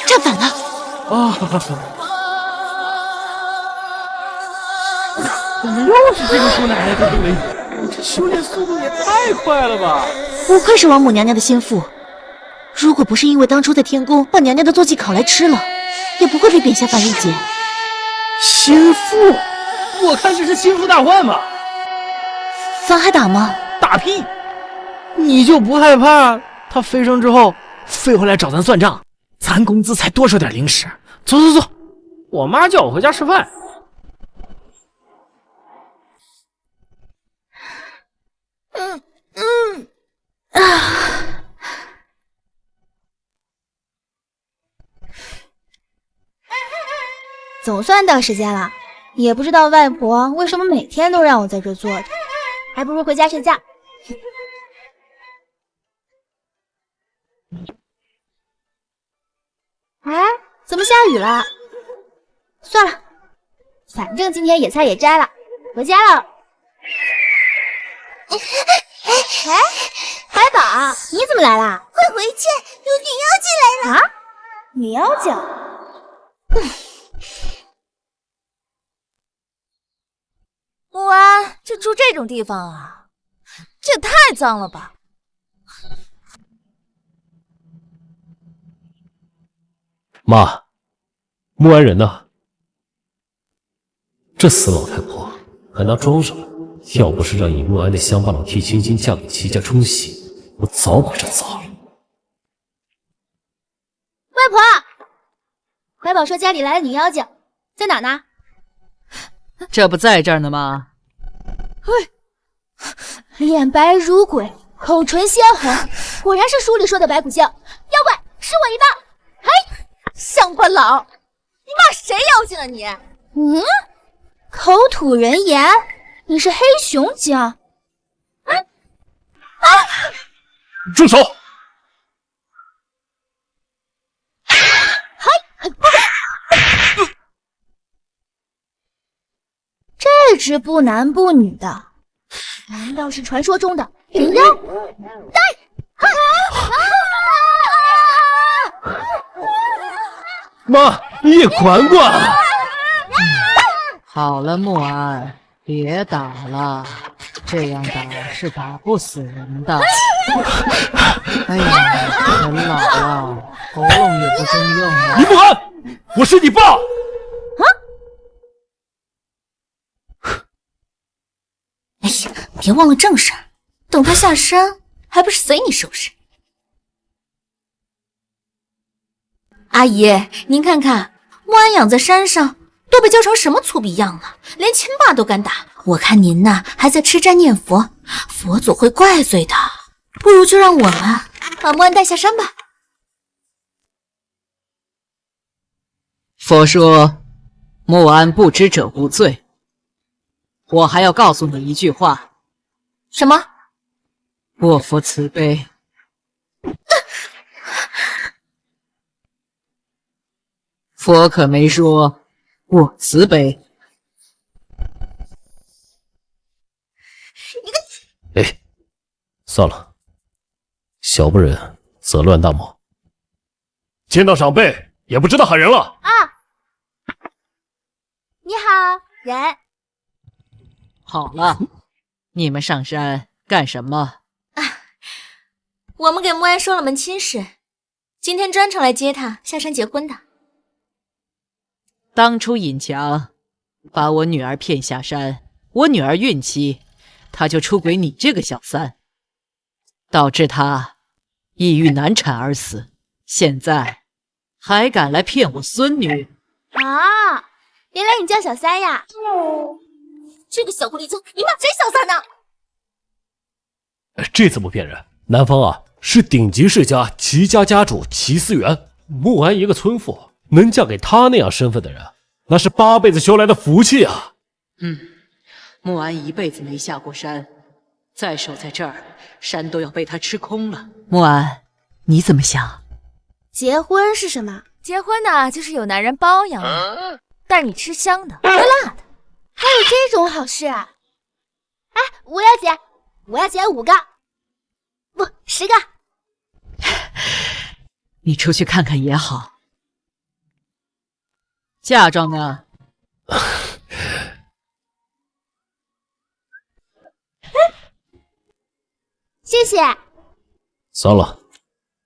站反了！怎么又是这个姑奶奶的队？这修炼速度也太快了吧！不愧是王母娘娘的心腹，如果不是因为当初在天宫把娘娘的坐骑烤来吃了，也不会被贬下凡人界。心腹，我看这是心腹大患嘛！凡还打吗？打屁！你就不害怕他飞升之后飞回来找咱算账？咱工资才多收点零食。走走走，我妈叫我回家吃饭。总算到时间了，也不知道外婆为什么每天都让我在这坐着，还不如回家睡觉。哎，怎么下雨了？算了，反正今天野菜也摘了，回家了。哎，白宝，你怎么来啦？快回去，有女妖精来了！啊，女妖精？木安，就住这种地方啊？这也太脏了吧！妈，穆安人呢？这死老太婆还拿装上了！要不是让尹穆安那乡巴佬替青青嫁给齐家冲喜，我早把这糟了。外婆，白宝说家里来了女妖精，在哪呢？这不在这儿呢吗？脸白如鬼，口唇鲜红，果然是书里说的白骨精。妖怪，是我一棒！嘿，乡巴佬，你骂谁妖精啊你？口吐人言，你是黑熊精。住手！这只不男不女的，难道是传说中的灵妖？妈，你也管管！好了，穆安，别打了，这样打是打不死人的。哎呀，人老了，喉咙也不中用了。尹穆安，我是你爸！哎呀，别忘了正事儿，等他下山，还不是随你收拾。阿姨，您看看，穆安养在山上，都被教成什么粗鄙样了，连亲爸都敢打。我看您呐，还在吃斋念佛，佛祖会怪罪的。不如就让我们把穆安带下山吧。佛说，穆安不知者无罪。我还要告诉你一句话。什么？我佛慈悲。佛可没说我慈悲。哎，算了，小不忍则乱大谋。见到长辈也不知道喊人了啊！你好，人。好了，你们上山干什么？我们给穆安说了门亲事，今天专程来接他下山结婚的。当初尹强把我女儿骗下山，我女儿孕期，他就出轨你这个小三，导致她抑郁难产而死。现在还敢来骗我孙女啊！原来你叫小三呀！这个小狐狸精，你骂谁小三呢？这次不骗人，南方啊是顶级世家齐家家主齐思源，穆安一个村妇能嫁给他那样身份的人，那是8辈子修来的福气啊！穆安一辈子没下过山，再守在这儿，山都要被他吃空了。穆安，你怎么想？结婚是什么？结婚呢，就是有男人包养你，但你吃香的喝辣的。还有这种好事啊！哎，我要减5个，不10个。你出去看看也好。嫁妆呢？谢谢。算了，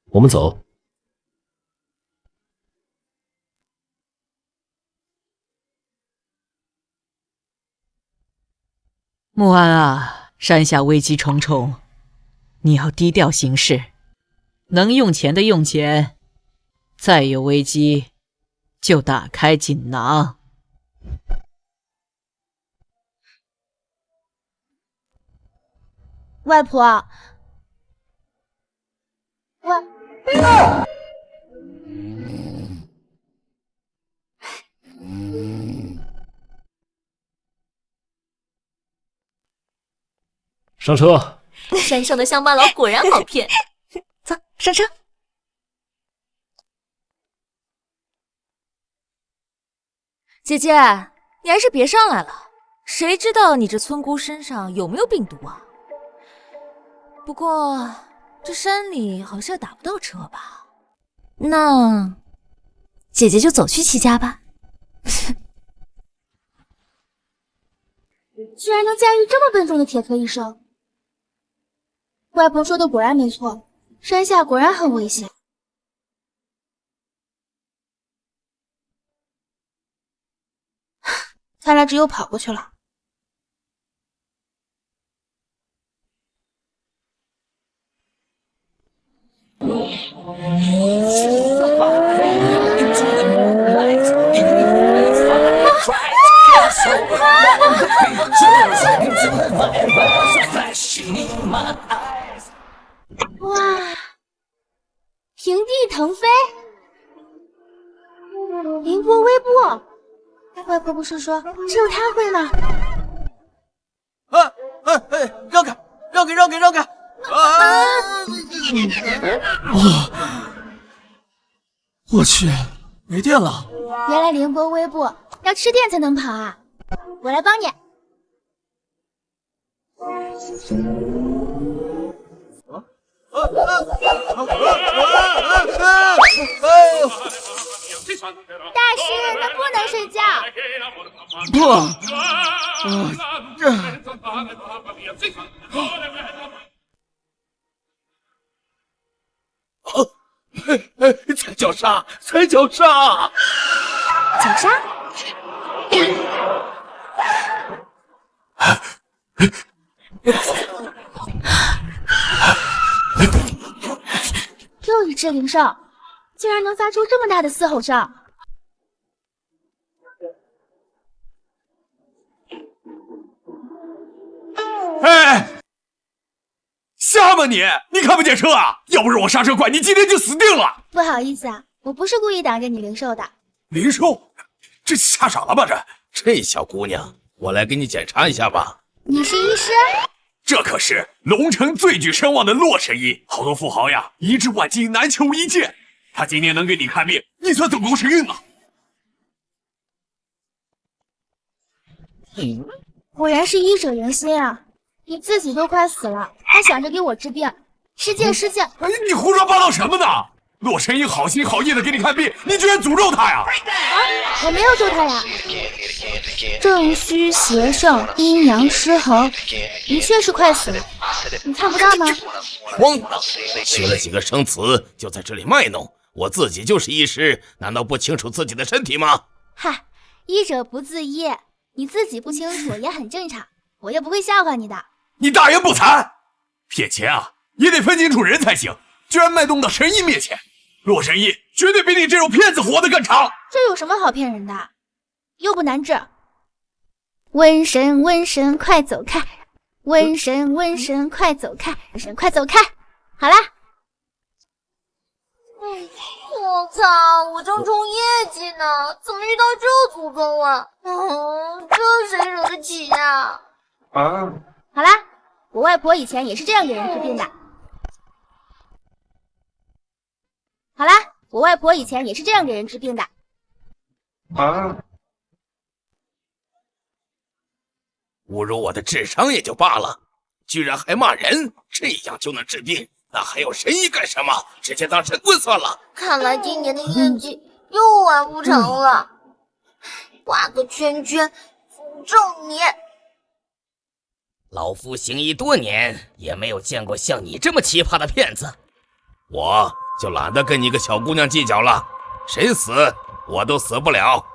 我们走。穆安啊，山下危机重重，你要低调行事，能用钱的用钱，再有危机就打开锦囊。外婆，上车。山上的乡巴佬果然好骗。走，上车。姐姐，你还是别上来了，谁知道你这村姑身上有没有病毒啊？不过这山里好像打不到车吧？那姐姐就走去齐家吧。居然能驾驭这么笨重的铁科医生。外婆说的果然没错，山下果然很危险。看来只有跑过去了。哇！平地腾飞，凌波微步。外婆不是说只有他会吗？让开，让开，让开，让开！我去，没电了。原来凌波微步要吃电才能跑啊！我来帮你。大师，他不能睡觉。踩脚刹，踩脚刹！脚刹？又一只灵兽，竟然能发出这么大的嘶吼声！哎，瞎吗你？你看不见车啊？要不是我刹车快，你今天就死定了！不好意思啊，我不是故意挡着你灵兽的。灵兽？这吓傻了吧？这小姑娘，我来给你检查一下吧。你是医师？这可是龙城最具声望的洛神医，好多富豪呀，一掷万金难求一见。他今天能给你看病，你算总共是运了。果然是医者仁心啊！你自己都快死了，还想着给我治病，失敬失敬！哎，你胡说八道什么呢？洛神医好心好意的给你看病，你居然诅咒他呀！我没有咒他呀。正虚邪盛，阴阳失衡，的确是快死了。你看不到吗？慌，学了几个生词就在这里卖弄，我自己就是医师，难道不清楚自己的身体吗？嗨，医者不自医，你自己不清楚也很正常，我又不会笑话你的。你大言不惭！骗钱啊，也得分清楚人才行，居然卖弄到神医面前。洛神医绝对比你这种骗子活得更长。这有什么好骗人的？又不难治。瘟神，瘟神，快走开！瘟神，瘟神，快走开！瘟神，快走开！好啦。我靠，我正冲业绩呢，怎么遇到这祖宗啊？这谁惹得起呀？好啦，我外婆以前也是这样给人治病的。好啦，我外婆以前也是这样给人治病的。侮辱我的智商也就罢了，居然还骂人，这样就能治病？那还有神医干什么？直接当神棍算了。看来今年的业绩又完不成了，画个圈圈诅咒你。老夫行医多年，也没有见过像你这么奇葩的骗子。我就懒得跟你个小姑娘计较了，谁死我都死不了。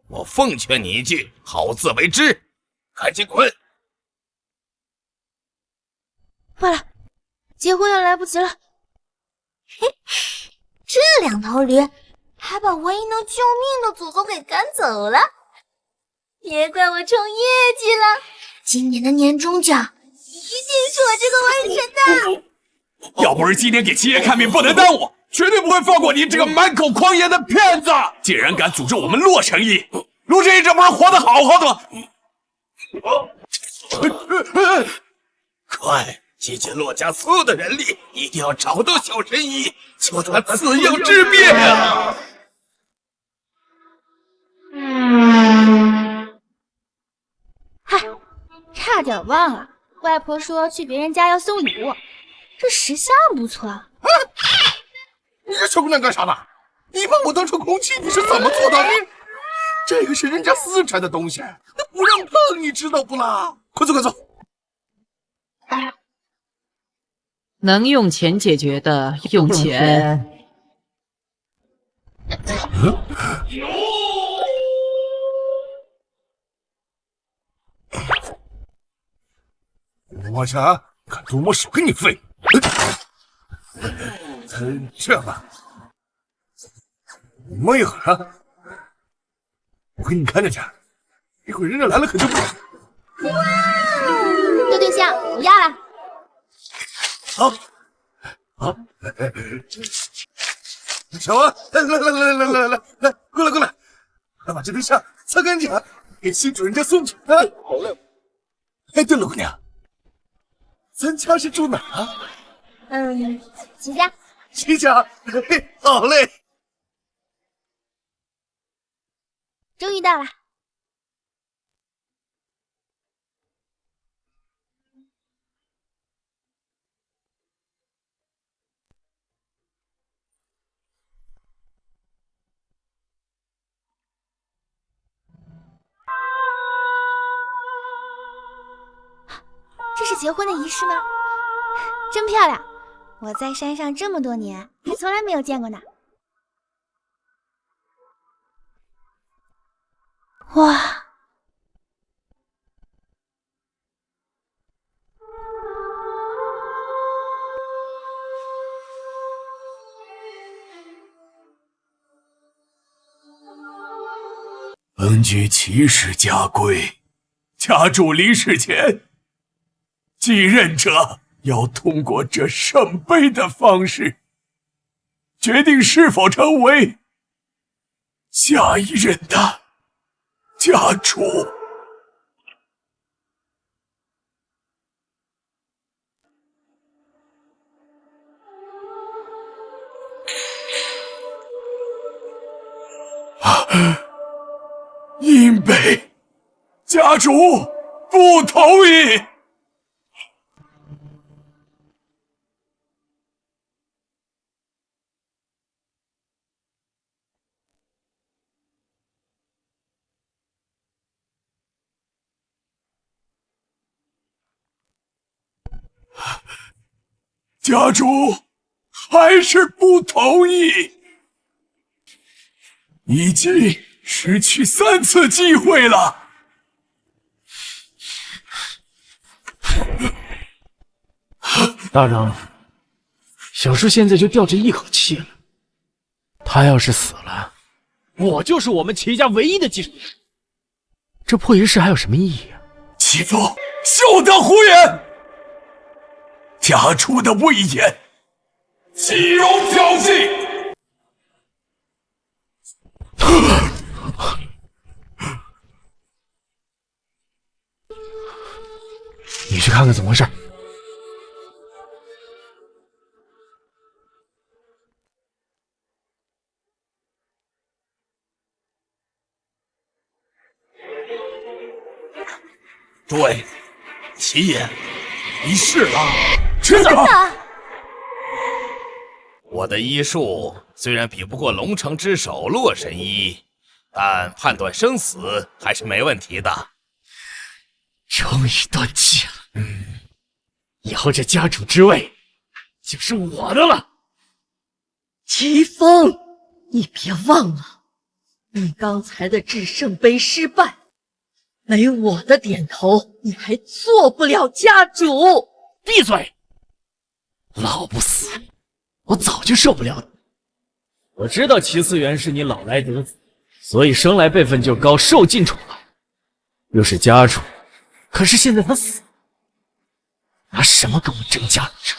我奉劝你一句，好自为之，赶紧滚！坏了，结婚要来不及了。嘿，这两头驴还把唯一能救命的祖宗给赶走了，别怪我冲业绩了。今年的年终奖一定是我这个瘟神的。要不是今天给七爷看病不能耽误，绝对不会放过你这个满口狂言的骗子！竟然敢诅咒我们洛神医，洛神医这不是活得好好的吗？快！集结洛家所有的人力，一定要找到小神医，求他赐药治病啊！嗨，差点忘了，外婆说去别人家要送礼物，这识相不错。你这小姑娘干啥呢？你把我当成空气，你是怎么做到的？这个是人家私产的东西，那不让碰，你知道不啦？快走快走！能用钱解决的用钱。我想看多我少给你费。这样吧，你摸一会儿啊，我给你看着去，一会儿人家来了可就不。有对象，我要了。好，好，小王，来，过来，快把这对象擦干净，给新主人家送去啊！好嘞。哎，对了，姑娘，咱家是住哪啊？齐家。齐家，好嘞。终于到了。这是结婚的仪式吗？真漂亮！我在山上这么多年，还从来没有见过呢。哇！根据齐氏家规，家主离世前，继任者要通过这圣杯的方式，决定是否成为下一任的家主。因被家主不同意。家主还是不同意，已经失去3次机会了。大人，小叔现在就吊着一口气了。他要是死了，我就是我们齐家唯一的继承人。这破仪式还有什么意义啊？齐父，休得胡言！家主的威严，岂容挑衅！你去看看怎么回事。对，齐爷，你是了。真的？我的医术虽然比不过龙城之首洛神医，但判断生死还是没问题的。终于断气了。以后这家主之位就是我的了。齐风，你别忘了，你刚才的制圣杯失败，没我的点头，你还做不了家主。闭嘴！老不死，我早就受不了你。我知道齐思源是你老来得子，所以生来辈分就高，受尽宠爱，又是家主。可是现在他死了，拿什么跟我争家主？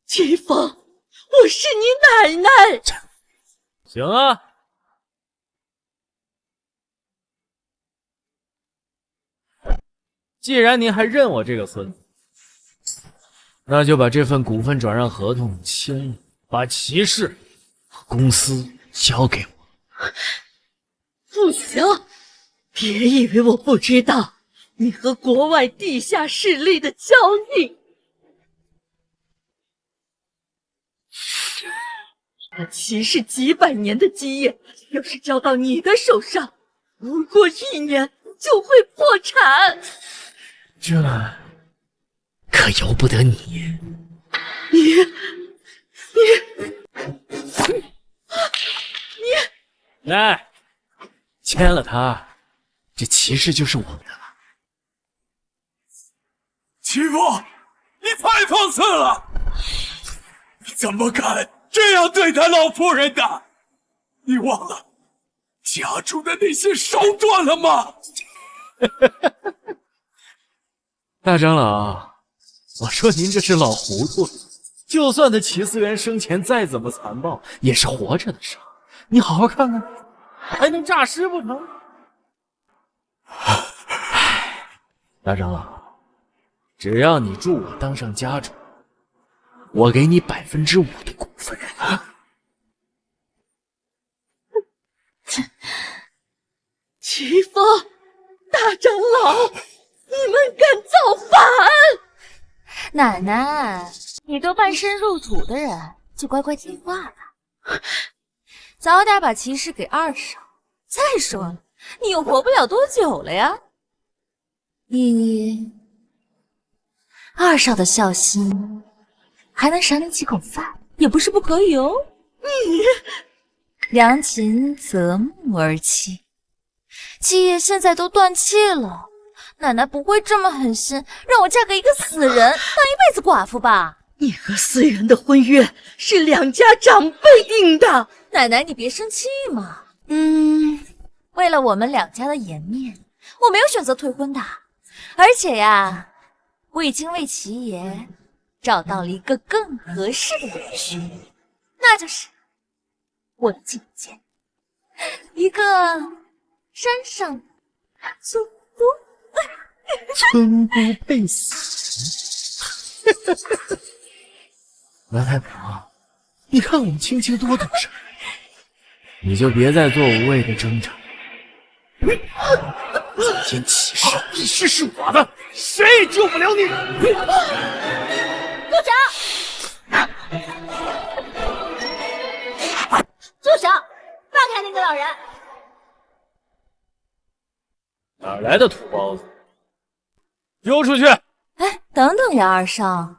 齐风，我是你奶奶。行啊，既然您还认我这个孙子，那就把这份股份转让合同签了，把骑士和公司交给我。不行，别以为我不知道你和国外地下势力的交易。我骑士几百年的基业，要是交到你的手上，不过1年就会破产。这可由不得你。来，签了他，这骑士就是我的了。齐父，你太放肆了！你怎么敢这样对待老夫人的？你忘了家主的那些手段了吗？大长老，我说您这是老糊涂了。就算他齐思源生前再怎么残暴，也是活着的时候。你好好看看，还能诈尸不成？大长老，只要你助我当上家主，我给你5%的股份。齐风，大长老，你们敢造反！奶奶，你都半身入土的人，就乖乖听话吧，早点把骑士给二少。再说了，你又活不了多久了呀。以二少的孝心，还能赏你几口饭，也不是不可以哦。良禽择木而栖，七爷现在都断气了，奶奶不会这么狠心让我嫁给一个死人，当一辈子寡妇吧？你和思源的婚约是两家长辈定的，奶奶你别生气嘛。为了我们两家的颜面，我没有选择退婚的。而且呀，我已经为齐爷找到了一个更合适的女婿，那就是我的姐姐，一个山上村姑。村姑被死。老太婆，你看我们青青多懂事，你就别再做无谓的挣扎。今天骑士必须是我的，谁也救不了你。住手！住手！放开那个老人！哪来的土包子？丢出去！哎，等等呀，二少，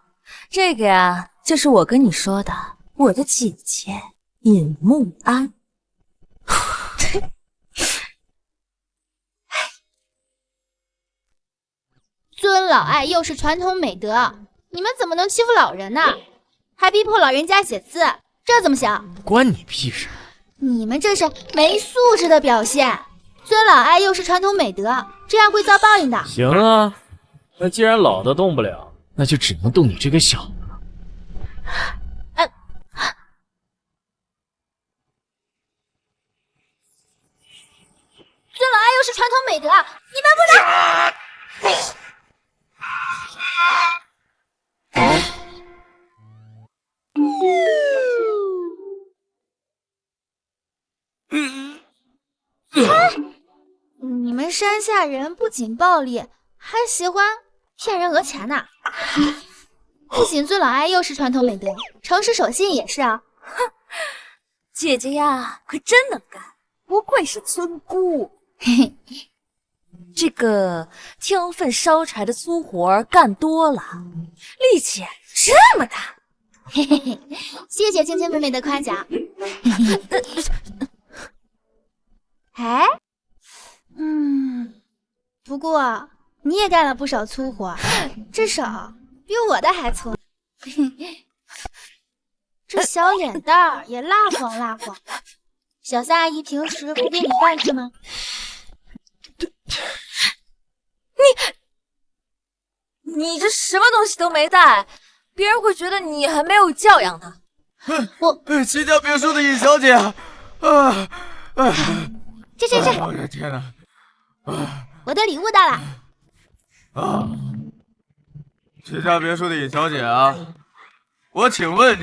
这个呀，就是我跟你说的，我的姐姐尹慕安。尊老爱幼是传统美德，你们怎么能欺负老人呢？还逼迫老人家写字，这怎么行？关你屁事！你们这是没素质的表现。尊老爱幼是传统美德，这样会遭报应的。行啊，那既然老的动不了，那就只能动你这个小的了。尊老爱幼是传统美德，你们不能。你们山下人不仅暴力，还喜欢骗人讹钱呢。不仅尊老爱幼是传统美德，诚实守信也是啊。哼，姐姐呀，可真能干，不愧是村姑。嘿嘿，这个挑粪烧柴的粗活干多了，力气这么大。嘿嘿嘿，谢谢青青妹妹的夸奖。哎，不过你也干了不少粗活，至少比我的还粗。这小脸蛋儿也蜡黄蜡黄。小三阿姨平时不给你饭吃吗？你这什么东西都没带，别人会觉得你很没有教养的。齐家别墅的尹小姐，这，我的天哪！我的礼物到了。齐家别墅的尹小姐啊，我请问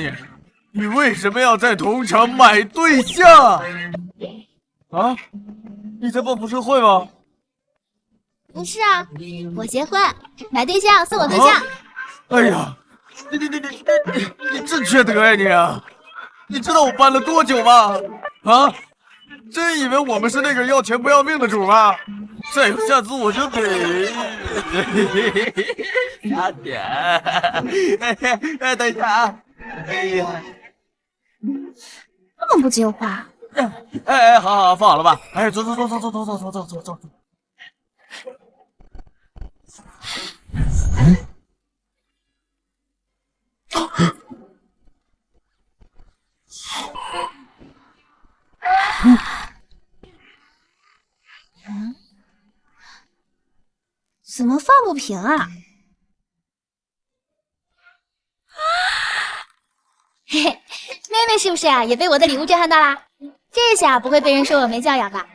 你为什么要在同城买对象？啊？你在报复社会吗？不是啊，我结婚买对象送我对象。哎呀，你真缺德呀你啊！你知道我搬了多久吗？啊？真以为我们是那个要钱不要命的主吗？再有下次我就得……大姐，等一下啊！哎呀，这么不听话？好，放好了吧？哎，走。怎么放不平啊？嘿嘿，妹妹是不是啊也被我的礼物震撼到啦？这下不会被人说我没教养吧？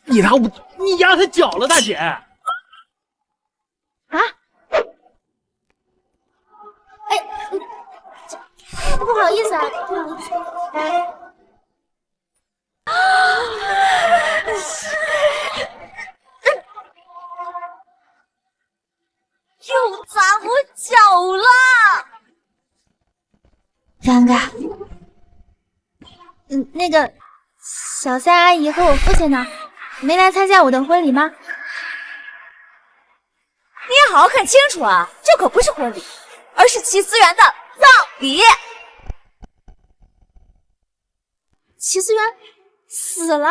你压他脚了，大姐！啊？不好意思啊，不好意思。又砸我脚了，尴尬。那个小三阿姨和我父亲呢？没来参加我的婚礼吗？你也好好看清楚啊，这可不是婚礼，而是齐思源的葬礼。齐思源死了？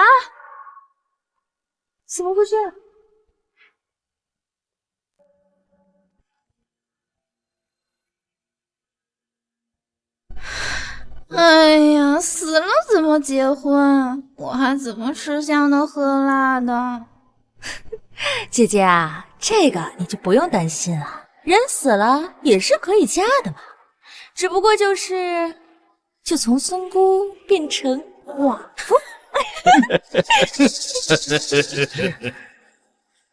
怎么回事？哎呀，死了怎么结婚？我还怎么吃香的喝辣的？姐姐啊，这个你就不用担心了，人死了也是可以嫁的嘛，只不过就从村姑变成寡妇。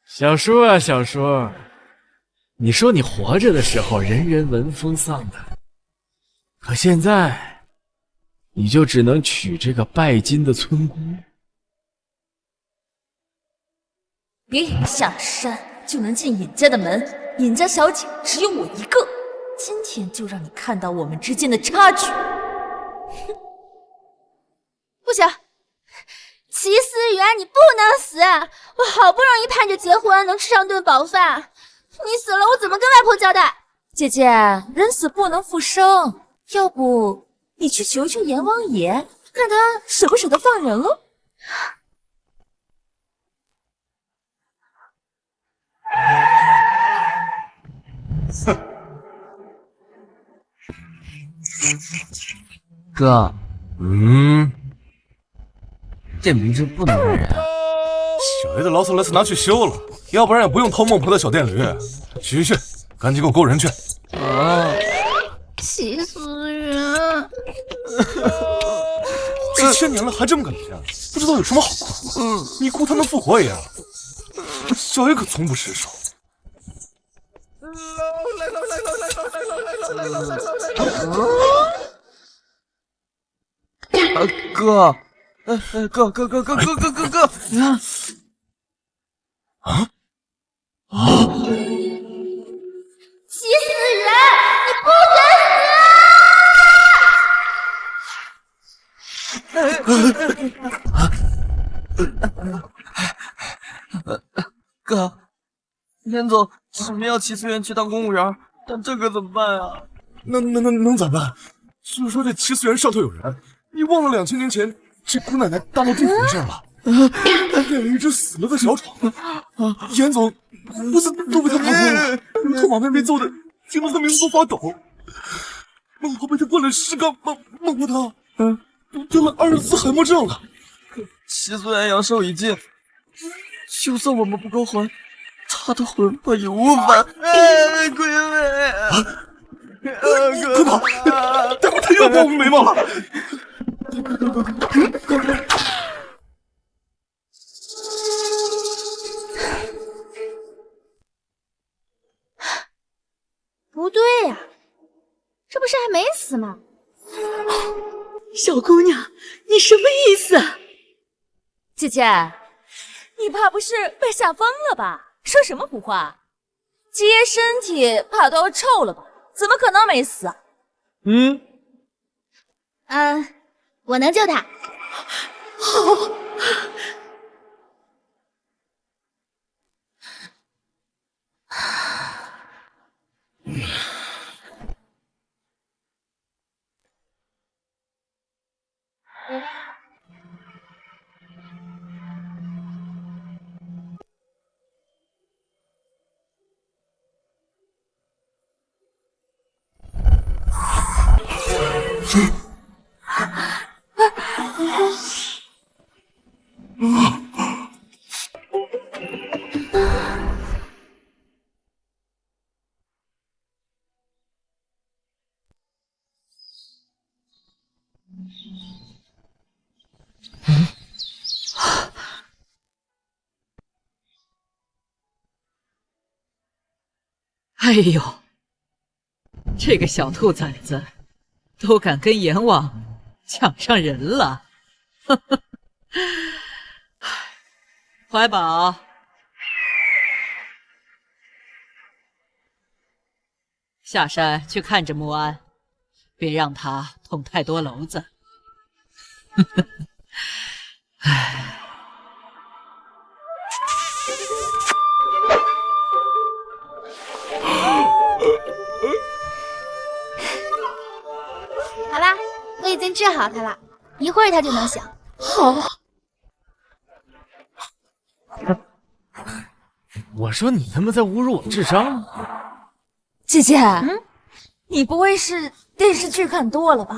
小叔啊，小叔，你说你活着的时候人人闻风丧胆，可现在你就只能娶这个拜金的村姑。别以为下了山就能进尹家的门，尹家小姐只有我一个，今天就让你看到我们之间的差距。不行，齐思源，你不能死！我好不容易盼着结婚能吃上顿饱饭，你死了我怎么跟外婆交代？姐姐，人死不能复生，要不你去求求阎王爷，看他舍不舍得放人了。哥，这名字不能认人啊！小爷的劳斯莱斯拿去修了，要不然也不用偷孟婆的小电驴。去，赶紧给我勾人去！齐思源，几千年了还这么个脸，不知道有什么好哭？你哭他能复活一样。小爷可从不失手。哥，啊！哥，严总指明要齐思源去当公务员，但这可怎么办啊？能咋办？据说这齐思源上头有人，你忘了2000年前这姑奶奶大闹地府的事了？带了一只死了的小丑，严总胡子都被他爬光了，兔马妹被揍的听到他名字都发抖。孟婆被他灌了尸缸，孟婆汤，都得了24次海默症了。齐思源阳寿已尽，就算我们不够还，他的魂魄也无法。鬼妹！快跑！待会他又要刮我们眉毛了。不对呀，这不是还没死吗？小姑娘，你什么意思？姐姐，你怕不是被吓疯了吧？说什么胡话？姐爷身体怕都要臭了吧？怎么可能没死啊？我能救他。好。哎呦，这个小兔崽子都敢跟阎王抢上人了！呵呵，怀宝，下山去看着穆安，别让他捅太多娄子。呵呵，唉。好啦，我已经治好他了，一会儿他就能醒。好。我说你他妈在侮辱我智商！姐姐，你不会是电视剧看多了吧？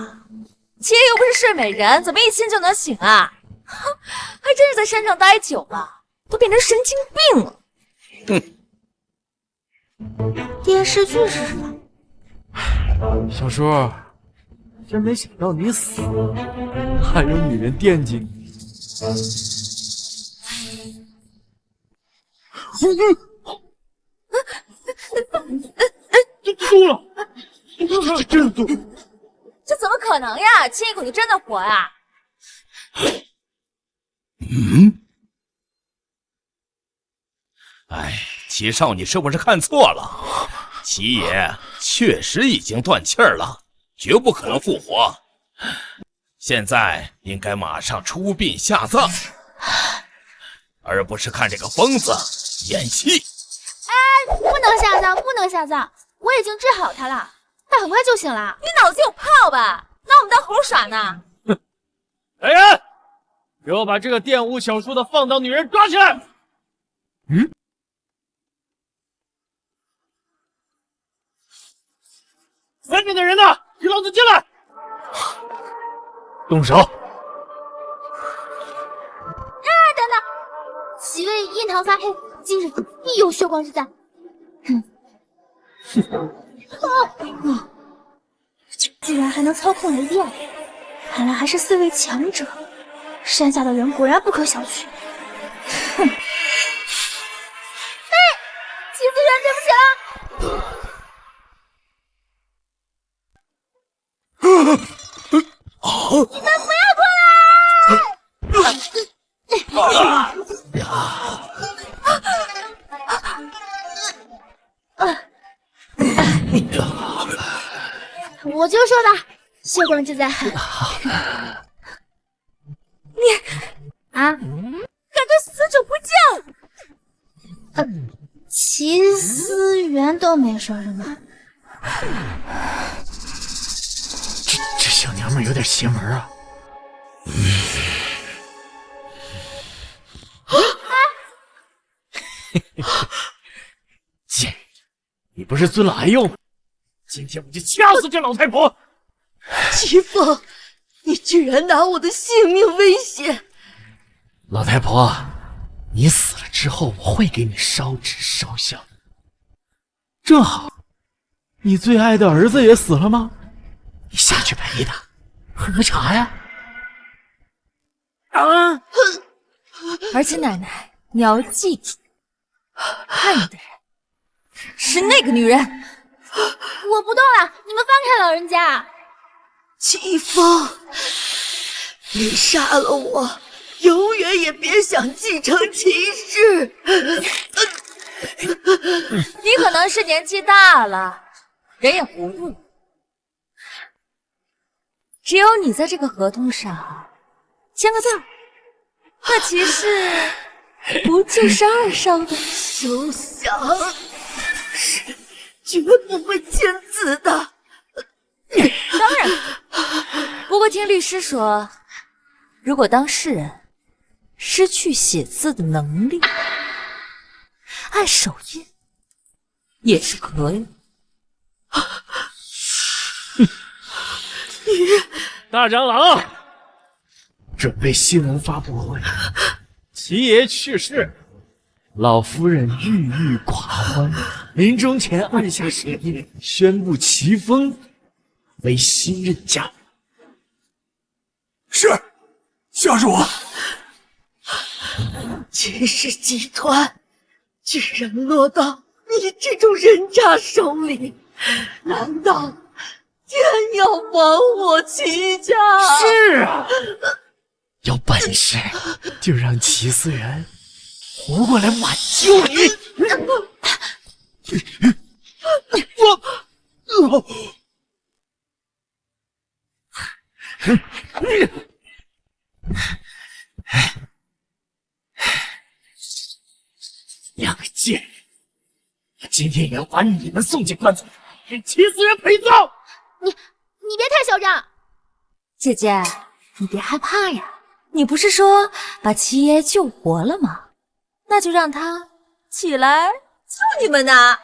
姐又不是睡美人，怎么一亲就能醒啊？还真是在山上待久了，都变成神经病了。电视剧是什么？小叔，真没想到你死了，还有女人惦记你。输了，真输！这怎么可能呀？亲一口就真的活呀？哎，齐少，你是不是看错了？齐爷确实已经断气儿了，绝不可能复活。现在应该马上出殡下葬，而不是看这个疯子演戏。哎，不能下葬，不能下葬！我已经治好他了，他很快就醒了。你脑子有泡吧？拿我们当猴耍呢？来人，给我把这个玷污小叔的放荡女人抓起来！外面的人呢？给老子进来！动手！等等，几位印堂发黑，今日必有血光之灾。居然还能操控雷电，看来还是4位强者。山下的人果然不可小觑。哼！哎，齐思源，对不起了。你们不要过来！我就说吧，血光之灾。又没说什么。这小娘们有点邪门啊！贱人，你不是尊了俺幼吗？今天我就掐死这老太婆！齐风，你居然拿我的性命威胁！老太婆，你死了之后，我会给你烧纸烧香。正好，你最爱的儿子也死了吗？你下去陪他，喝个茶呀。啊！而且奶奶，你要记住，害你的人是那个女人。我不动了，你们放开老人家。齐风，你杀了我，永远也别想继承齐氏。你可能是年纪大了，人也糊涂了。只有你在这个合同上签个字，那骑士不就是二少的？休想！是绝不会签字的。当然，不过听律师说，如果当事人失去写字的能力，按手印也是可以。大长老，准备新闻发布会。齐爷去世，老夫人郁郁寡欢，临终前按下手印，宣布齐风为新任家主。是，下属。齐氏集团居然落到你这种人渣手里，难道天要亡我齐家？是啊，有本事就让齐思源活过来挽救你！两个贱人，我今天也要把你们送进棺材，给齐思源陪葬！你别太嚣张。姐姐，你别害怕呀，你不是说把齐爷救活了吗？那就让他起来救你们呐！啊！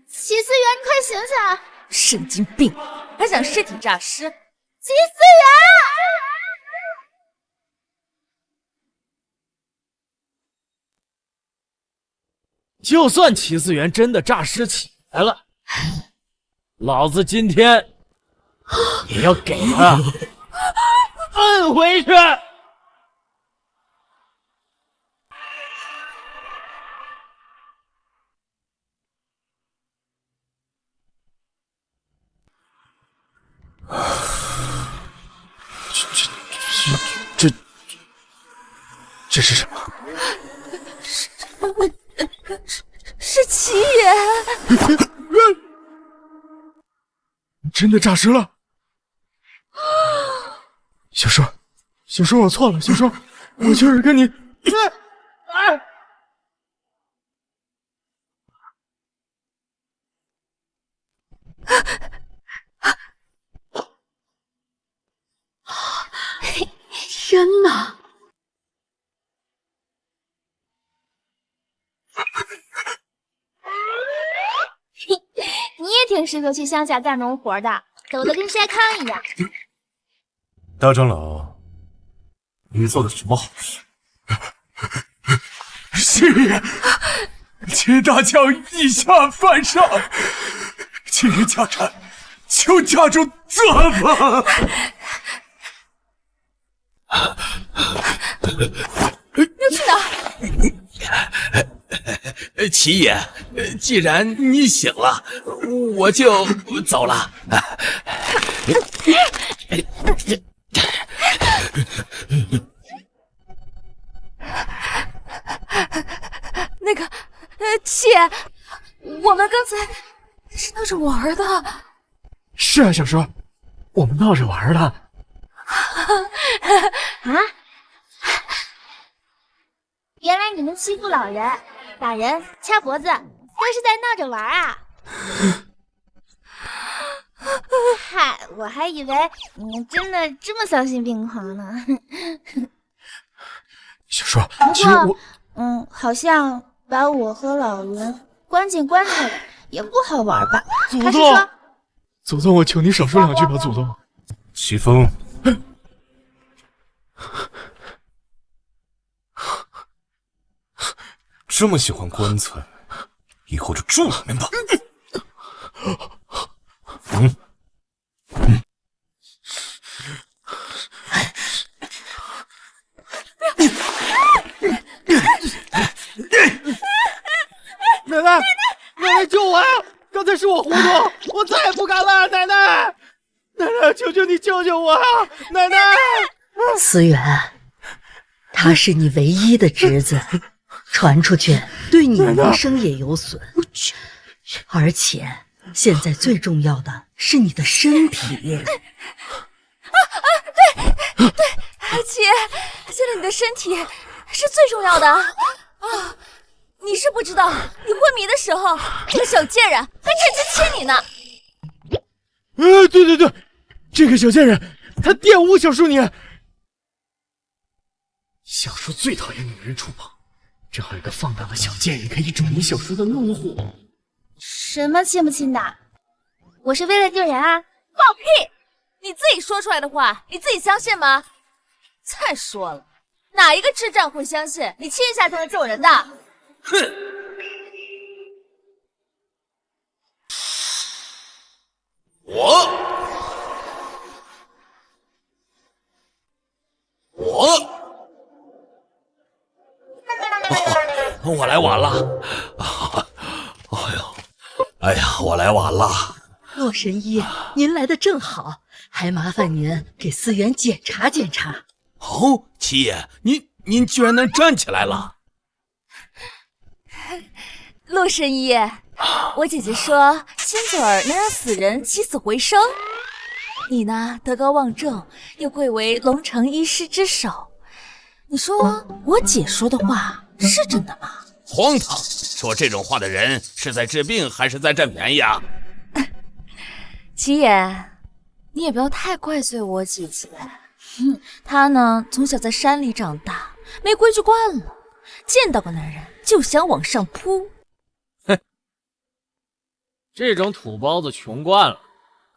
齐思源，快醒醒！神经病，还想尸体诈尸？齐思源！就算齐思源真的诈尸起来了，老子今天也要给他摁回去！这是什么？是齐爷！真的诈尸了！小叔，我错了，小叔，我就是跟你……天哪！你也挺适合去乡下干农活的，走的跟筛糠一样。大长老，你做的什么好事？是爷，齐大将以下犯上，今日家产，求家主责罚。要去哪儿？齐爷，既然你醒了，我就走了。那个，齐爷，我们刚才是闹着玩的。是啊，小叔，我们闹着玩的。啊？原来你们欺负老人、打人、掐脖子，都是在闹着玩啊！嗨，我还以为你们真的这么丧心病狂呢。小叔，不其实我……好像把我和老人关进棺材里也不好玩吧？祖宗，祖宗，我求你少说两句吧，祖宗。齐风，这么喜欢棺材，以后就住里面吧。奶奶，奶奶救我呀！刚才是我糊涂，我再也不敢了，奶奶，奶奶，求求你救救我啊！奶奶，思远，他是你唯一的侄子，传出去对你名声也有损，而且现在最重要的是你的身体。对，姐，现在你的身体是最重要的啊！你是不知道，你昏迷的时候，这个小贱人还趁机亲你呢。对，这个小贱人，他玷污小叔你。小叔最讨厌女人触碰，正好有个放荡的小贱人可以转移小叔的怒火。什么亲不亲的？我是为了救人啊！放屁！你自己说出来的话，你自己相信吗？再说了，哪一个智障会相信你亲一下就能救人的？哼！我来晚了。哎呀，我来晚了。洛神医，您来的正好，还麻烦您给思源检查检查。哦，七爷，您居然能站起来了。洛神医，我姐姐说亲嘴儿能让死人起死回生，你呢德高望重，又贵为龙城医师之首，你说我姐说的话是真的吗？荒唐！说这种话的人是在治病还是在占便宜啊？齐爷，你也不要太怪罪我姐姐，她呢从小在山里长大，没规矩惯了，见到个男人就想往上扑。哼，这种土包子穷惯了，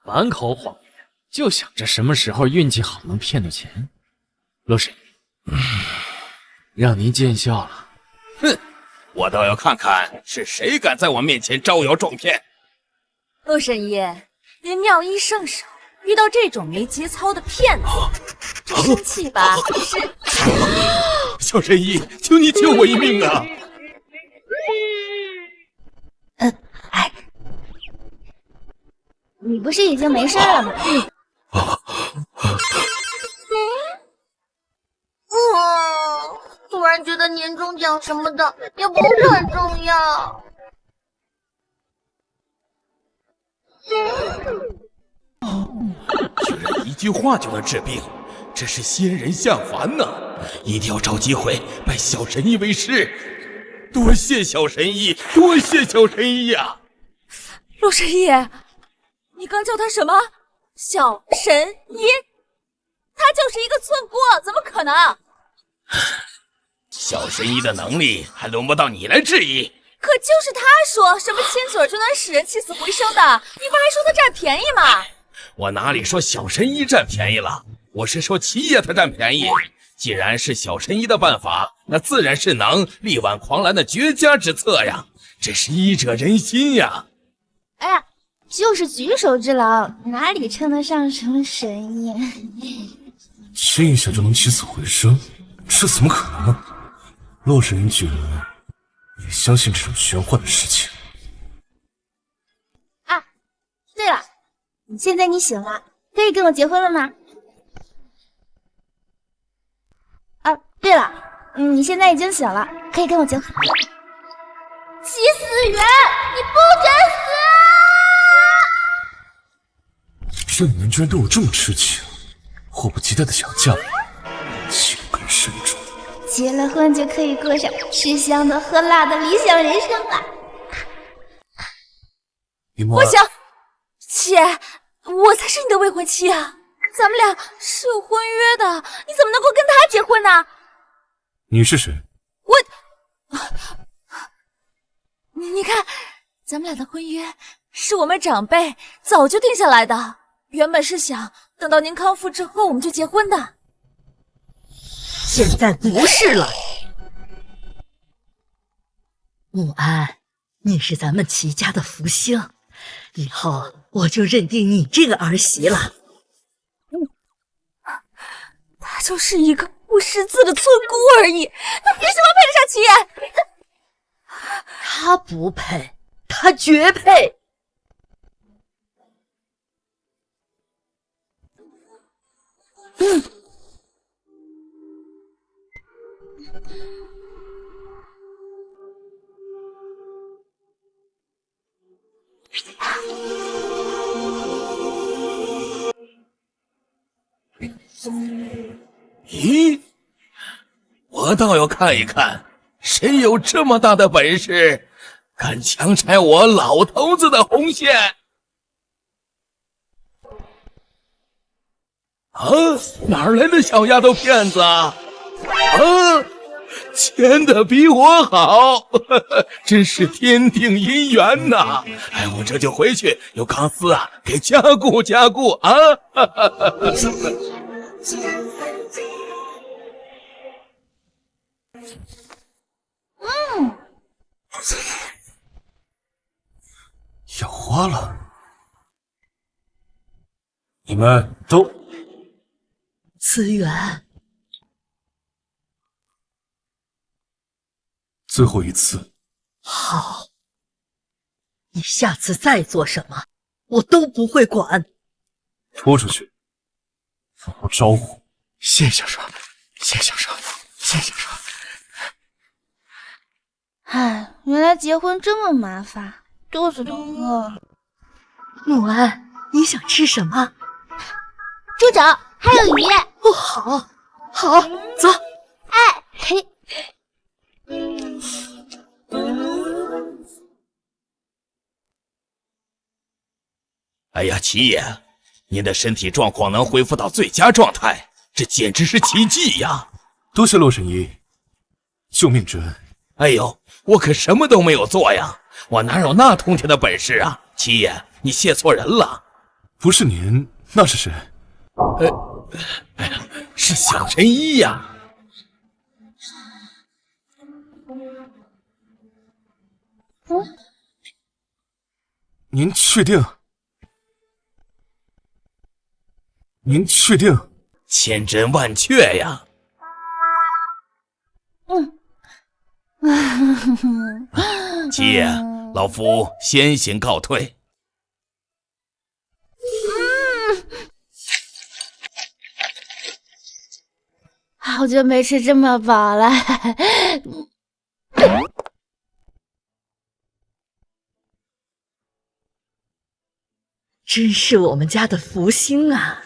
满口谎言，就想着什么时候运气好能骗到钱。洛神，让您见笑了。哼，我倒要看看是谁敢在我面前招摇撞骗。洛神医，您妙医圣手，遇到这种没节操的骗子，就生气吧。是，小神医，求你救我一命啊！你不是已经没事了吗？突然觉得年终奖什么的也不是很重要。居然一句话就能治病，这是仙人下凡呐！一定要找机会拜小神医为师。多谢小神医，多谢小神医呀！洛神医，你刚叫他什么？小神医？他就是一个村姑，怎么可能？小神医的能力还轮不到你来质疑。可就是他说什么亲嘴就能使人起死回生的，你不还说他占便宜吗？我哪里说小神医占便宜了，我是说齐爷他占便宜。既然是小神医的办法，那自然是能力挽狂澜的绝佳之策呀！这是医者仁心呀！哎呀，就是举手之劳，哪里称得上什么神医？亲一下就能起死回生，这怎么可能呢？洛神医居然也相信这种玄幻的事情啊！对了，现在你醒了，可以跟我结婚了吗？啊，对了，你现在已经醒了，可以跟我结婚。齐思源，你不准死！这你们居然对我这么痴情，迫不及待的想嫁给我，情根深重。齐结了婚就可以过上吃香的喝辣的理想人生了。不行，姐，我才是你的未婚妻啊！咱们俩是有婚约的，你怎么能够跟他结婚呢？你是谁？你看，咱们俩的婚约是我们长辈早就定下来的，原本是想等到您康复之后我们就结婚的。现在不是了。穆安，你是咱们齐家的福星，以后我就认定你这个儿媳了。她就是一个不识字的村姑而已，她凭什么配得上齐爷？他不配，他绝配。咦，我倒要看一看，谁有这么大的本事，敢强拆我老头子的红线？啊，哪儿来的小丫头片子啊？牵得比我好，呵呵，真是天定姻缘呐！哎，我这就回去由康司啊给加固加固啊！哈哈哈哈要花了，你们都思源，最后一次。好，你下次再做什么，我都不会管。拖出去，放我招呼。谢小叔，谢小叔，谢小叔。唉，原来结婚这么麻烦，肚子都饿了。穆安，你想吃什么？猪肘，还有鱼。哦，好，好，走。哎，嘿。哎呀，齐爷，您的身体状况能恢复到最佳状态，这简直是奇迹呀！多谢洛神医救命之恩。哎呦，我可什么都没有做呀，我哪有那通天的本事啊！齐爷，你谢错人了。不是您，那是谁？哎呀，是小神医呀。您确定？您确定？千真万确呀！齐爷，老夫先行告退。好久没吃这么饱了。真是我们家的福星啊！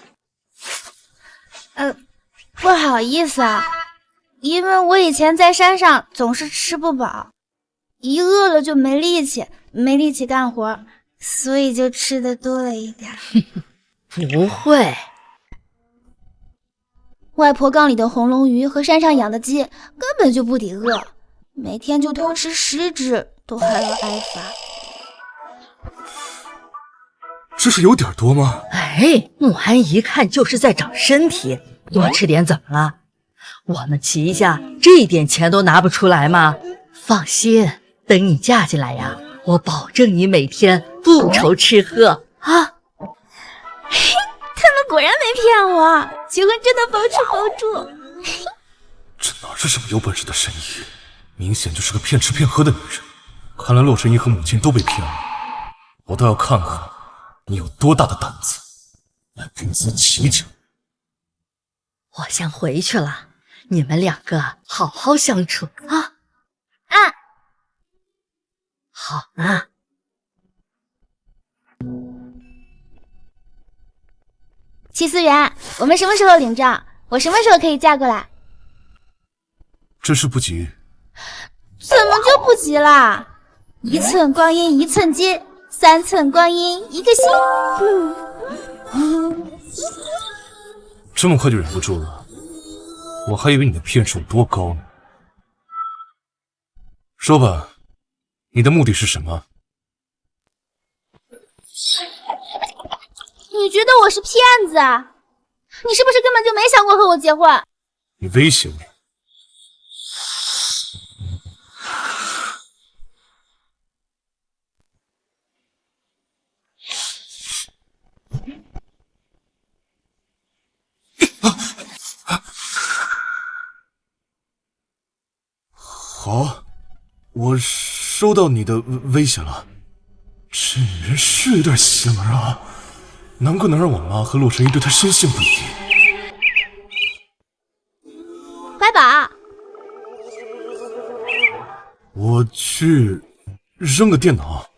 不好意思啊，因为我以前在山上总是吃不饱，一饿了就没力气干活，所以就吃的多了一点。不会，外婆缸里的红龙鱼和山上养的鸡根本就不抵饿，每天就偷吃10只都还要挨罚。这是有点多吗？哎，穆安一看就是在长身体，多吃点怎么了？我们齐家这点钱都拿不出来吗？放心，等你嫁进来呀，我保证你每天不愁吃喝啊！嘿，他们果然没骗我，结婚真的包吃包住。这哪是什么有本事的神医，明显就是个骗吃骗喝的女人。看来洛神医和母亲都被骗了，我倒要看看你有多大的胆子来公司齐家。我先回去了，你们两个好好相处啊！好啊。齐思源，我们什么时候领证？我什么时候可以嫁过来？这事不急。怎么就不急啦？1寸光阴1寸金，3寸光阴1个心。这么快就忍不住了？我还以为你的骗术有多高呢。说吧，你的目的是什么？你觉得我是骗子啊？你是不是根本就没想过和我结婚？你威胁我？好，我收到你的威胁了。这女人是有点邪门啊，难怪能让我妈和洛神医对她深信不疑。怀宝，我去扔个电脑。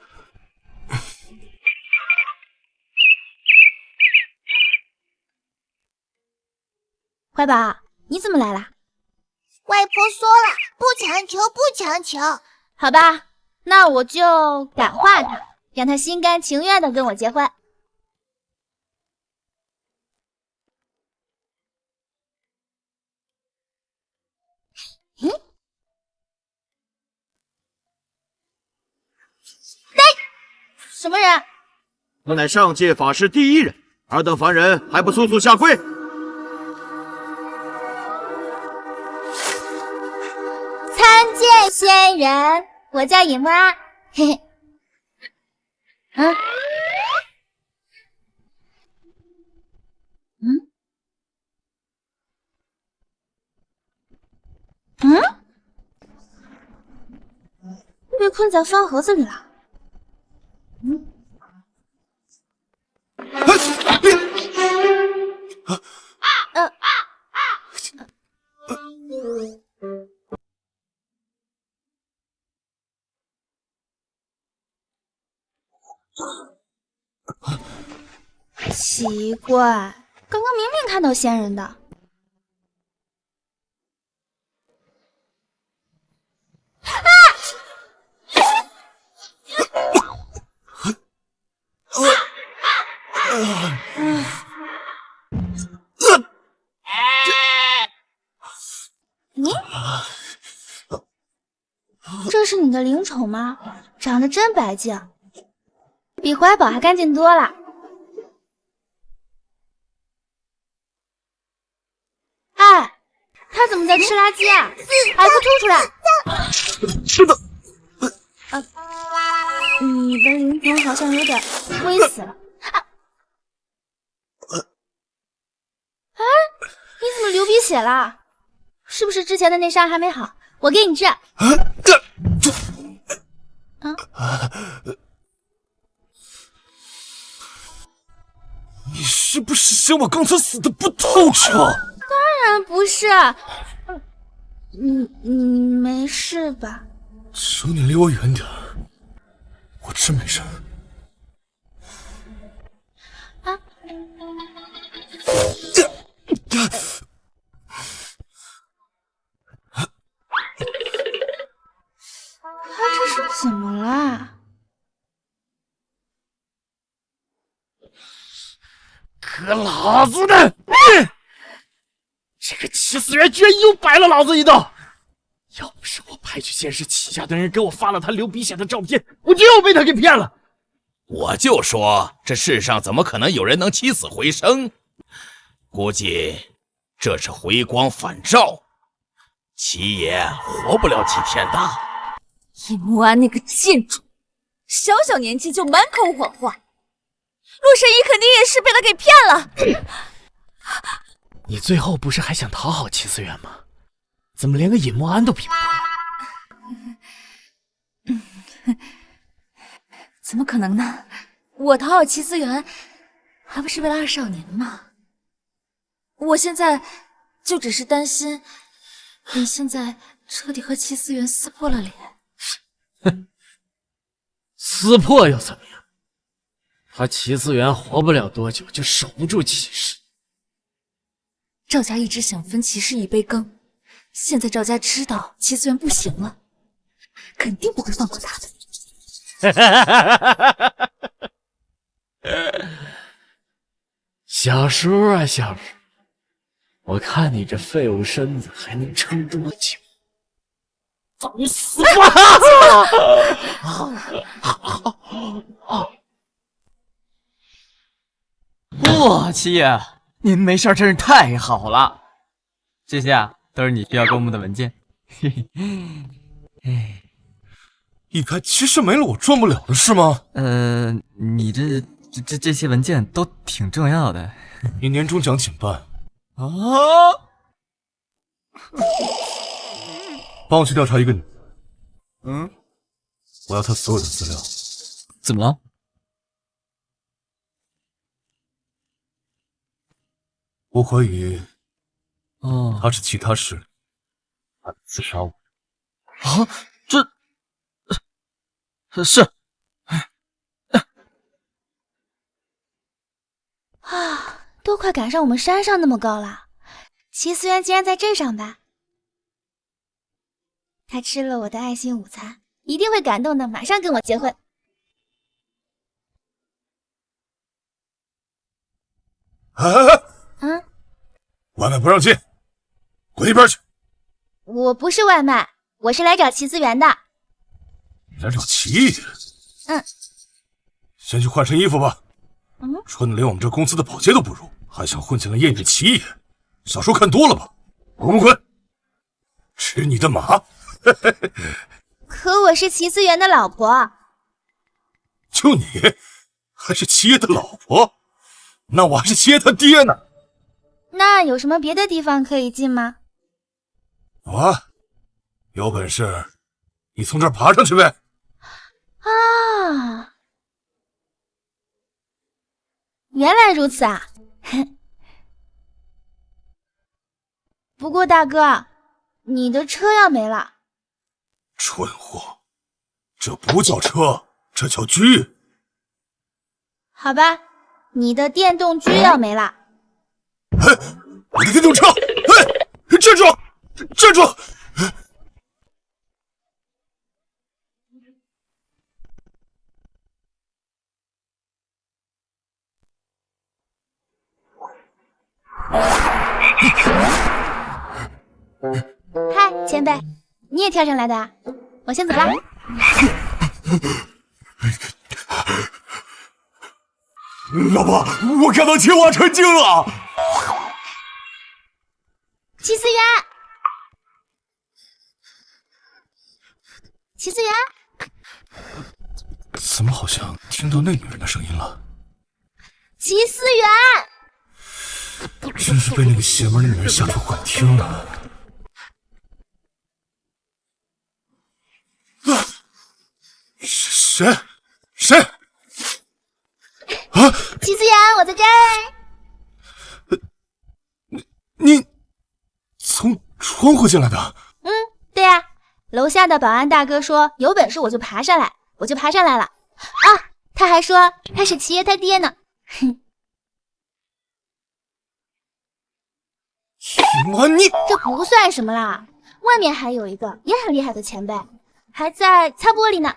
怀宝，你怎么来啦？外婆说了，不强求，不强求。好吧，那我就感化她，让她心甘情愿的跟我结婚。什么人？我乃上界法师第1人，尔等凡人还不速速下跪！参见仙人，我叫尹木安。嘿嘿。被困在方盒子里了。奇怪，刚刚明明看到仙人的。这是你的灵宠吗？长得真白净，比怀宝还干净多了。哎，他怎么在吃垃圾啊？还不吐出来！是的。你的灵魂好像有点微死了。哎，你怎么流鼻血了？是不是之前的那伤还没好？我给你治。你是不是嫌我刚才死的不透彻？当然不是。你没事吧？求你离我远点，我真没事。他这是怎么了？可老子的！这个齐思源居然又摆了老子一道！要不是我派去监视齐家的人给我发了他流鼻血的照片，我就又被他给骗了。我就说，这世上怎么可能有人能起死回生？估计这是回光返照，齐爷活不了几天的。尹木安那个贱种，小小年纪就满口谎话，洛神医肯定也是被他给骗了。你最后不是还想讨好齐思源吗？怎么连个尹木安都比不过？怎么可能呢？我讨好齐思源，还不是为了2少年吗？我现在就只是担心，你现在彻底和齐思源撕破了脸。哼，撕破又怎么样？他齐思源活不了多久，就守不住齐氏。赵家一直想分齐氏一杯羹，现在赵家知道齐思源不行了，肯定不会放过他的。小叔啊，小叔，我看你这废物身子还能撑多久？找死吧！哇，七爷，您没事真是太好了。这些啊，都是你需要公布的文件。嘿嘿，哎，一开骑士没了我赚不了的是吗？你这些文件都挺重要的。你年终奖紧办啊！帮我去调查一个女。嗯，我要她所有的资料。怎么了？我怀疑，她是其他势力安排刺杀我。啊，是。啊，都快赶上我们山上那么高了，齐思源竟然在这上班。他吃了我的爱心午餐，一定会感动的，马上跟我结婚。嗯，外卖不让进，滚一边去！我不是外卖，我是来找齐思源的。你来找齐爷？嗯，先去换身衣服吧。嗯，穿的连我们这公司的保洁都不如，还想混进来验验齐爷？小说看多了吧？滚滚滚！吃你的马！可我是齐思源的老婆。就你，还是齐爷的老婆？那我还是齐爷他爹呢。那有什么别的地方可以进吗？有本事你从这儿爬上去呗。啊，原来如此啊！不过大哥，你的车要没了。蠢货，这不叫车，这叫车。好吧，你的电动车要没了。我的电动车！站住！站住！嗨，前辈，你也跳上来的啊？我先走了。老婆，我看到青蛙成精了。齐思源，齐思源，怎么好像听到那女人的声音了？齐思源，真是被那个邪门的女人吓出幻听了。谁？齐思源，我在这儿。你从窗户进来的？对啊，楼下的保安大哥说有本事我就爬上来，我就爬上来了。啊，他还说他是齐爷他爹呢。哼，你这不算什么啦，外面还有一个也很厉害的前辈，还在擦玻璃呢。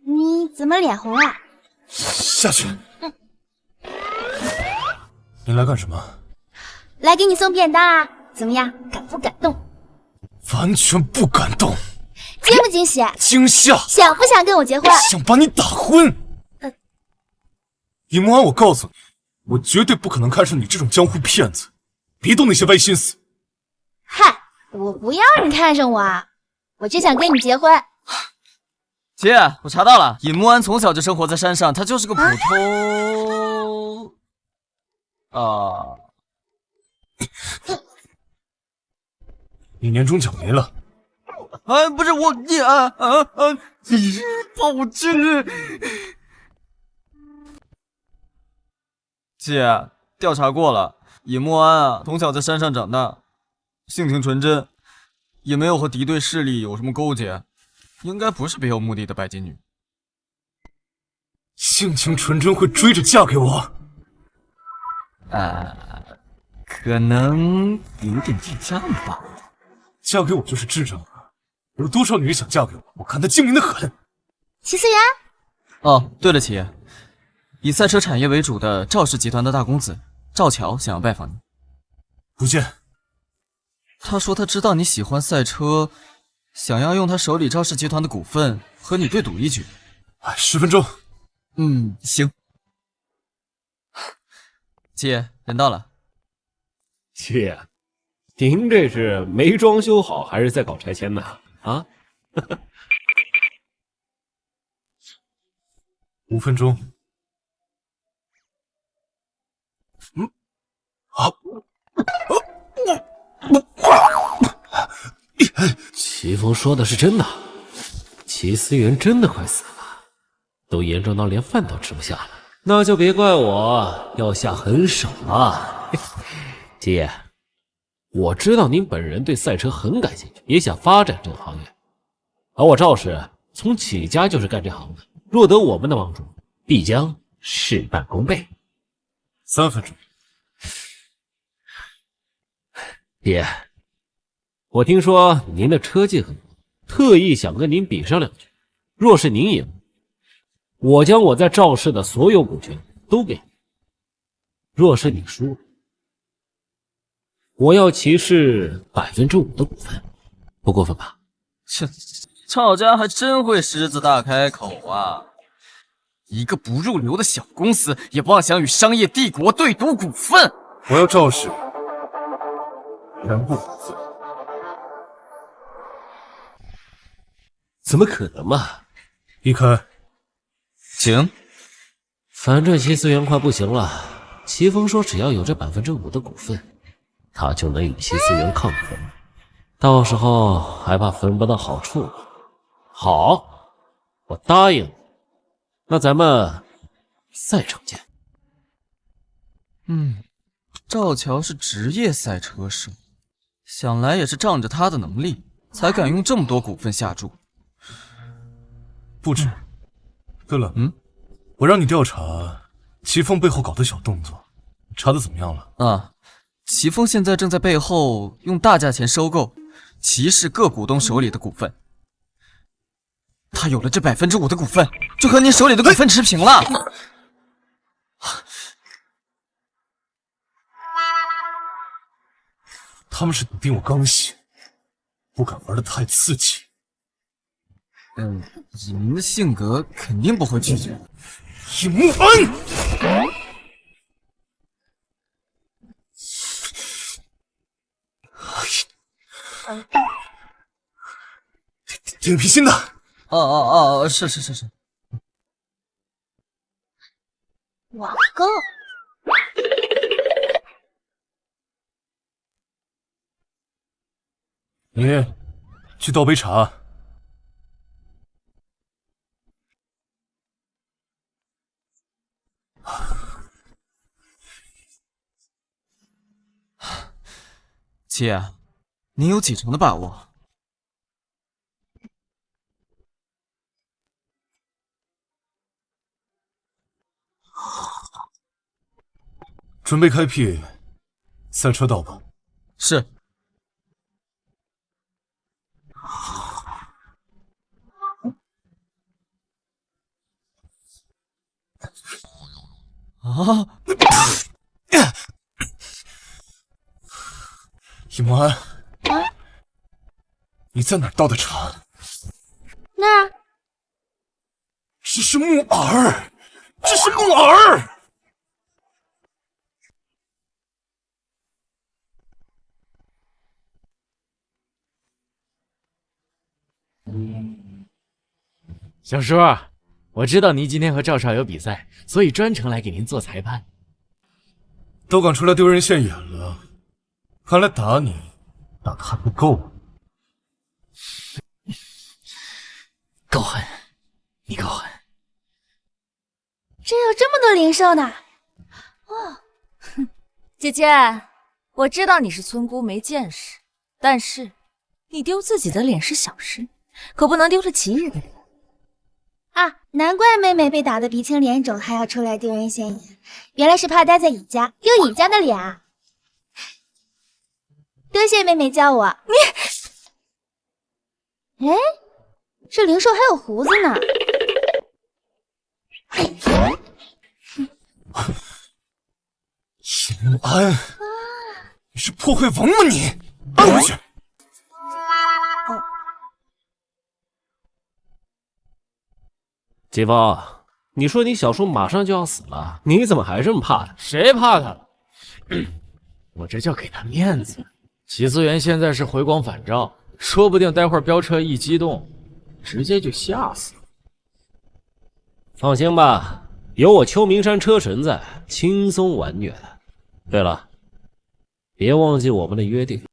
你怎么脸红啊？下去。你来干什么？来给你送便当啊！怎么样，感不感动？完全不感动。惊不惊喜？惊吓。想不想跟我结婚？想把你打昏。尹慕安，我告诉你，我绝对不可能看上你这种江湖骗子，别动那些歪心思。嗨，我不要你看上我啊，我只想跟你结婚。姐，我查到了，尹慕安从小就生活在山上，他就是个普通你年终奖没了。不是我，你跑去。姐，调查过了，尹默安啊，从小在山上长大，性情纯真，也没有和敌对势力有什么勾结，应该不是别有目的的拜金女。性情纯真会追着嫁给我？可能有点智障吧。嫁给我就是智障啊！有多少女人想嫁给我？我看她精明的很。齐思源。哦，对了，齐爷，以赛车产业为主的赵氏集团的大公子赵乔想要拜访你。不见。他说他知道你喜欢赛车，想要用他手里赵氏集团的股份和你对赌一局。10分钟。行。齐爷，人到了。七爷，您这是没装修好，还是在搞拆迁呢？啊？5分钟。齐风说的是真的，齐思源真的快死了，都严重到连饭都吃不下了，那就别怪我要下狠手了。七爷，我知道您本人对赛车很感兴趣，也想发展这个行业，而我赵氏从起家就是干这行的，若得我们的帮助，必将事半功倍。3分钟。爷，我听说您的车技很好，特意想跟您比上2局。若是您赢，我将我在赵氏的所有股权都给你；若是你输，我要齐氏5%的股份，不过分吧？赵家还真会狮子大开口啊！一个不入流的小公司，也妄想与商业帝国对赌股份。我要赵氏全部股份。怎么可能嘛！离开。请。反正齐思源快不行了，齐风说只要有这5%的股份，他就能与齐思源抗衡，到时候还怕分不到好处吗？好，我答应你。那咱们赛场见。赵乔是职业赛车手，想来也是仗着他的能力，才敢用这么多股份下注。不止。对了，我让你调查齐风背后搞的小动作，查的怎么样了？齐风现在正在背后用大价钱收购齐氏各股东手里的股份。他有了这5%的股份，就和您手里的股份持平了。他们是笃定我刚醒，不敢玩得太刺激。以您的性格，肯定不会拒绝。尹慕安，挺皮心的。是。网购。你去倒杯茶。齐爷，您有几成的把握？准备开辟赛车道吧。是。尹慕安，你在哪儿倒的茶？那儿。这是木耳，这是木耳。小叔，我知道您今天和赵少有比赛，所以专程来给您做裁判。都敢出来丢人现眼了，看来打你打的还不够。够狠，你够狠。这有这么多零售呢？姐姐，我知道你是村姑没见识，但是你丢自己的脸是小事，可不能丢了齐爷的脸。啊，难怪妹妹被打得鼻青脸肿，还要出来丢人现眼，原来是怕待在乙家丢乙家的脸啊！多谢妹妹教我。你，哎，这灵兽还有胡子呢。秦安，你是破坏王吗你？按回去！季风，你说你小叔马上就要死了，你怎么还这么怕他？谁怕他了？我这叫给他面子。齐思源现在是回光返照，说不定待会儿飙车一激动，直接就吓死了。放心吧，有我秋名山车神在，轻松完虐的。对了，别忘记我们的约定。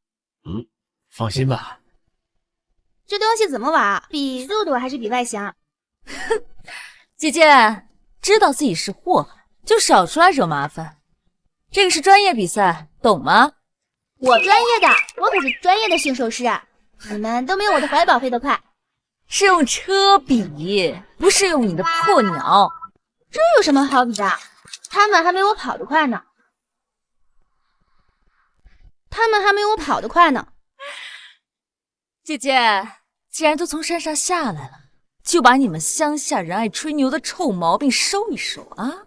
放心吧。这东西怎么玩？比速度还是比外形？姐姐，知道自己是祸害，就少出来惹麻烦。这个是专业比赛，懂吗？我专业的，我可是专业的驯兽师啊！你们都没有我的怀宝飞得快。是用车比，不是用你的破鸟。这有什么好比的？他们还没我跑得快呢。姐姐，既然都从山上下来了，就把你们乡下人爱吹牛的臭毛病收一收啊！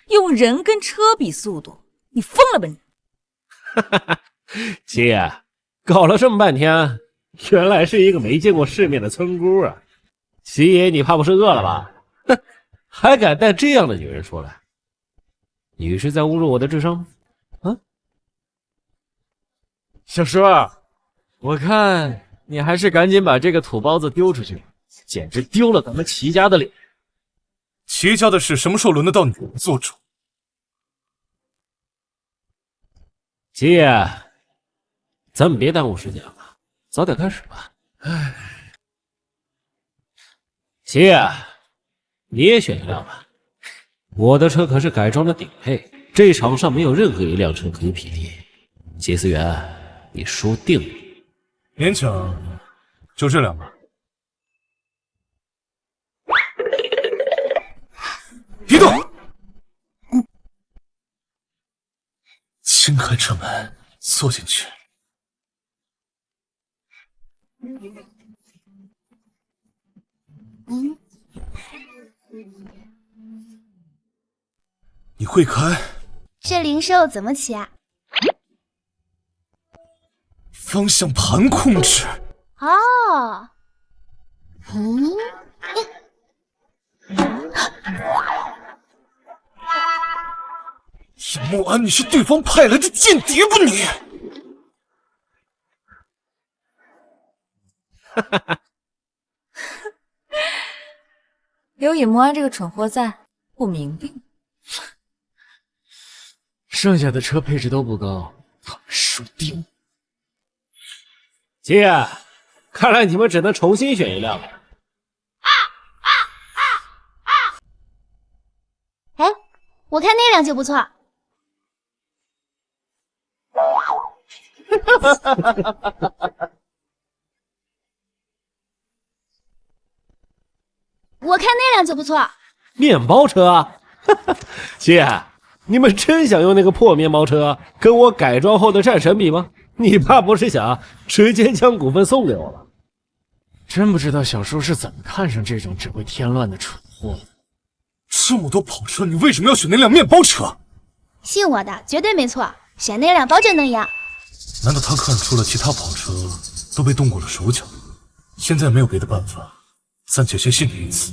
用人跟车比速度，你疯了吧你？七爷，搞了这么半天，原来是一个没见过世面的村姑啊！七爷，你怕不是饿了吧？哼，还敢带这样的女人出来？你是在侮辱我的智商吗？小叔，我看你还是赶紧把这个土包子丢出去，简直丢了咱们齐家的脸。齐家的事什么时候轮得到你做主？七爷，咱们别耽误时间了，早点开始吧。唉，七爷，你也选一辆吧。我的车可是改装的顶配，这场上没有任何一辆车可以匹敌。齐思源，你输定了。勉强就这辆吧。别动！轻开车门，坐进去。你会开？这灵兽怎么骑啊？方向盘控制。哦，尹慕安，你是对方派来的间谍吧你？有尹慕安这个蠢货在，不明白。剩下的车配置都不高，他们输定了。七爷，看来你们只能重新选一辆了。哎，我看那辆就不错。我看那辆就不错。面包车啊！七爷，你们真想用那个破面包车跟我改装后的战神比吗？你怕不是想直接将股份送给我了？真不知道小叔是怎么看上这种只会添乱的蠢货的。这么多跑车，你为什么要选那辆面包车？信我的，绝对没错，选那辆保准能赢。难道他看出了其他跑车都被动过了手脚？现在没有别的办法，暂且先信你一次。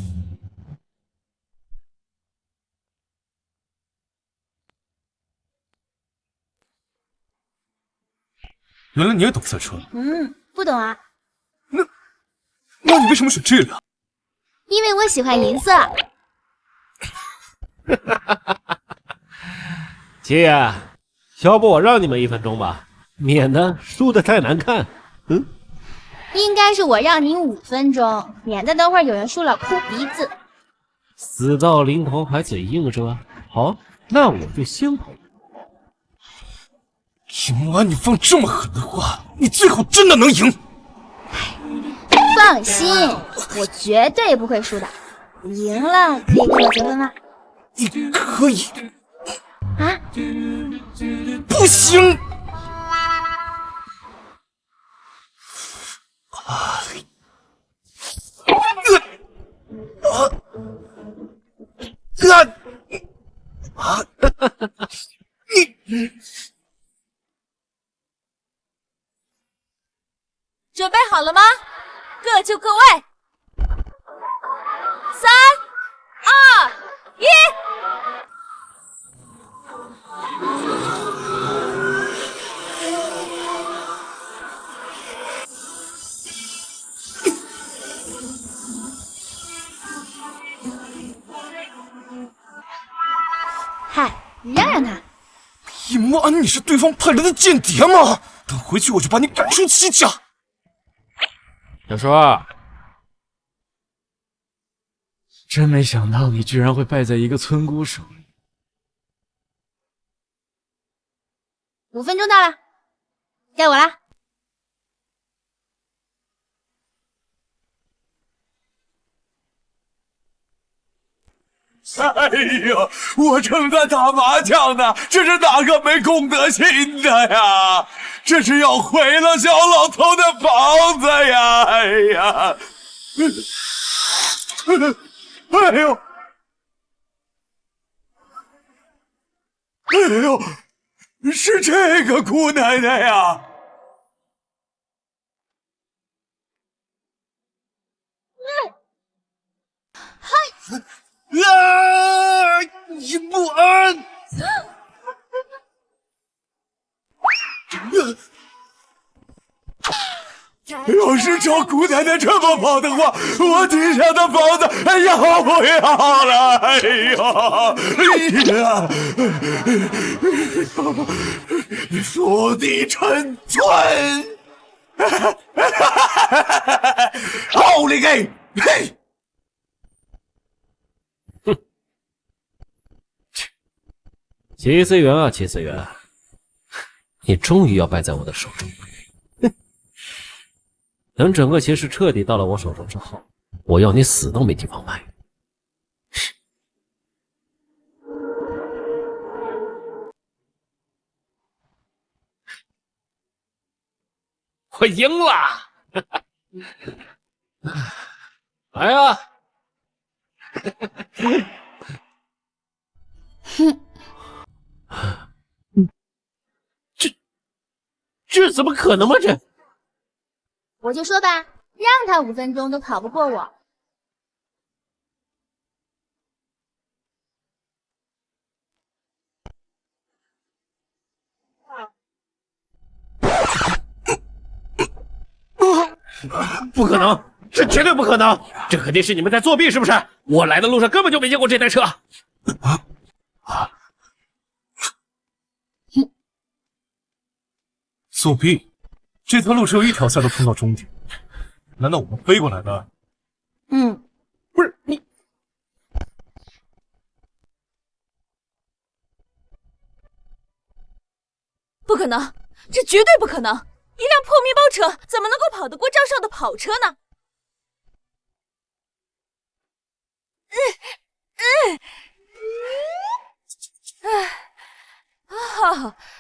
原来你也懂赛车？不懂啊。那你为什么选这辆？因为我喜欢银色。七爷，要不我让你们1分钟吧，免得输得太难看。应该是我让你5分钟，免得等会儿有人输了哭鼻子。死到临头还嘴硬是吧？好，那我就先跑。尹慕安，你放这么狠的话，你最后真的能赢？放心，我绝对不会输的。赢了可以跟我结婚吗？你可以。啊？不行！你准备好了吗？各就各位。3、2、1。嗨，让让他。尹慕安，你是对方派来的间谍吗？等回去我就把你赶出戚家。小说，真没想到你居然会败在一个村姑手里。5分钟到了，该我啦。哎呀，我正在打麻将呢，这是哪个没公德心的呀？这是要毁了小老头的房子呀！哎呀，哎呦，哎呦，是这个姑奶奶呀！啊！尹慕安，要是照姑奶奶这么跑的话，我地下的房子要不要了？哎呀，釜底沉船，好你个！嘿！齐思源啊，齐思源，你终于要败在我的手中。等整个骑士彻底到了我手中之后，我要你死都没地方埋。我赢了！来啊！这怎么可能吗？这我就说吧，让他5分钟都跑不过我。不可能，这绝对不可能！这肯定是你们在作弊，是不是？我来的路上根本就没见过这台车。作弊？这条路只有一条赛道通到终点，难道我们飞过来的？不是你，不可能，这绝对不可能！一辆破面包车怎么能够跑得过赵少的跑车呢？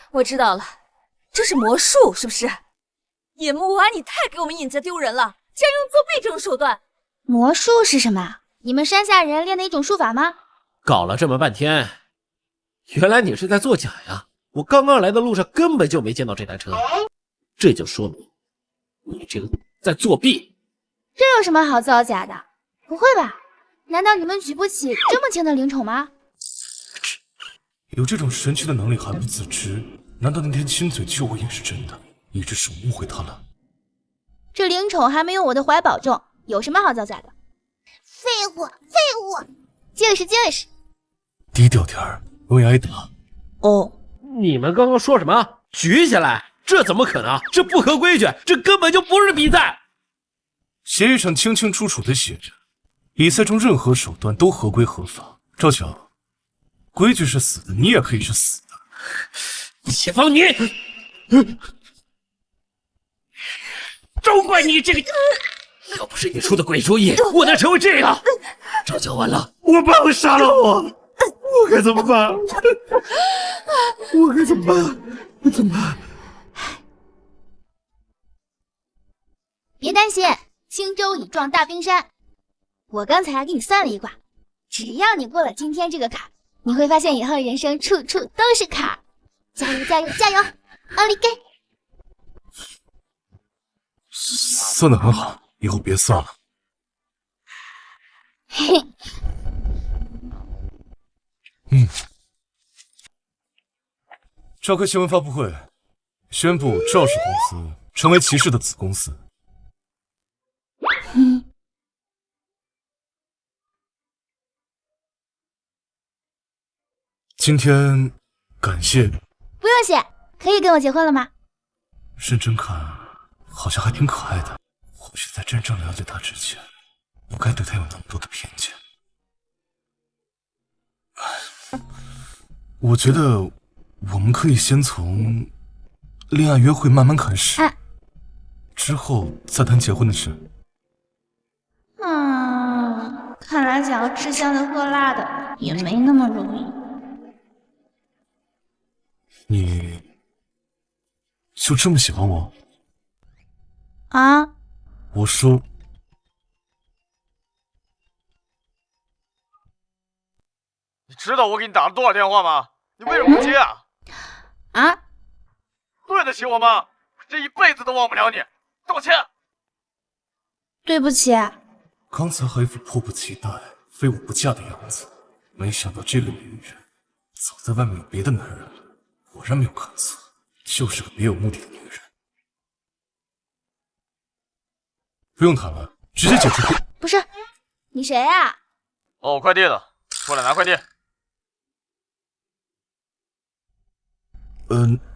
我知道了，这是魔术，是不是？野木丸，你太给我们尹家丢人了，竟然用作弊这种手段！魔术是什么？你们山下人练的一种术法吗？搞了这么半天，原来你是在作假呀！我刚刚来的路上根本就没见到这台车，这就说明你这个在作弊。这有什么好造假的？不会吧？难道你们举不起这么轻的灵宠吗？有这种神奇的能力还不自知，难道那天亲嘴救我也是真的？一直是我误会他了。这灵宠还没有我的怀宝重，有什么好造假的？废物，废物！就是。低调点儿，容易挨打。哦，你们刚刚说什么？举起来？这怎么可能？这不合规矩，这根本就不是比赛。协议上清清楚楚的写着，比赛中任何手段都合规合法。赵强，规矩是死的，你也可以是死的。解放你！都怪你这个！要不是你出的鬼主意，我哪成为这样？这就完了，我爸会杀了我，我该怎么办？我该怎么办？我怎么办？别担心，轻舟已撞大冰山。我刚才给你算了一卦，只要你过了今天这个坎，你会发现以后人生处处都是坎。加油加油加油！奥利给！算得很好，以后别算了。嘿。召开新闻发布会，宣布赵氏公司成为骑士的子公司。今天感谢。不用谢，可以跟我结婚了吗？认真看，好像还挺可爱的。或许在真正了解他之前，不该对他有那么多的偏见。我觉得我们可以先从恋爱约会慢慢开始，之后再谈结婚的事。看来想要吃香的喝辣的也没那么容易。你就这么喜欢我？啊？我说，你知道我给你打了多少电话吗？你为什么不接啊？啊？对得起我吗？这一辈子都忘不了你，道歉。对不起。刚才还一副迫不及待、非我不嫁的样子，没想到这个女人早在外面有别的男人了。果然没有看错，就是个别有目的的女人。不用谈了，直接解除。不是，你谁啊？哦，我快递的，出来拿快递。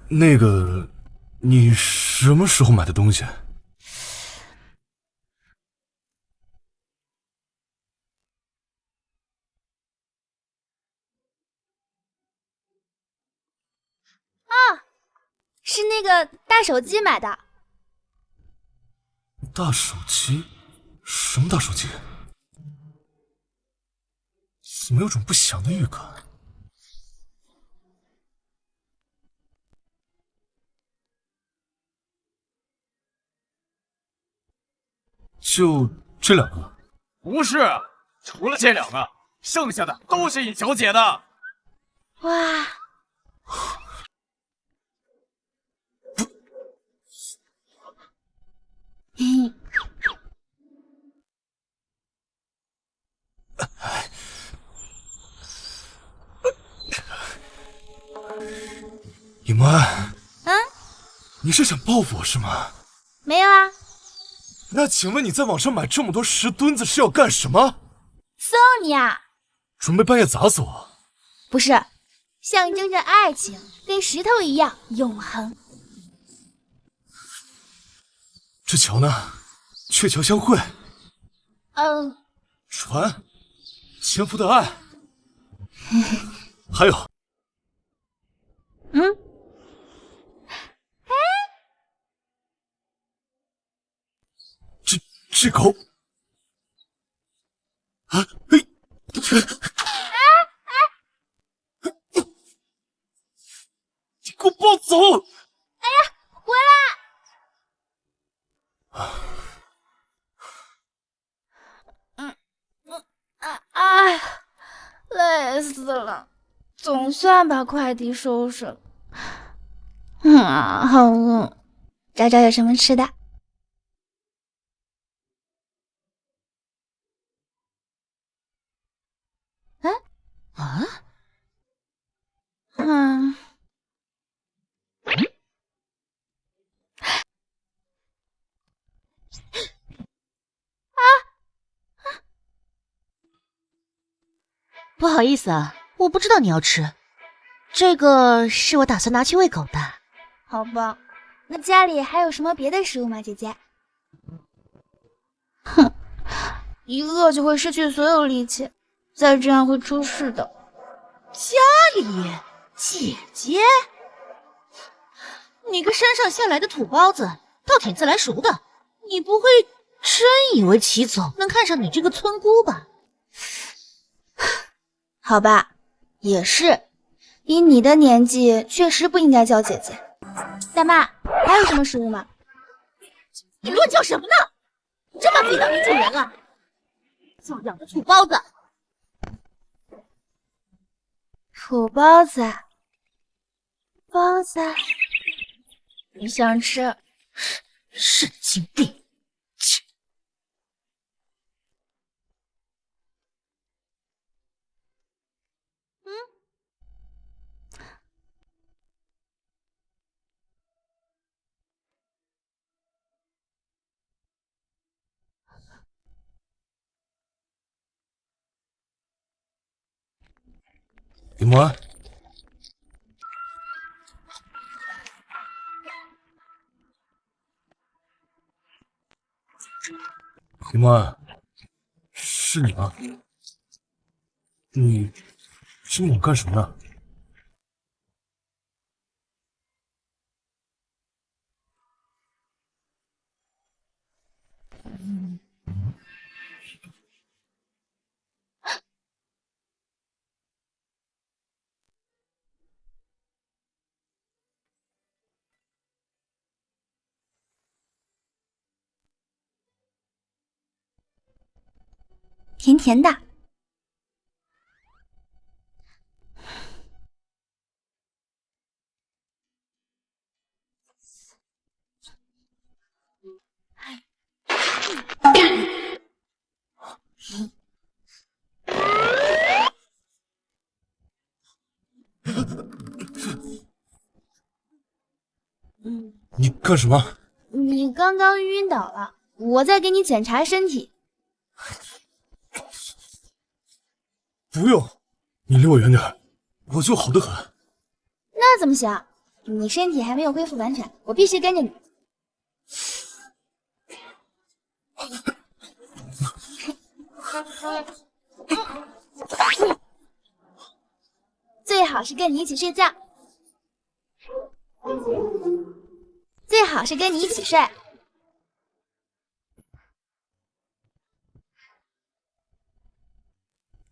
那个，你什么时候买的东西？是那个大手机买的。大手机？什么大手机？怎么有种不祥的预感？就这两个？不是，除了这两个，剩下的都是尹小姐的。哇！尹梦安，你是想报复我是吗？没有啊。那请问你在网上买这么多石墩子是要干什么？送你啊！准备半夜砸死我？不是，象征着爱情，跟石头一样永恒。这桥呢？鹊桥相会。船，前夫的爱。还有。这狗啊！你给我抱走！哎呀，回来！累死了，总算把快递收拾了。好饿，找有什么吃的。不好意思啊，我不知道你要吃，这个是我打算拿去喂狗的。好吧，那家里还有什么别的食物吗，姐姐？哼，一饿就会失去所有力气，再这样会出事的。家里，姐姐，你个山上下来的土包子，倒挺自来熟的。你不会真以为齐总能看上你这个村姑吧？好吧，也是，以你的年纪，确实不应该叫姐姐。大妈，还有什么食物吗？你乱叫什么呢？这么鄙当你主人啊！像样的土包子！土包子，包子，你想吃？神经病！李默安，李默安，是你吗？你这么晚干什么呢？甜甜的。你干什么？你刚刚晕倒了，我在给你检查身体。不用，你离我远点，我就好得很。那怎么行？你身体还没有恢复完全，我必须跟着你。最好是跟你一起睡觉，最好是跟你一起睡。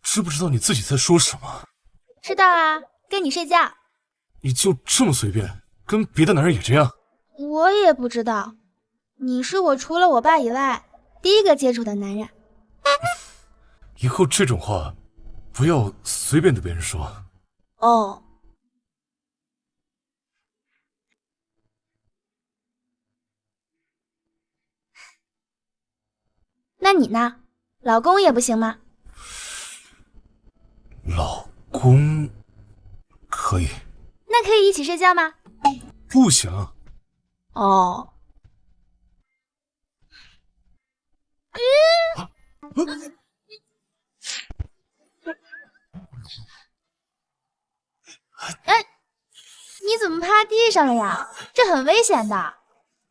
知不知道你自己在说什么？知道啊，跟你睡觉。你就这么随便，跟别的男人也这样？我也不知道，你是我除了我爸以外第一个接触的男人。以后这种话不要随便对别人说。哦。那你呢？老公也不行吗？老公可以。那可以一起睡觉吗？不行。哦。哎，你怎么趴地上了呀？这很危险的。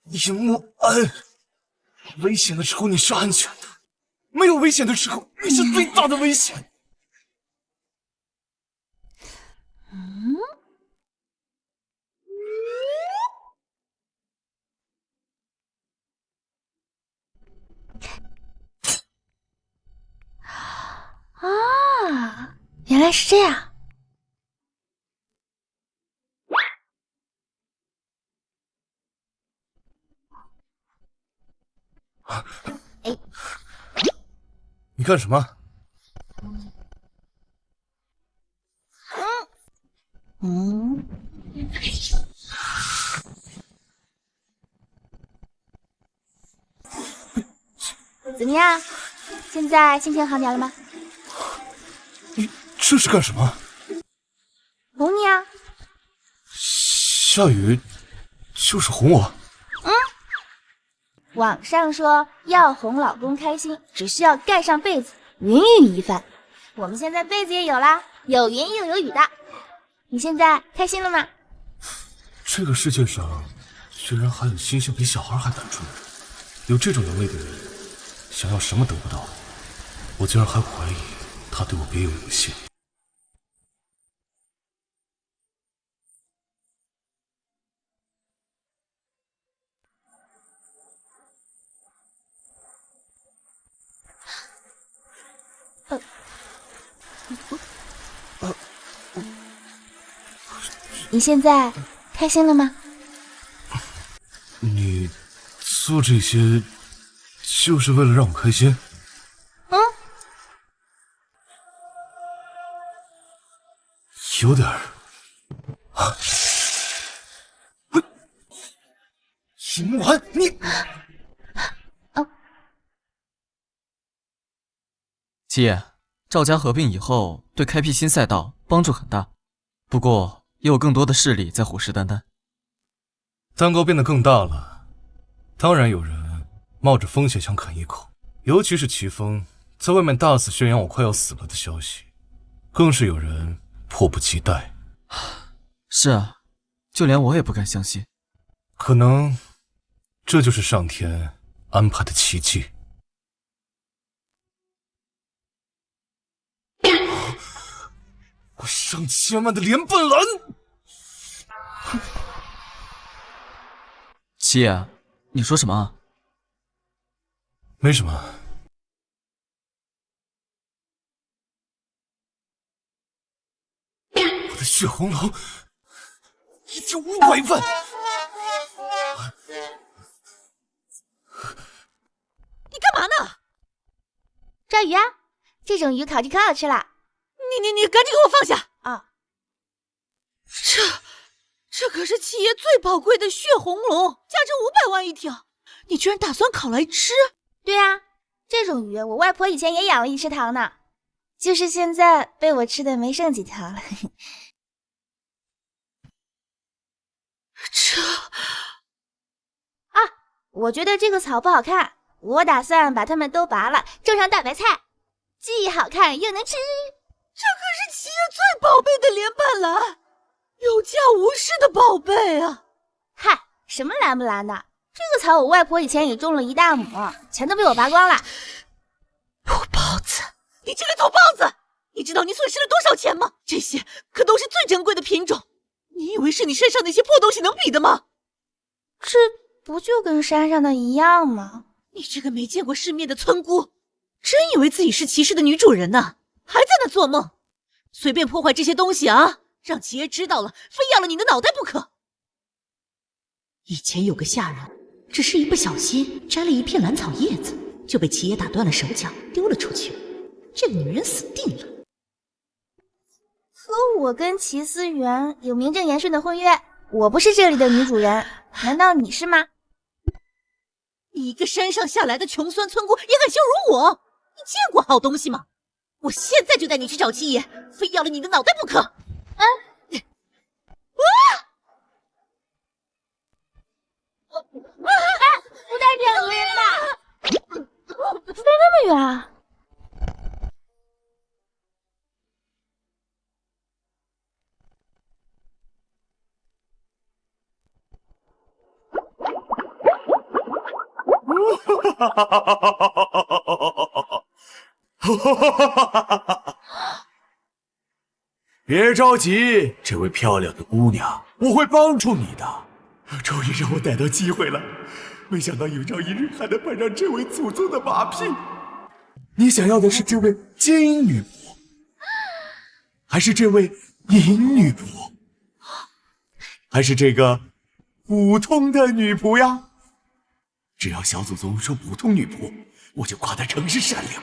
李默安，危险的时候你是安全的，没有危险的时候你是最大的危险。啊，原来是这样。哎，你干什么？怎么样？现在心情好点了吗？你这是干什么？哄你啊。夏雨就是哄我。网上说要哄老公开心，只需要盖上被子，云雨一番。我们现在被子也有啦，有云又有雨的。你现在开心了吗？这个世界上居然还有心性比小孩还单纯的人，有这种能力的人，想要什么得不到，我竟然还怀疑他对我别有用心。你现在开心了吗？你做这些就是为了让我开心？嗯，有点儿。秦慕寒，你……七爷，赵家合并以后，对开辟新赛道帮助很大，不过也有更多的势力在虎视眈眈。蛋糕变得更大了，当然有人冒着风险想啃一口，尤其是齐风在外面大肆宣扬我快要死了的消息，更是有人迫不及待。是啊，就连我也不敢相信。可能这就是上天安排的奇迹。我上千万的连笨蓝！七爷，你说什么啊？没什么。我的血红龙1.500万！你干嘛呢？抓鱼啊！这种鱼烤就可好吃了。你赶紧给我放下啊！这可是七爷最宝贵的血红龙，价值500万一条，你居然打算烤来吃？对啊，这种鱼我外婆以前也养了一池塘呢，就是现在被我吃的没剩几条了。啊，我觉得这个草不好看，我打算把它们都拔了，种上大白菜，既好看又能吃。这可是七爷最宝贝的莲瓣蓝，有价无市的宝贝啊！嗨，什么蓝不蓝的？这个草我外婆以前也种了一大亩，钱都被我拔光了。土包子，你这个土包子！你知道你损失了多少钱吗？这些可都是最珍贵的品种，你以为是你身上那些破东西能比的吗？这不就跟山上的一样吗？你这个没见过世面的村姑，真以为自己是骑士的女主人呢？还在那做梦，随便破坏这些东西啊，让齐爷知道了，非要了你的脑袋不可。以前有个下人，只是一不小心摘了一片兰草叶子，就被齐爷打断了手脚，丢了出去。这个女人死定了。可我跟齐思源有名正言顺的婚约，我不是这里的女主人，难道你是吗？你一个山上下来的穷酸村姑也敢羞辱我？你见过好东西吗？我现在就带你去找七爷，非要了你的脑袋不可！不带这样的人吧！飞那么远。别着急，这位漂亮的姑娘，我会帮助你的。终于让我逮到机会了，没想到有朝一日还能攀上这位祖宗的马屁。你想要的是这位金女仆，还是这位银女仆，还是这个普通的女仆呀？只要小祖宗说普通女仆，我就夸她诚实善良，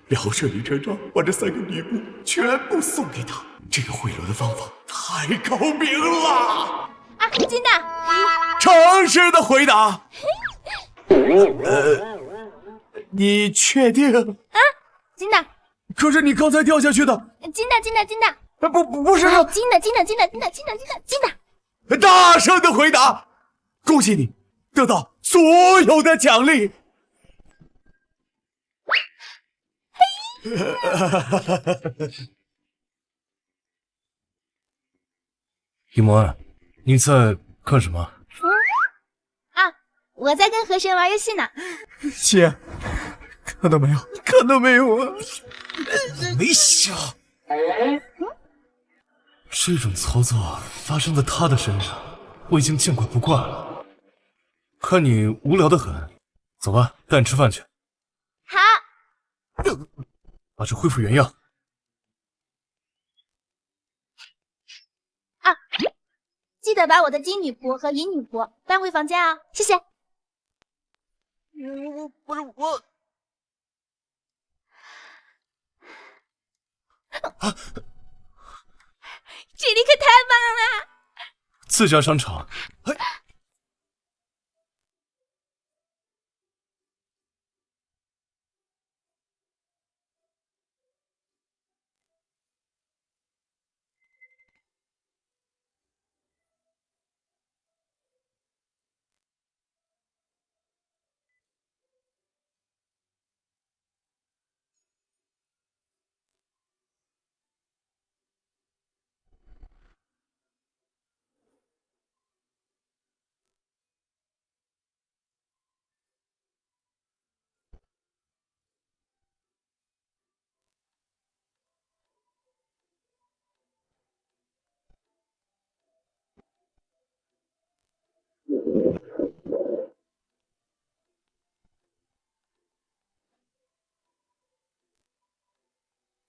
然后顺理成章把这3个女仆全部送给她。这个贿赂的方法太高明了！啊，金大，诚实的回答。你确定？啊，金大。可是你刚才掉下去的。金大，不是。金大。大声的回答！恭喜你得到所有的奖励。一萌，你在干什么？啊，我在跟河神玩游戏呢。姐，看到没有？看到没有啊？没想，这种操作发生在他的身上，我已经见怪不怪了。看你无聊的很，走吧，带你吃饭去。好。把这恢复原样。啊！记得把我的金女仆和银女仆搬回房间啊，谢谢。不是我。这里可太棒了！自家商场，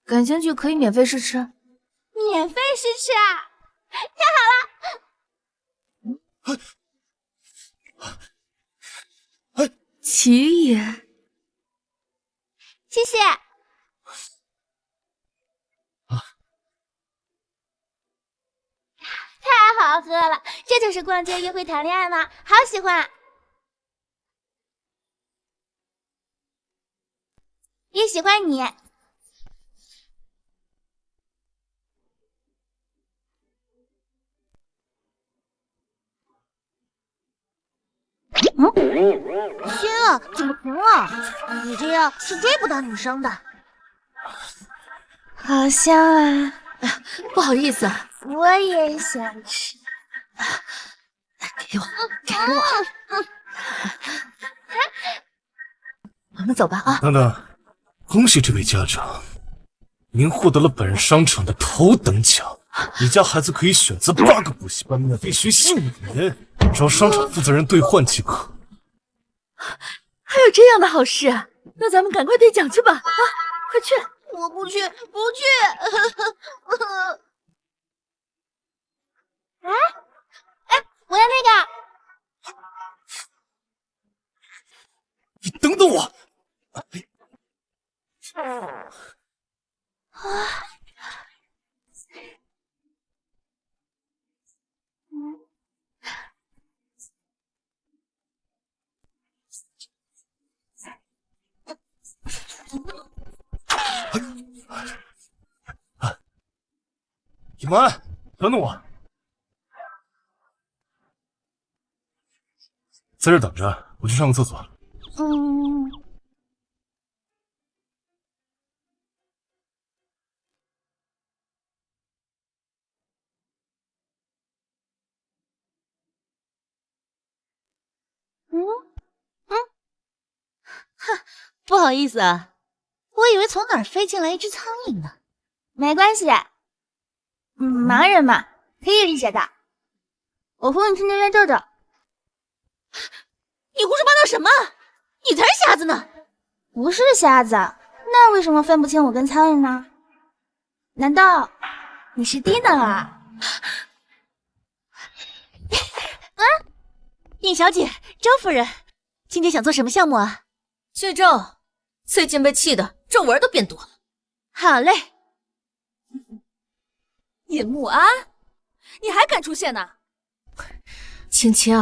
感兴趣可以免费试吃。免费试吃啊！太好了！齐爷，谢谢。太好喝了，这就是逛街、约会、谈恋爱吗？好喜欢。也喜欢你。天啊，怎么停了？你这样是追不到女生的。好香啊！不好意思，我也想吃。给我，给我。我们走吧啊！等等，恭喜这位家长，您获得了本人商场的头等奖。你家孩子可以选择8个补习班免费学习5年，找商场负责人兑换即可。还有这样的好事，那咱们赶快兑奖去吧！啊，快去！我不去，不去。我要那个。你等等我！你们等等我，在这等着，我去上个厕所。不好意思啊，我以为从哪儿飞进来一只苍蝇呢。没关系，盲人嘛，可以理解的。我扶你去那边坐着。你胡说八道什么？你才是瞎子呢！不是瞎子，那为什么分不清我跟苍蝇呢？难道你是低能啊？尹小姐，周夫人，今天想做什么项目啊？谢正，最近被气的皱纹都变多了。好嘞。尹慕安，你还敢出现呢？青青，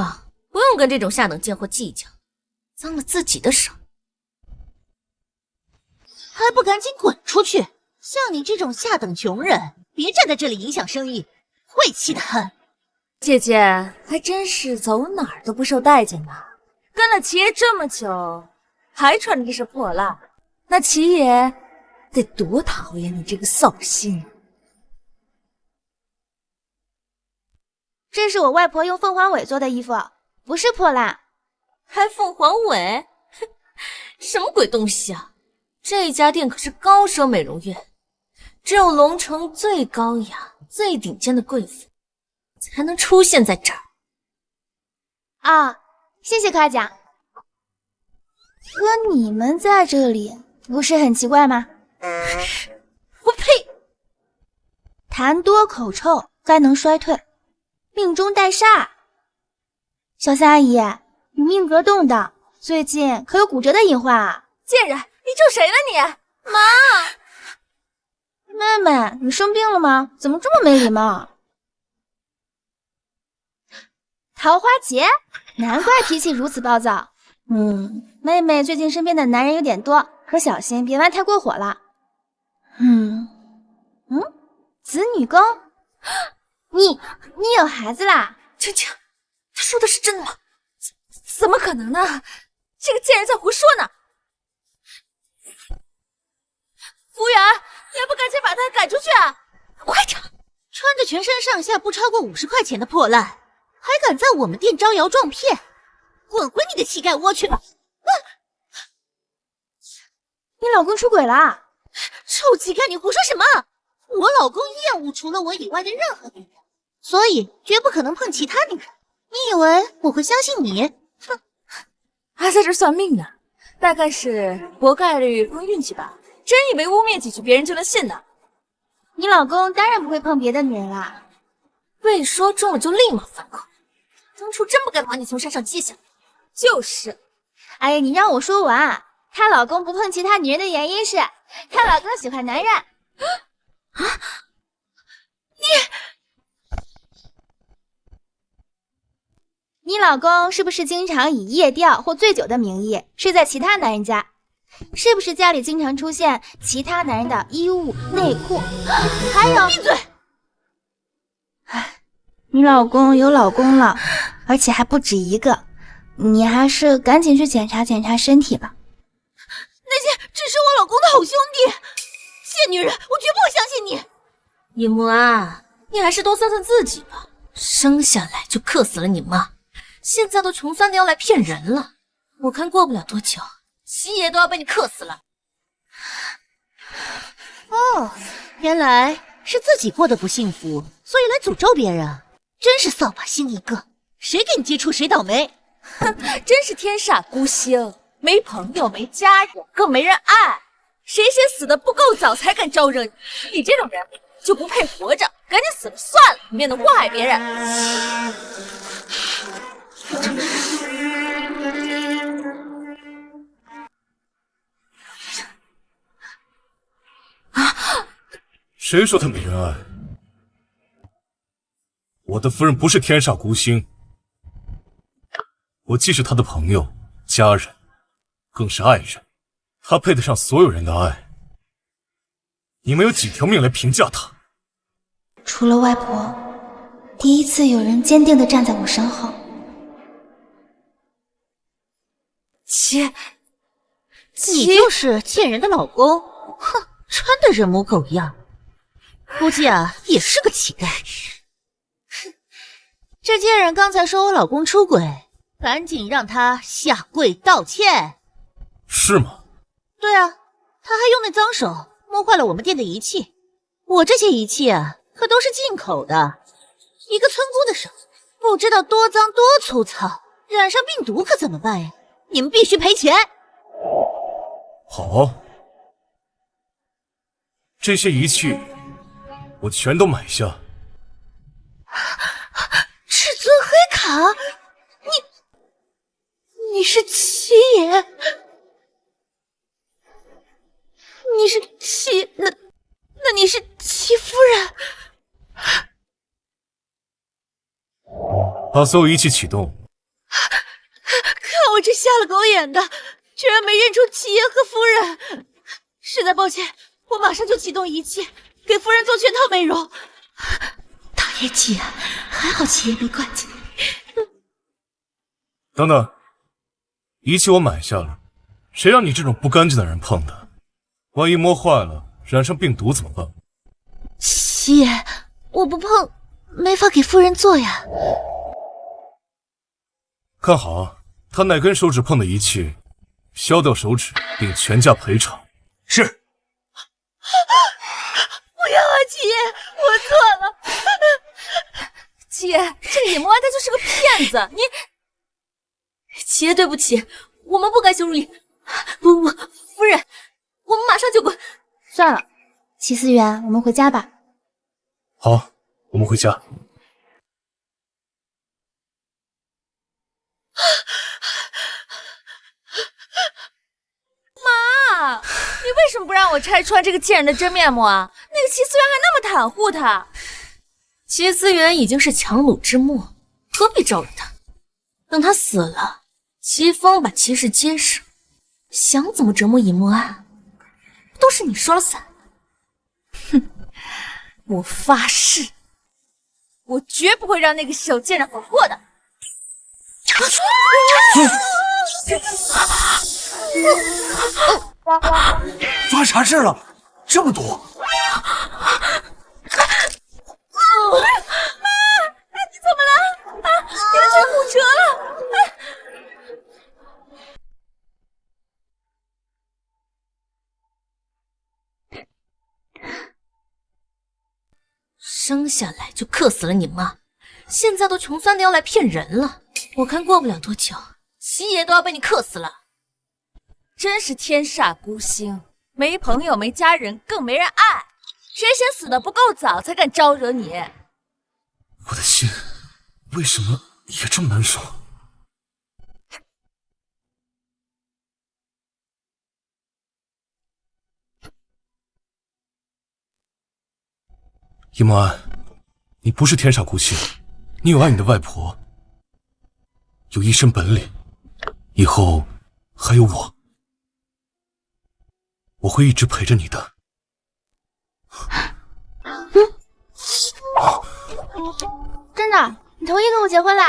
不用跟这种下等贱货计较，脏了自己的手。还不赶紧滚出去！像你这种下等穷人，别站在这里影响生意，晦气的很。姐姐还真是走哪儿都不受待见呢，跟了齐爷这么久，还穿着这身破烂，那齐爷得多讨厌你这个扫兴。这是我外婆用凤凰尾做的衣服，不是破烂。还凤凰尾？什么鬼东西啊！这家店可是高奢美容院，只有龙城最高雅、最顶尖的贵妇才能出现在这儿。啊，谢谢夸奖。可你们在这里不是很奇怪吗？我呸！痰多口臭，该能衰退。命中带煞。小三阿姨，你命格动荡，最近可有骨折的隐患啊！贱人，你救谁了你？妈！妹妹，你生病了吗？怎么这么没礼貌？桃花劫，难怪脾气如此暴躁。妹妹最近身边的男人有点多，可小心别玩太过火了。子女宫，你有孩子啦？青青，他说的是真的吗？怎么可能呢？这个贱人在胡说呢！服务员，你还不赶紧把他赶出去啊！快点！穿着全身上下不超过50块钱的破烂，还敢在我们店招摇撞骗，滚回你的乞丐窝去吧！你老公出轨了？臭乞丐，你胡说什么？我老公厌恶除了我以外的任何女人，所以绝不可能碰其他女人。你以为我会相信你？哼，还在这算命呢，大概是博概率碰运气吧。真以为污蔑几句别人就能信呢？你老公当然不会碰别的女人啦。被说中了就立马反口，当初真不该把你从山上接下来。就是，哎呀，你让我说完。她老公不碰其他女人的原因是，她老公喜欢男人。你老公是不是经常以夜钓或醉酒的名义睡在其他男人家？是不是家里经常出现其他男人的衣物、内裤？还有，闭嘴！你老公有老公了，而且还不止一个，你还是赶紧去检查检查身体吧。那些只是我老公的好兄弟，贱女人，我绝不会相信你。姨母啊，你还是多算算自己吧。生下来就克死了你妈，现在都穷酸的要来骗人了。我看过不了多久，七爷都要被你克死了。哦，原来是自己过得不幸福，所以来诅咒别人，真是扫把星一个，谁跟你接触谁倒霉。哼，真是天煞孤星，没朋友，没家人，更没人爱。谁先死的不够早才敢招惹你？你这种人就不配活着，赶紧死了算了，免得祸害别人。谁说他没人爱？我的夫人不是天煞孤星，我既是她的朋友、家人，更是爱人，她配得上所有人的爱。你们有几条命来评价她？除了外婆，第一次有人坚定地站在我身后。你就是贱人的老公，哼，穿的人模狗样，估计啊也是个乞丐。这贱人刚才说我老公出轨，赶紧让他下跪道歉。是吗？对啊，他还用那脏手摸坏了我们店的仪器，我这些仪器啊可都是进口的，一个村姑的手不知道多脏多粗糙，染上病毒可怎么办呀？你们必须赔钱。好，这些仪器我全都买下。至尊黑卡，你是七爷，你是七，那你是七夫人。把所有仪器启动。看我这瞎了狗眼的，居然没认出七爷和夫人，实在抱歉，我马上就启动仪器，给夫人做全套美容。大爷气啊，还好七爷没怪罪。等等，仪器我买下了，谁让你这种不干净的人碰的？万一摸坏了，染上病毒怎么办？七爷，我不碰，没法给夫人做呀。看好啊，他哪根手指碰的仪器，削掉手指并全价赔偿。是。不要啊，七爷，我错了。七爷，这个野魔他就是个骗子，你。七爷，对不起，我们不该羞辱你。不，夫人，我们马上就滚。算了，齐思源，我们回家吧。好，我们回家。拆穿这个贱人的真面目啊？那个齐思源还那么袒护他。齐思源已经是强弩之末，何必招惹他？等他死了，齐风把齐氏接上，想怎么折磨尹莫安，都是你说了算。哼，我发誓，我绝不会让那个小贱人好过的。发啥事了？这么多！妈，你怎么了？啊，你的腿骨折了！生下来就克死了你妈，现在都穷酸的要来骗人了。我看过不了多久，齐爷都要被你克死了。真是天煞孤星，没朋友没家人，更没人爱。谁嫌死的不够早，才敢招惹你？我的心为什么也这么难受？尹莫安，你不是天煞孤星，你有爱你的外婆，有一身本领，以后还有我会一直陪着你的。真的，你同意跟我结婚啦？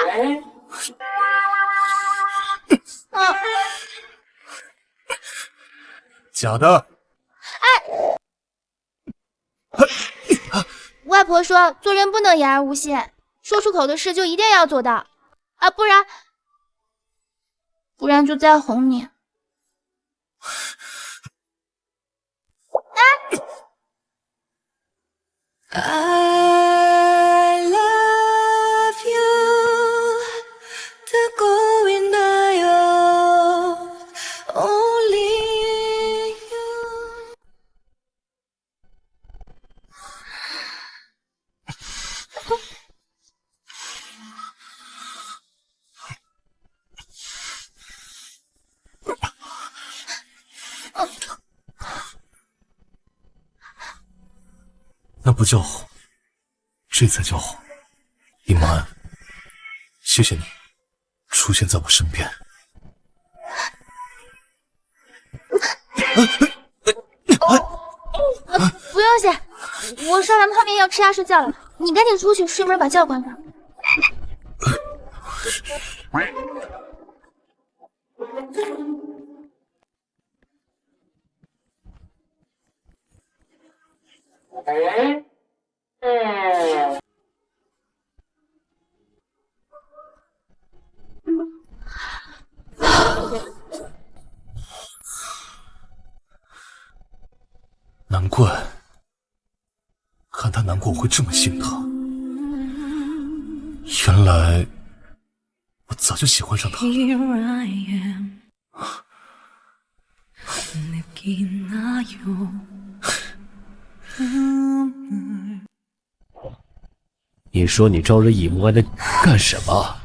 假的。外婆说，做人不能言而无信，说出口的事就一定要做到，啊，不然就再哄你。I love you 듣고 있나요 Only you 那不叫哄，这才叫哄。尹莫安，谢谢你出现在我身边。不用谢，我刷完泡面要吃鸭睡觉了，你赶紧出去，顺便把觉关上。难怪，看他难过我会这么心疼。原来我早就喜欢上他了。 Here I am 느끼나요 你说你招惹尹莫安的干什么？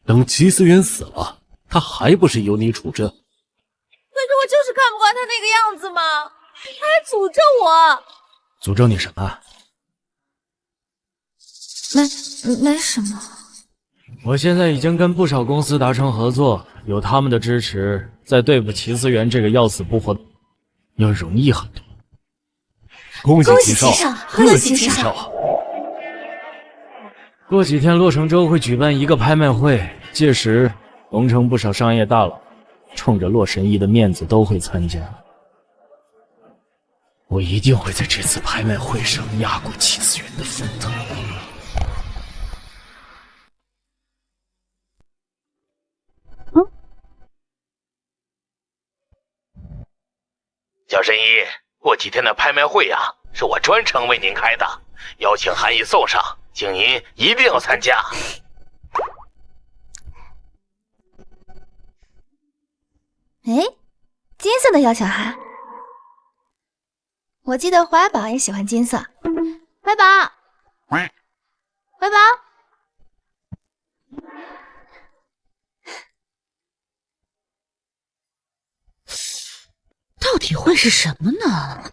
等齐思源死了，他还不是由你处置？可是我就是看不惯他那个样子嘛，他还诅咒我。诅咒你什么？没什么。我现在已经跟不少公司达成合作，有他们的支持，在对付齐思源这个要死不活的要容易很多。恭喜齐少，贺喜齐少！过几天洛城州会举办一个拍卖会，届时龙城不少商业大佬冲着洛神医的面子都会参加。我一定会在这次拍卖会上压过齐思源的风头。小神医，过几天的拍卖会呀，是我专程为您开的，邀请函已送上，请您一定要参加。哎，金色的邀请函，我记得怀宝也喜欢金色。怀宝，怀宝，到底底会是什么呢？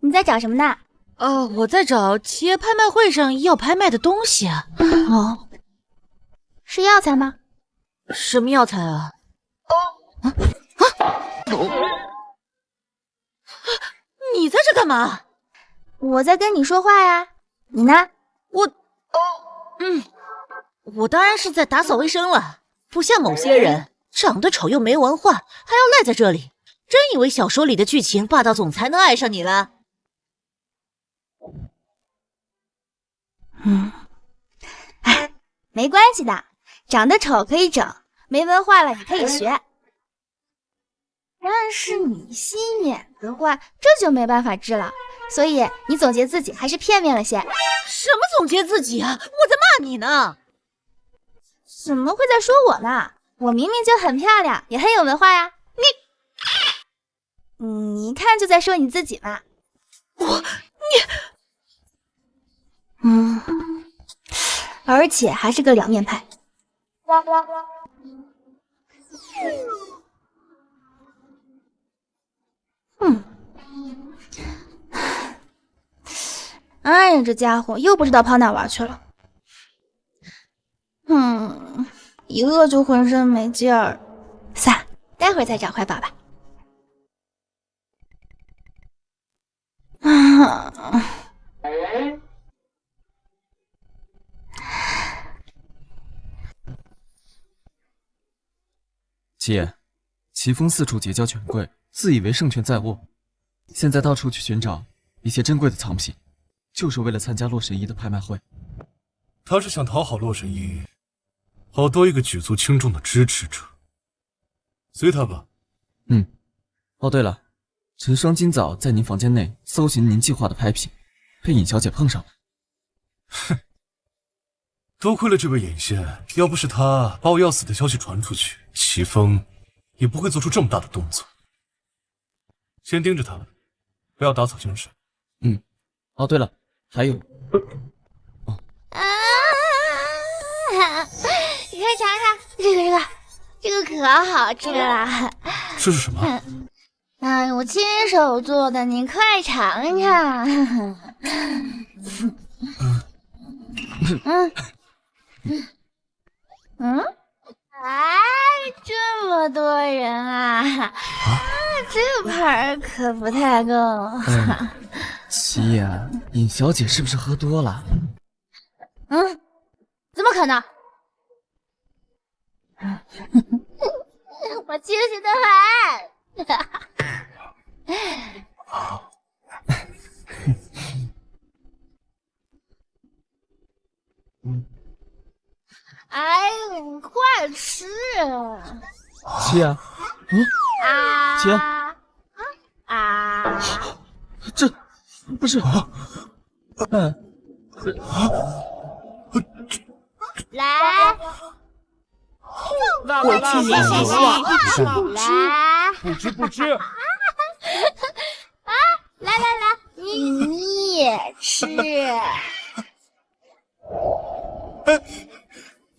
你在找什么呢？我在找企业拍卖会上要拍卖的东西啊。哦，是药材吗？什么药材啊？你在这干嘛？我在跟你说话呀。你呢？我当然是在打扫卫生了。不像某些人长得丑又没文化，还要赖在这里，真以为小说里的剧情霸道总裁能爱上你了？没关系的，长得丑可以整，没文化了也可以学。但是你心眼的话，这就没办法治了。所以你总结自己还是片面了些。什么总结自己啊？我在骂你呢。怎么会在说我呢？我明明就很漂亮，也很有文化呀。你一看就在说你自己嘛。而且还是个两面派。哎呀，这家伙又不知道跑哪玩去了。一饿就浑身没劲儿。算了，待会儿再找怀宝吧。七爷，齐风四处结交权贵，自以为胜权在握，现在到处去寻找一些珍贵的藏品，就是为了参加洛神医的拍卖会。他是想讨好洛神医，好多一个举足轻重的支持者。随他吧。哦，对了，陈双今早在您房间内搜寻您计划的拍品，被尹小姐碰上了。哼，多亏了这位眼线，要不是他把我要死的消息传出去，齐风也不会做出这么大的动作。先盯着他，不要打草惊蛇。哦，对了，还有，你快尝尝这个可好吃了。这是什么？我亲手做的，你快尝尝。这么多人啊！这盘可不太够。七爷，尹小姐是不是喝多了？怎么可能？我清醒的很。你快吃啊！七爷，七爷，这不是来，我去你来，不吃。来，你也吃。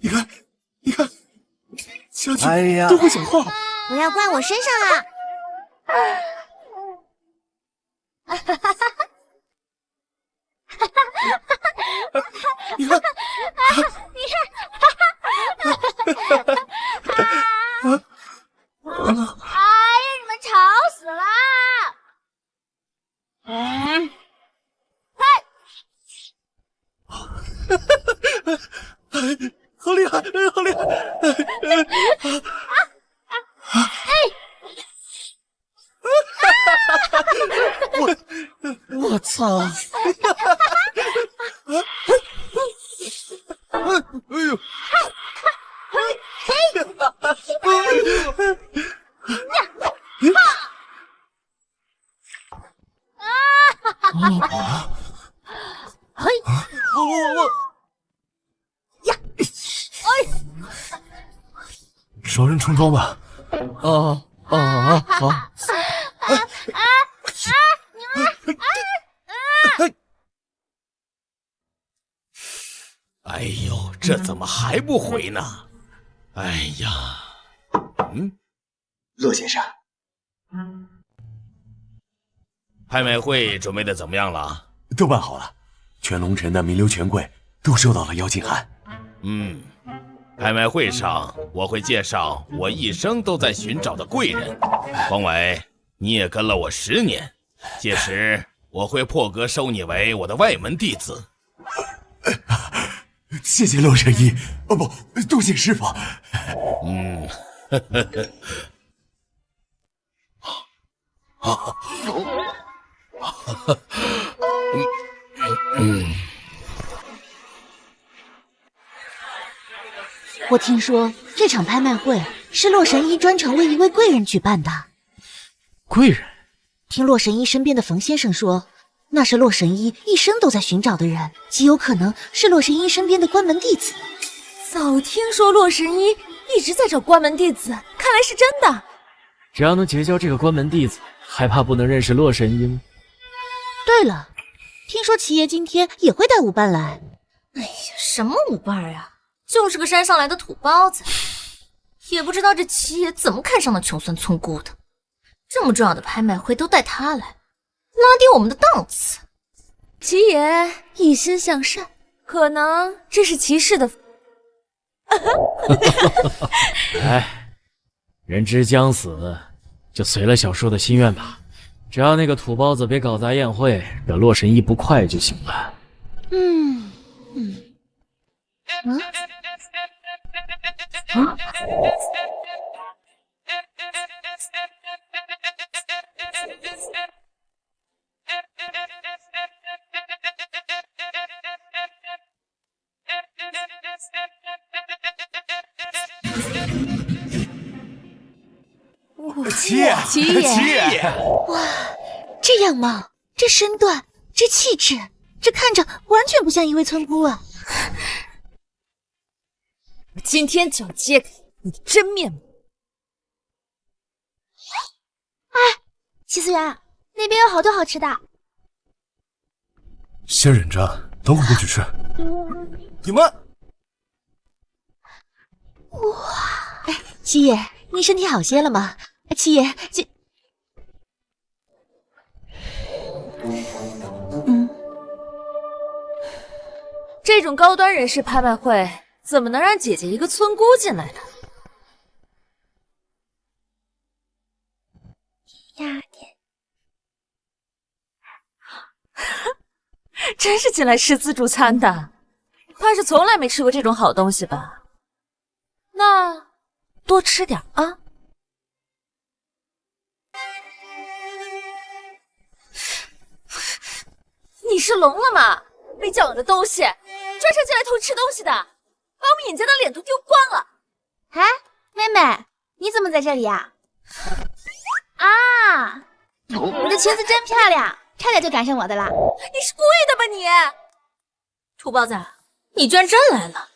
你看，小姐都会讲话。不要怪我身上啊！你看，你们吵死了！好厉害，好厉害！我操！哎呦！找人重装吧。好。你们哎呦，这怎么还不回呢？哎呀，骆先生，拍卖会准备的怎么样了？都办好了，全龙城的名流权贵都收到了邀请函。拍卖会上我会介绍我一生都在寻找的贵人。冯伟，你也跟了我10年，届时我会破格收你为我的外门弟子。谢谢骆神医，哦不，多谢师傅。我听说这场拍卖会是洛神医专程为一位贵人举办的。贵人？听洛神医身边的冯先生说，那是洛神医一生都在寻找的人，极有可能是洛神医身边的关门弟子。早听说洛神医一直在找关门弟子，看来是真的。只要能结交这个关门弟子，还怕不能认识洛神医吗？对了，听说齐爷今天也会带舞伴来。哎呀，什么舞伴呀？就是个山上来的土包子，也不知道这齐爷怎么看上那穷酸村姑的。这么重要的拍卖会都带他来，拉低我们的档次。齐爷一心向善，可能这是齐氏的。哎，人之将死，就随了小叔的心愿吧。只要那个土包子别搞砸宴会，惹洛神医不快就行了。齐爷，齐爷，哇，这样貌，这身段，这气质，这看着完全不像一位村姑啊！我今天就要揭开你的真面目！哎，齐思源，那边有好多好吃的。先忍着，等会过去吃。你们，哇，哎，七爷，你身体好些了吗？七爷，这种高端人士拍卖会，怎么能让姐姐一个村姑进来呢？呀点，真是进来吃自助餐的，怕是从来没吃过这种好东西吧？那多吃点啊。你是聋了吗？没教养的东西，专程进来偷吃东西的，把我们尹家的脸都丢光了。哎，妹妹，你怎么在这里呀？啊，你的裙子真漂亮，差点就赶上我的了。你是故意的吧你？土包子，你居然真来了！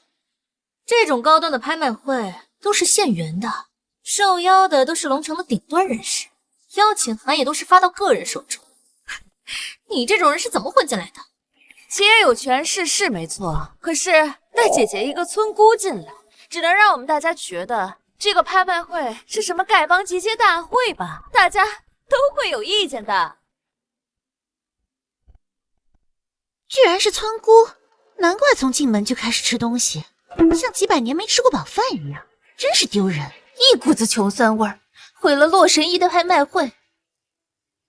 这种高端的拍卖会都是现圆的，受邀的都是龙城的顶端人士，邀请函也都是发到个人手中。你这种人是怎么混进来的？齐爷有权势是没错，可是带姐姐一个村姑进来，只能让我们大家觉得这个拍卖会是什么丐帮集结大会吧，大家都会有意见的。居然是村姑，难怪从进门就开始吃东西，像几百年没吃过饱饭一样，真是丢人！一股子穷酸味儿，毁了洛神医的拍卖会。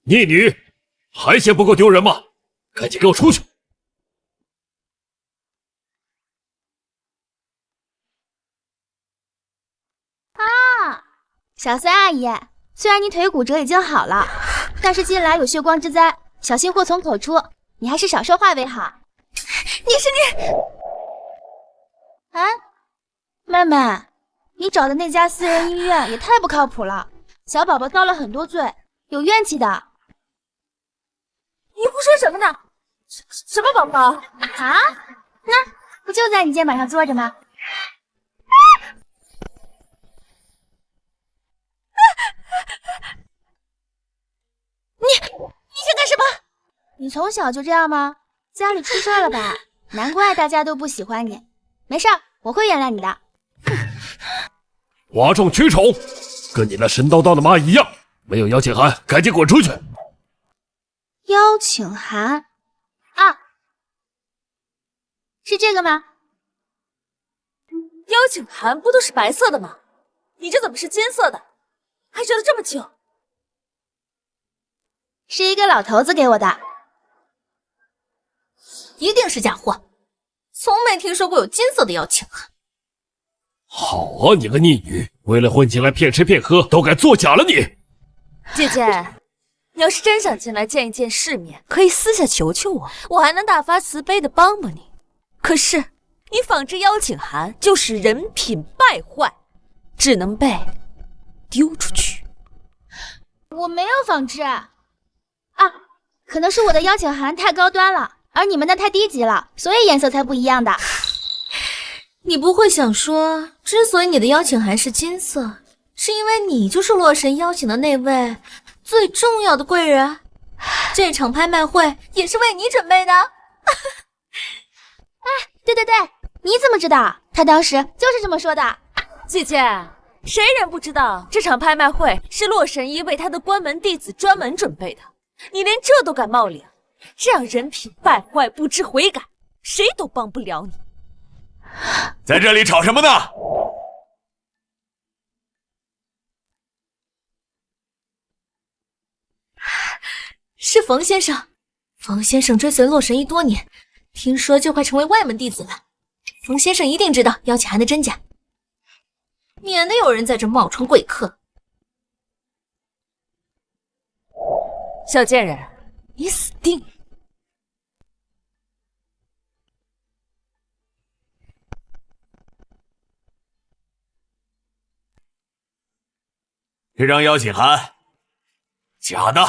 孽女，还嫌不够丢人吗？赶紧给我出去！啊，小孙阿姨，虽然你腿骨折已经好了，但是近来有血光之灾，小心祸从口出，你还是少说话为好。你，哎，妹妹，你找的那家私人医院也太不靠谱了，小宝宝遭了很多罪，有怨气的。你胡说什么呢？什么宝宝啊？那不就在你肩膀上坐着吗？你想干什么？你从小就这样吗？家里出事了吧？难怪大家都不喜欢你。没事儿，我会原谅你的。哗众取宠，跟你那神叨叨的妈一样，没有邀请函，赶紧滚出去！邀请函啊，是这个吗？邀请函不都是白色的吗？你这怎么是金色的？还折得这么旧？是一个老头子给我的，一定是假货，从没听说过有金色的邀请函。好啊，你个逆女，为了混进来骗吃骗喝，都该作假了你！姐姐，你要是真想进来见一见世面，可以私下求求我，我还能大发慈悲的帮帮你。可是你仿制邀请函就是人品败坏，只能被丢出去。我没有仿制啊，可能是我的邀请函太高端了，而你们的太低级了，所以颜色才不一样的。你不会想说，之所以你的邀请函是金色，是因为你就是洛神邀请的那位最重要的贵人？这场拍卖会也是为你准备的。对，你怎么知道？他当时就是这么说的。姐姐，谁人不知道这场拍卖会是洛神医为他的关门弟子专门准备的？你连这都敢冒领，这样人品败坏不知悔改，谁都帮不了你。在这里吵什么呢？是冯先生，冯先生追随洛神医多年，听说就快成为外门弟子了。冯先生一定知道邀请函的真假，免得有人在这冒充贵客。小贱人，你死定了！这张邀请函，假的。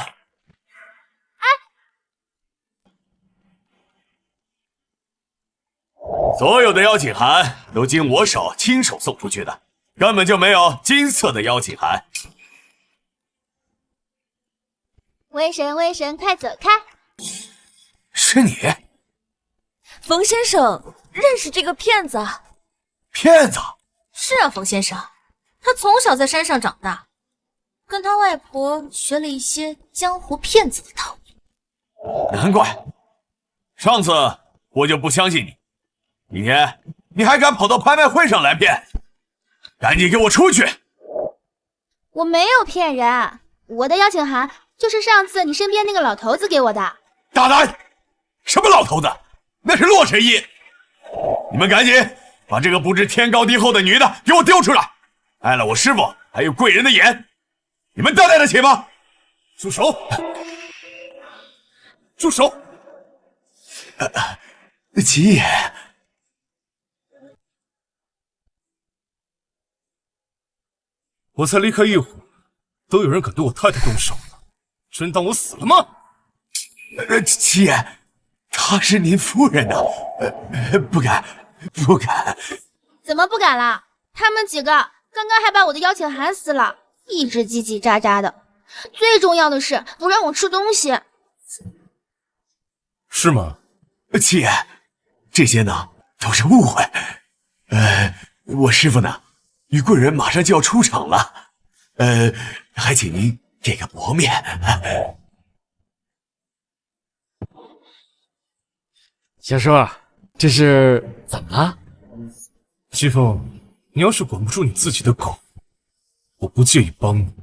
所有的邀请函都经我手亲手送出去的，根本就没有金色的邀请函。瘟神，快走开！是你，冯先生认识这个骗子啊？骗子？是啊，冯先生，他从小在山上长大，跟他外婆学了一些江湖骗子的套路。难怪，上次我就不相信你，今天你还敢跑到拍卖会上来骗，赶紧给我出去！我没有骗人，我的邀请函就是上次你身边那个老头子给我的。大胆！什么老头子？那是洛神医！你们赶紧把这个不知天高地厚的女的给我丢出来，碍了我师傅还有贵人的眼，你们担待得起吗？住手！住手！齐爷，我才离开一会儿，都有人敢对我太太动手了，真当我死了吗？齐爷，她是您夫人呐，不敢。怎么不敢了？他们几个刚刚还把我的邀请函撕了，一直叽叽喳喳的。最重要的是不让我吃东西。是吗？齐爷，这些呢都是误会。我师傅呢，与贵人马上就要出场了，还请您给个薄面。小叔，这是怎么了？西风，你要是管不住你自己的狗，我不介意帮你。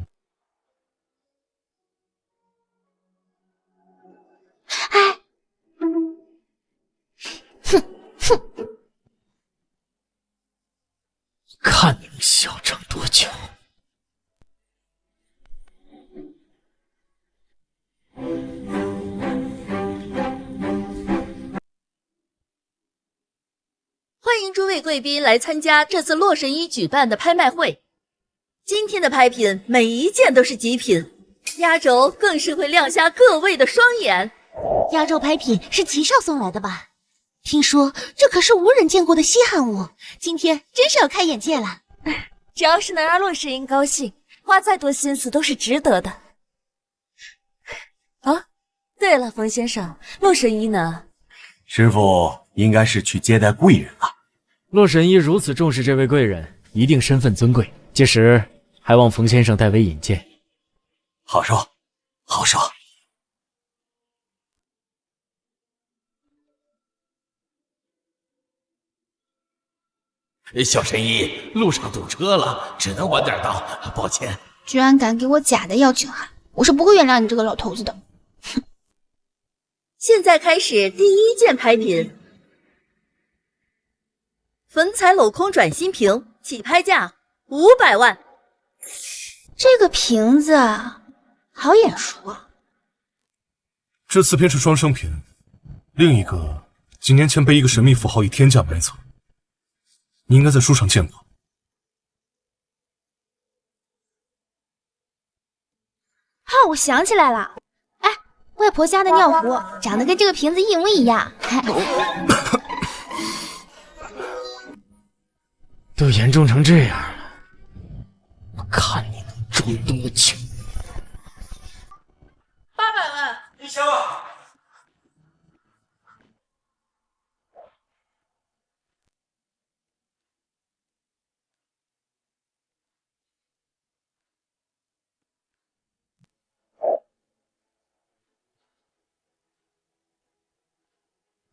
看你们嚣张多久！欢迎诸位贵宾来参加这次洛神医举办的拍卖会。今天的拍品每一件都是极品，压轴更是会亮瞎各位的双眼。压轴拍品是齐少送来的吧？听说这可是无人见过的稀罕物，今天真是要开眼界了。只要是能让洛神医高兴，花再多心思都是值得的。啊，对了，冯先生，洛神医呢？师傅应该是去接待贵人了。洛神医如此重视这位贵人，一定身份尊贵。届时还望冯先生代为引荐。好说，好说。小神医，路上堵车了，只能晚点到，抱歉。居然敢给我假的要求函，我是不会原谅你这个老头子的。现在开始第1件拍品，粉彩镂空转心瓶，起拍价500万。这个瓶子好眼熟啊！这4片是双生品，另一个几年前被一个神秘富豪以天价买走，你应该在书上见过。哦，我想起来了，哎，外婆家的尿壶长得跟这个瓶子一模一样。都严重成这样了，我看你能赚多久800万，1000万。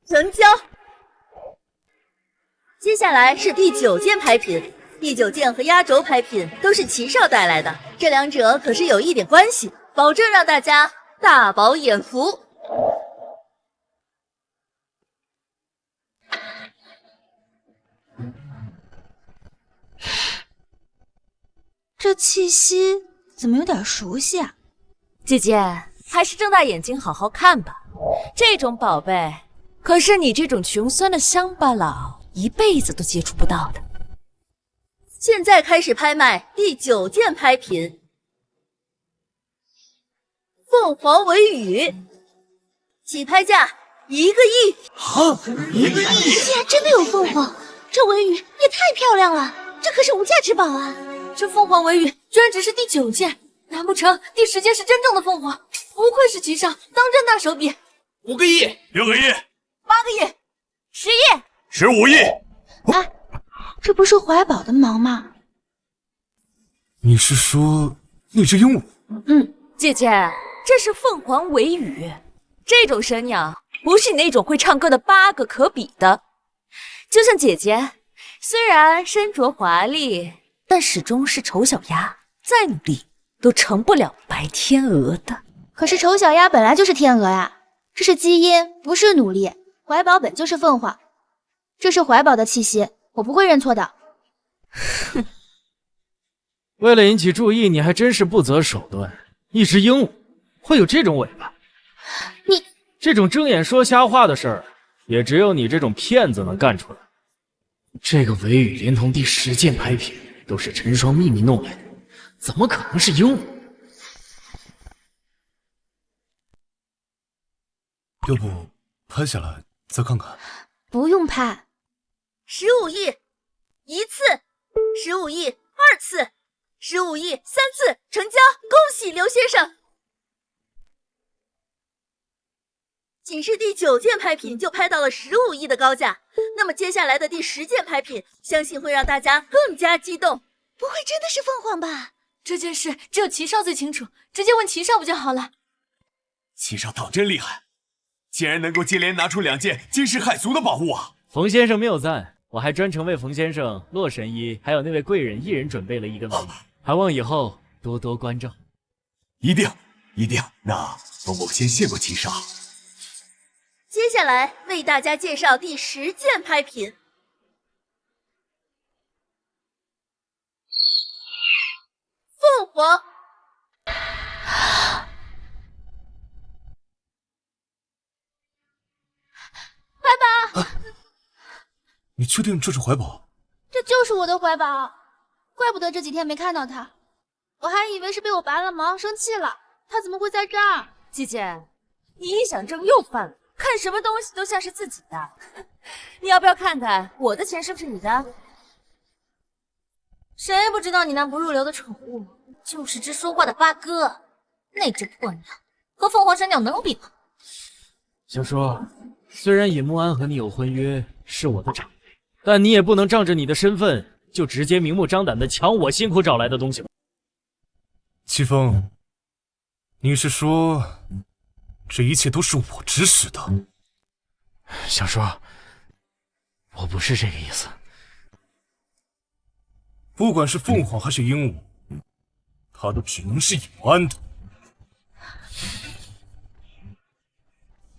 成交。接下来是第9件拍品，第9件和压轴拍品都是齐少带来的，这两者可是有一点关系，保证让大家大饱眼福。这气息怎么有点熟悉啊？姐姐，还是睁大眼睛好好看吧，这种宝贝可是你这种穷酸的乡巴佬一辈子都接触不到的。现在开始拍卖第9件拍品，凤凰尾羽，起拍价1个亿。1个亿！竟然真的有凤凰，这尾羽也太漂亮了，这可是无价之宝啊！这凤凰尾羽居然只是第9件，难不成第10件是真正的凤凰？不愧是齐少，当真大手笔。 5个亿，6个亿，8个亿，10亿，15亿。哎，这不是怀宝的毛吗？你是说那只鹦鹉？姐姐，这是凤凰尾羽，这种神鸟不是你那种会唱歌的8个可比的。就像姐姐，虽然身着华丽，但始终是丑小鸭，再努力都成不了白天鹅的。可是丑小鸭本来就是天鹅呀。 这是基因，不是努力。怀宝本就是凤凰，这是怀宝的气息，我不会认错的。哼，为了引起注意，你还真是不择手段。一只鹦鹉会有这种尾巴？你这种睁眼说瞎话的事儿，也只有你这种骗子能干出来。这个尾羽连同第10件拍品都是陈双秘密弄来的，怎么可能是鹦鹉？ 要不拍下来再看看？不用拍。15亿1次，15亿2次，15亿3次，成交！恭喜刘先生！仅是第9件拍品就拍到了15亿的高价，那么接下来的第10件拍品，相信会让大家更加激动。不会真的是凤凰吧？这件事只有齐少最清楚，直接问齐少不就好了？齐少倒真厉害。 竟然能够接连拿出2件惊世骇俗的宝物啊！冯先生谬赞，我还专程为冯先生、洛神医还有那位贵人一人准备了一个尾羽，还望以后多多关照。一定，一定。那我先谢过齐少。接下来为大家介绍第10件拍品，凤凰。 怀宝，你确定这是怀宝？这就是我的怀宝，怪不得这几天没看到他，我还以为是被我拔了毛生气了。他怎么会在这儿？姐姐，你臆想症又犯了，看什么东西都像是自己的。你要不要看看我的钱是不是你的？谁不知道你那不入流的宠物就是只说话的八哥？那只破鸟和凤凰神鸟能比吗？小叔。 虽然尹木安和你有婚约，是我的长辈，但你也不能仗着你的身份，就直接明目张胆的抢我辛苦找来的东西吧。戚风，你是说这一切都是我指使的？小说，我不是这个意思。不管是凤凰还是鹦鹉，它都只能是尹安的。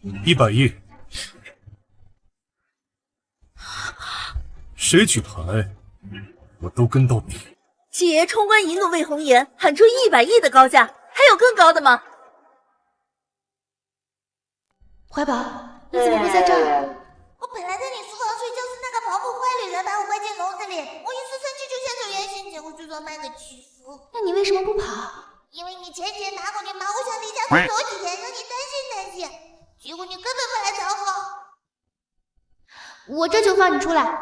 100亿，谁举牌，我都跟到底。姐爷冲冠一怒为红颜，喊出100亿的高价，还有更高的吗？怀宝，你怎么会在这儿？我本来在你书房睡觉，是那个跑步坏女人把我关进笼子里，我一时生气就下手原形，结果就撞卖给欺负。那你为什么不跑？因为你前几天拿过去嘛，我想离家出走几天，让你担心。结果你根本不来找我。我这就放你出来。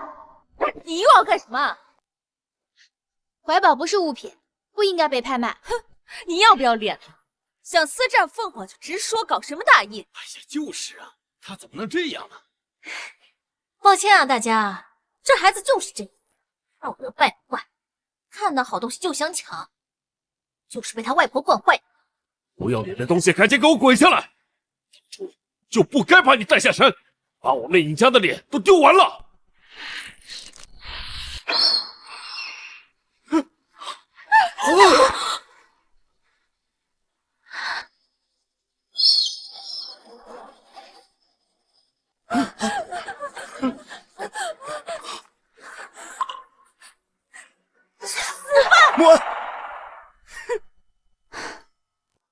你又要干什么？怀宝不是物品，不应该被拍卖。哼，你要不要脸啊？想私占凤凰就直说，搞什么大义？哎呀，就是啊，他怎么能这样呢？抱歉啊，大家，这孩子就是这样，让我的败坏，看到好东西就想抢，就是被他外婆惯坏。不要脸的东西，赶紧给我滚下来！就不该把你带下山，把我们尹家的脸都丢完了。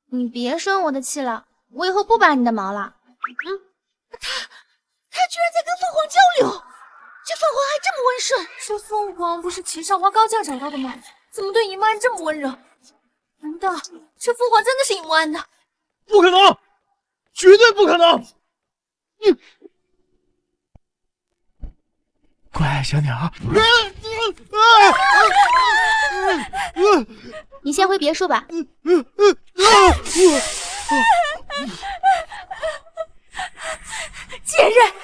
你别生我的气了，我以后不拔你的毛了。他居然在跟凤凰交流，这凤凰还这么温顺。这凤凰不是齐少华高价找到的吗？怎么对尹木安这么温柔？难道这凤凰真的是尹木安的？不可能，绝对不可能！乖小鸟，你先回别墅吧。贱人，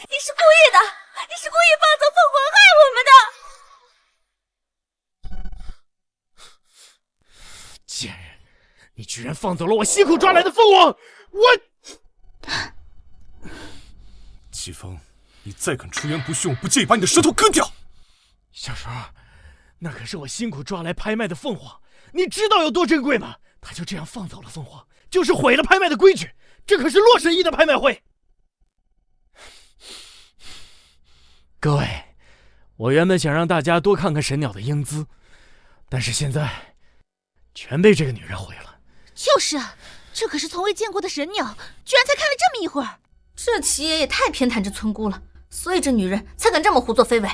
你是故意的，你是故意放走凤凰害我们的！贱人，你居然放走了我辛苦抓来的凤凰！戚风，你再敢出言不逊，我不介意把你的舌头割掉。小叔，那可是我辛苦抓来拍卖的凤凰，你知道有多珍贵吗？他就这样放走了凤凰，就是毁了拍卖的规矩。这可是洛神医的拍卖会。各位，我原本想让大家多看看神鸟的英姿，但是现在全被这个女人毁了。就是啊，这可是从未见过的神鸟，居然才看了这么一会儿。这齐爷也太偏袒这村姑了，所以这女人才敢这么胡作非为。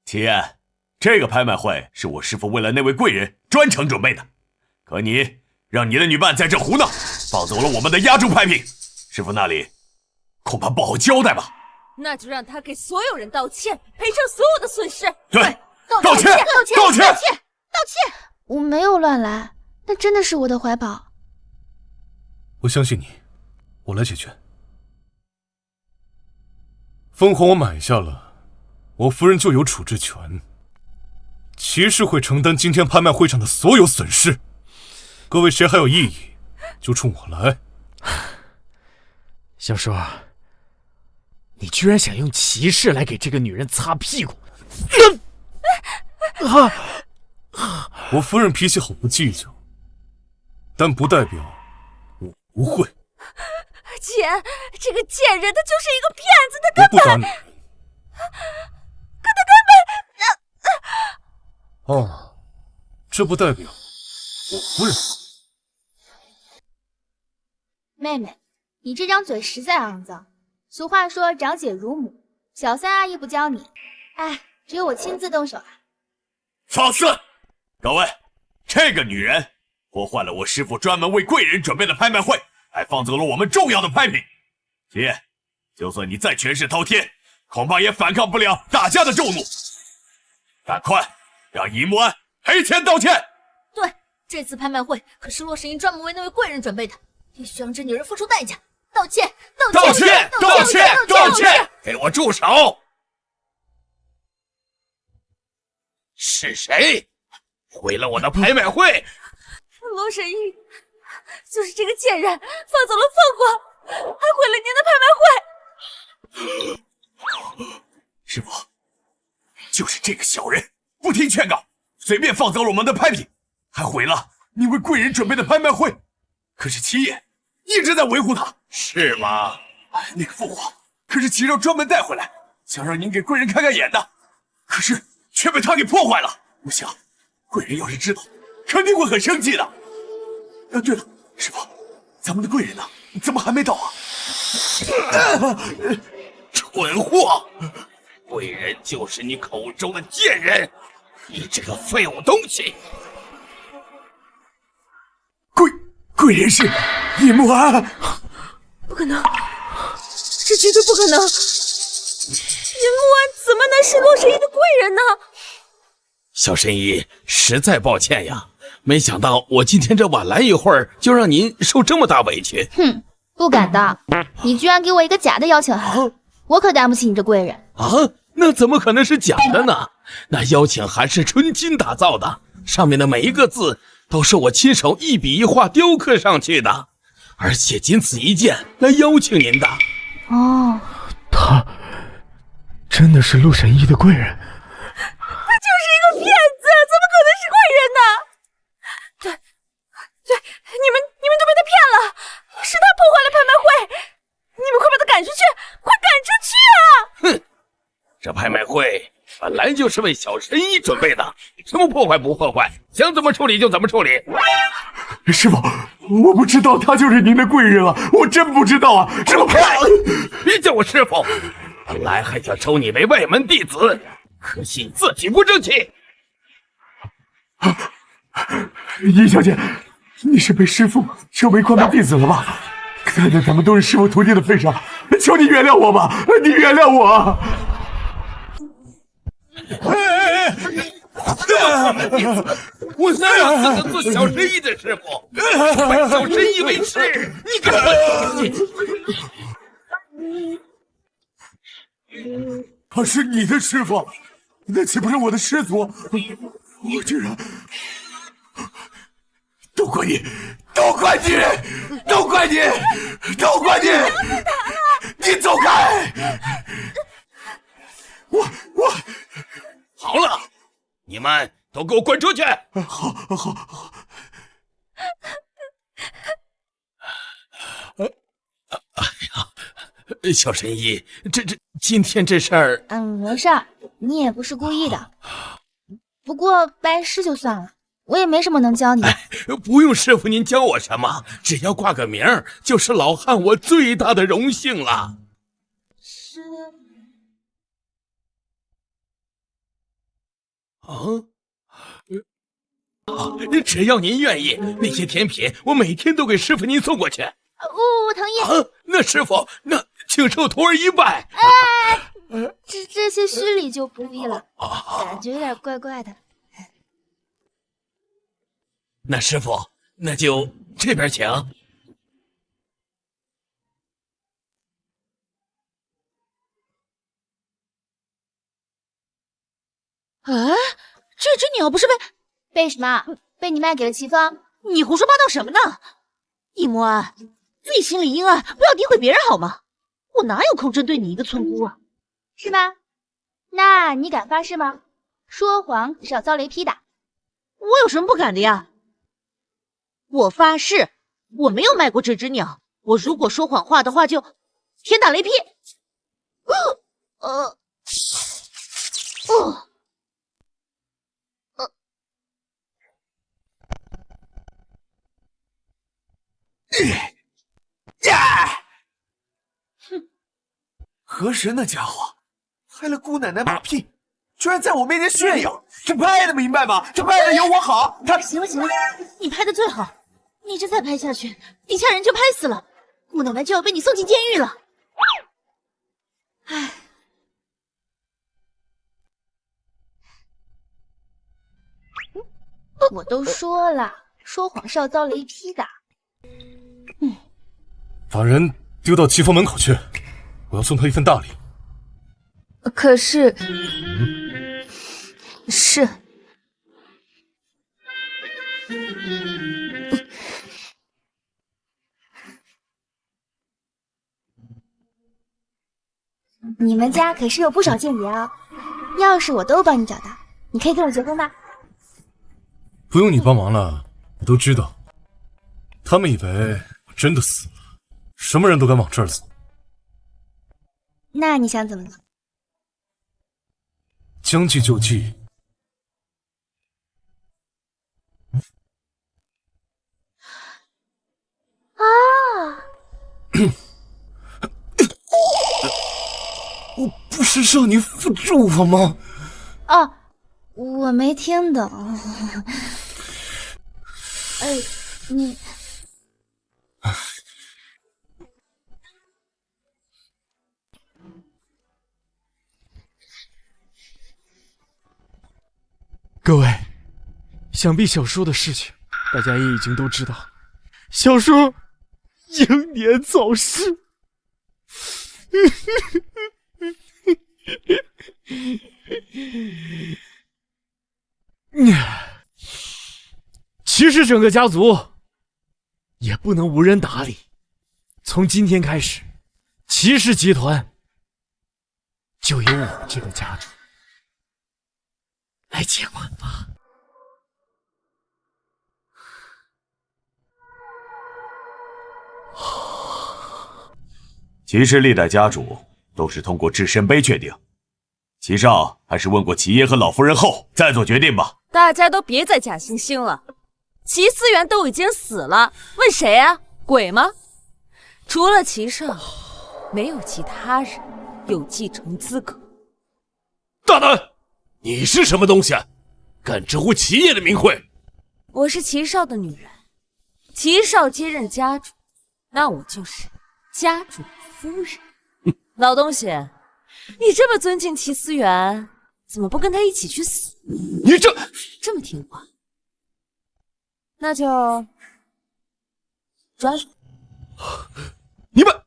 齐燕，这个拍卖会是我师父为了那位贵人专程准备的，可你让你的女伴在这胡闹，放走了我们的压轴拍品，师父那里恐怕不好交代吧？那就让他给所有人道歉，赔偿所有的损失。对，道歉！我我没有乱来，那真的是我的怀宝。我相信你，我来解决。凤凰我买下了，我夫人就有处置权。骑士会承担今天拍卖会上的所有损失。各位谁还有异议，就冲我来。小叔，你居然想用骑士来给这个女人擦屁股！我夫人脾气好，不计较，但不代表我不会。姐，这个贱人，他就是一个骗子，他根本……我不打女人。哦，这不代表我夫人。妹妹，你这张嘴实在肮脏。俗话说长姐如母，小三阿姨不教你，哎，只有我亲自动手了。放肆！各位，这个女人破坏了我师父专门为贵人准备的拍卖会，还放走了我们重要的拍品。姐，就算你再权势滔天，恐怕也反抗不了大家的众怒。赶快让尹木安赔钱道歉！对，这次拍卖会可是洛神医专门为那位贵人准备的，必须让这女人付出代价。道歉！道歉！给我住手！是谁毁了我的拍卖会？罗神医，就是这个贱人放走了凤凰，还毁了您的拍卖会。师傅，就是这个小人，不听劝告，随便放走了我们的拍品，还毁了你为贵人准备的拍卖会。可是齐爷一直在维护他，是吗？那个凤凰可是齐少专门带回来，想让您给贵人开开眼的，可是却被他给破坏了。我想，贵人要是知道，肯定会很生气的。对了，师傅，咱们的贵人呢？怎么还没到啊？蠢货！贵人就是你口中的贱人，你这个废物东西！贵人是叶慕安，不可能，这绝对不可能！叶慕安怎么能是洛神医的贵人呢？小神医，实在抱歉呀，没想到我今天这晚来一会儿，就让您受这么大委屈。哼，不敢当！你居然给我一个假的邀请函，我可担不起你这贵人啊！那怎么可能是假的呢？那邀请函是纯金打造的，上面的每一个字都是我亲手一笔一画雕刻上去的，而且仅此一件来邀请您的。哦，他真的是陆神医的贵人？他就是一个骗子，怎么可能是贵人呢？对，你们都被他骗了，是他破坏了拍卖会，你们快把他赶出去，快赶出去啊！哼，这拍卖会本来就是为小神医准备的，什么破坏不破坏，想怎么处理就怎么处理。师傅，我不知道他就是您的贵人啊，我真不知道啊！师傅，别叫我师傅，本来还想收你为外门弟子，可惜自己不争气。殷小姐，你是被师傅收为关门弟子了吧？看在咱们都是师傅徒弟的份上，求你原谅我吧，你原谅我。我哪有资格做小神医的师傅？拜小神医为师，你敢他是你的师傅，那岂不是我的师祖？我居然……都怪你！都怪你！都怪你！都怪你！你走开！我好了，你们都给我滚出去！好。哎呀，小神医，今天这事儿……没事儿，你也不是故意的。不过拜师就算了，我也没什么能教你的。不用师傅您教我什么，只要挂个名儿，就是老汉我最大的荣幸了。只要您愿意，那些甜品我每天都给师傅您送过去。我同意。那师傅，那请受徒儿一拜。这些虚礼就不必了，感觉有点怪怪的。那师傅，那就这边请。这只鸟不是被什么？被你卖给了齐芳？你胡说八道什么呢？易莫安，自己心里阴暗，不要诋毁别人好吗？我哪有空针对你一个村姑啊？是吗？那你敢发誓吗？说谎是要遭雷劈的。我有什么不敢的呀？我发誓，我没有卖过这只鸟。我如果说谎话的话，就天打雷劈。哼！何时那家伙拍了姑奶奶马屁，居然在我面前炫耀，这拍的明白吗？这拍的有我好。他行了，你拍的最好，你这再拍下去，底下人就拍死了，姑奶奶就要被你送进监狱了。唉。我都说了，说谎是要遭雷劈的。把人丢到齐峰门口去，我要送他一份大礼。可是，是你们家可是有不少间谍啊，钥匙我都帮你找到，你可以跟我结婚吧？不用你帮忙了，我都知道。他们以为我真的死了，什么人都敢往这儿走。那你想怎么做？将计就计。啊！我不是让你辅助我吗？哦，我没听懂。你各位，想必小叔的事情大家也已经都知道，小叔英年早逝。其实整个家族也不能无人打理，从今天开始，骑士集团就由我这个家主来接管吧。骑士历代家主都是通过智圣杯确定，齐少还是问过齐爷和老夫人后再做决定吧。大家都别再假惺惺了，齐思源都已经死了，问谁啊？鬼吗？除了齐少，没有其他人有继承资格。大胆！你是什么东西？敢直呼齐爷的名讳？我是齐少的女人，齐少接任家主，那我就是家主夫人。老东西，你这么尊敬齐思源，怎么不跟他一起去死？你这么听话，那就抓住你们！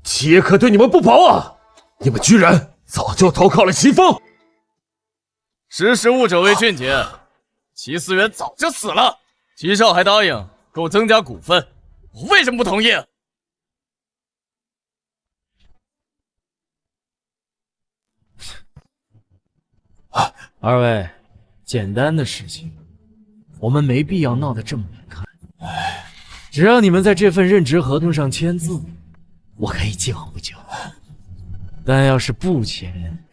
齐爷可对你们不薄啊！你们居然早就投靠了齐风。识时务者为俊杰，齐思源早就死了，齐少还答应给我增加股份，我为什么不同意？二位，简单的事情，我们没必要闹得这么难看。只要你们在这份任职合同上签字，我可以既往不咎。但要是不签，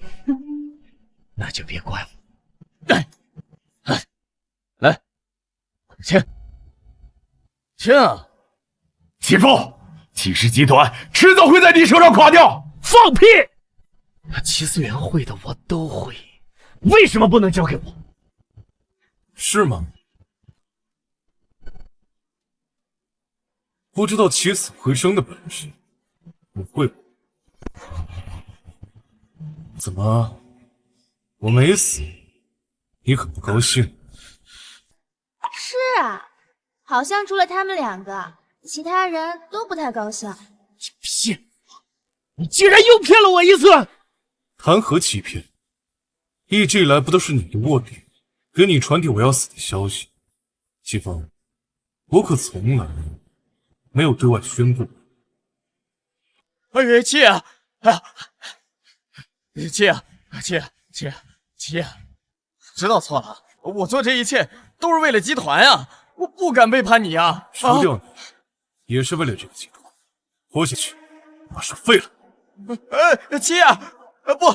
那就别怪我。来，签啊！齐风，齐氏集团迟早会在你手上垮掉。放屁！齐思源会的我都会，为什么不能交给我？是吗？不知道起死回生的本事，你会不？怎么，我没死，你很不高兴？是啊，好像除了他们两个，其他人都不太高兴。你骗我！你竟然又骗了我一次！谈何欺骗？一直以来不都是你的卧底，给你传递我要死的消息？齐风，我可从来没有对外宣布。七爷，七爷，知道错了，我做这一切都是为了集团呀，我不敢背叛你呀。除掉你，也是为了这个集团。活下去，把手废了。七爷，不，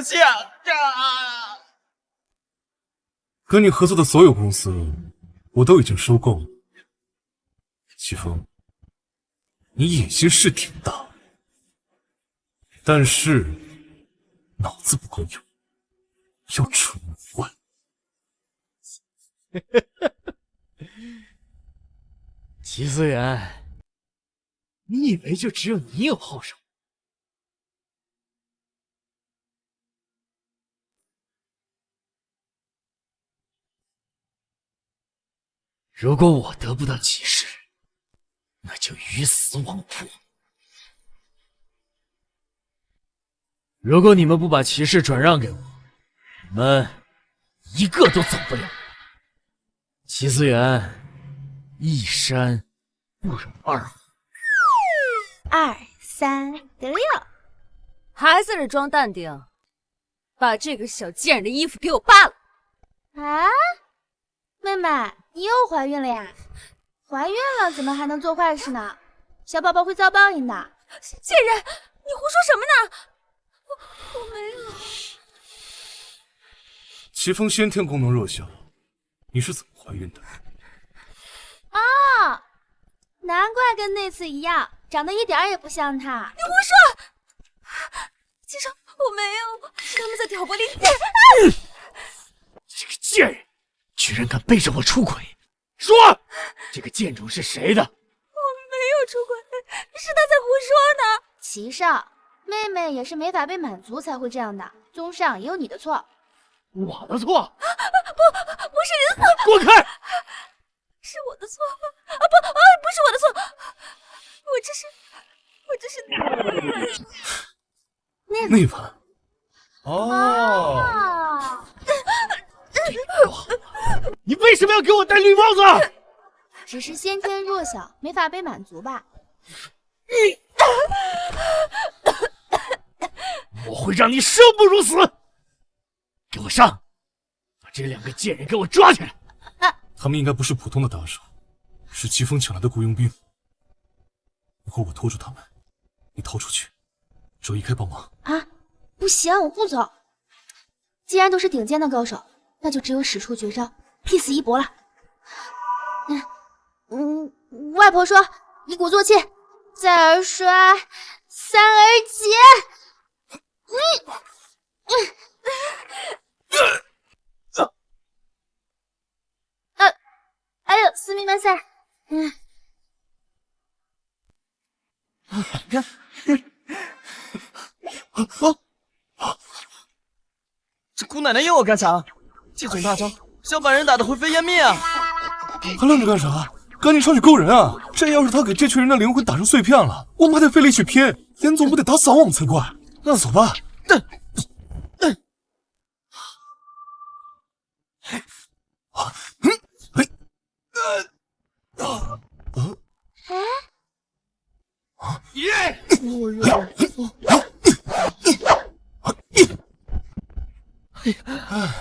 七爷，跟你合作的所有公司，我都已经收购了。齐风，你野心是挺大，但是脑子不够用，又蠢无怪。齐思源，你以为就只有你有后手？如果我得不到骑士，那就鱼死网破。如果你们不把骑士转让给我，你们一个都走不了。齐思源，一山不容二虎。 2、3得6。还在这装淡定，把这个小贱人的衣服给我扒了！啊，妹妹，你又怀孕了呀？怀孕了怎么还能做坏事呢？小宝宝会遭报应的。贱人，你胡说什么呢？我没有。齐风先天功能弱小，你是怎么怀孕的？哦，难怪跟那次一样，长得一点也不像他。你胡说！其实我没有，是他们在挑拨离间。这个贱人，居然敢背着我出轨！说，这个贱种是谁的？我没有出轨，是他在胡说呢。齐少，妹妹也是没法被满足才会这样的，综上也有你的错。我的错？不是你的错，滚开！是我的错啊！不是我的错，我这是那晚。哦。你为什么要给我戴绿帽子？只是先天弱小，没法被满足吧。我会让你生不如死！给我上！把这两个贱人给我抓起来！他们应该不是普通的打手，是齐风请来的雇佣兵。一会儿我拖住他们，你逃出去，周一开帮忙。啊，不行，我不走。既然都是顶尖的高手，那就只有使出绝招，拼死一搏了。外婆说一鼓作气，再而衰，三而竭。哎呦，すみません。看，这姑奶奶又要干啥？这种大招是要把人打得灰飞烟灭啊！还愣着干啥？赶紧上去勾人啊！这要是他给这群人的灵魂打成碎片了，我们还得费力去拼，严总不得打死我们才怪。那走吧。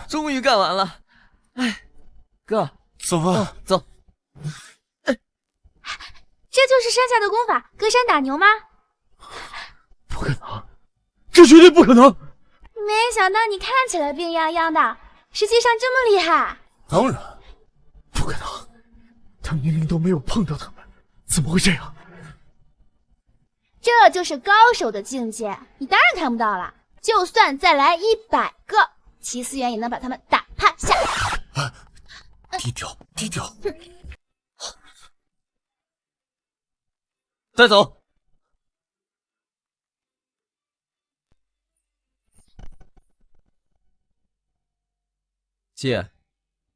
终于干完了。哎，哥，走吧。走。这就是山下的功法，隔山打牛吗？不可能，这绝对不可能！没想到你看起来病殃殃的，实际上这么厉害。当然，不可能，他明明都没有碰到他们，怎么会这样？这就是高手的境界，你当然看不到了。就算再来100个，齐思源也能把他们打趴下。低调，低调。带走。姐，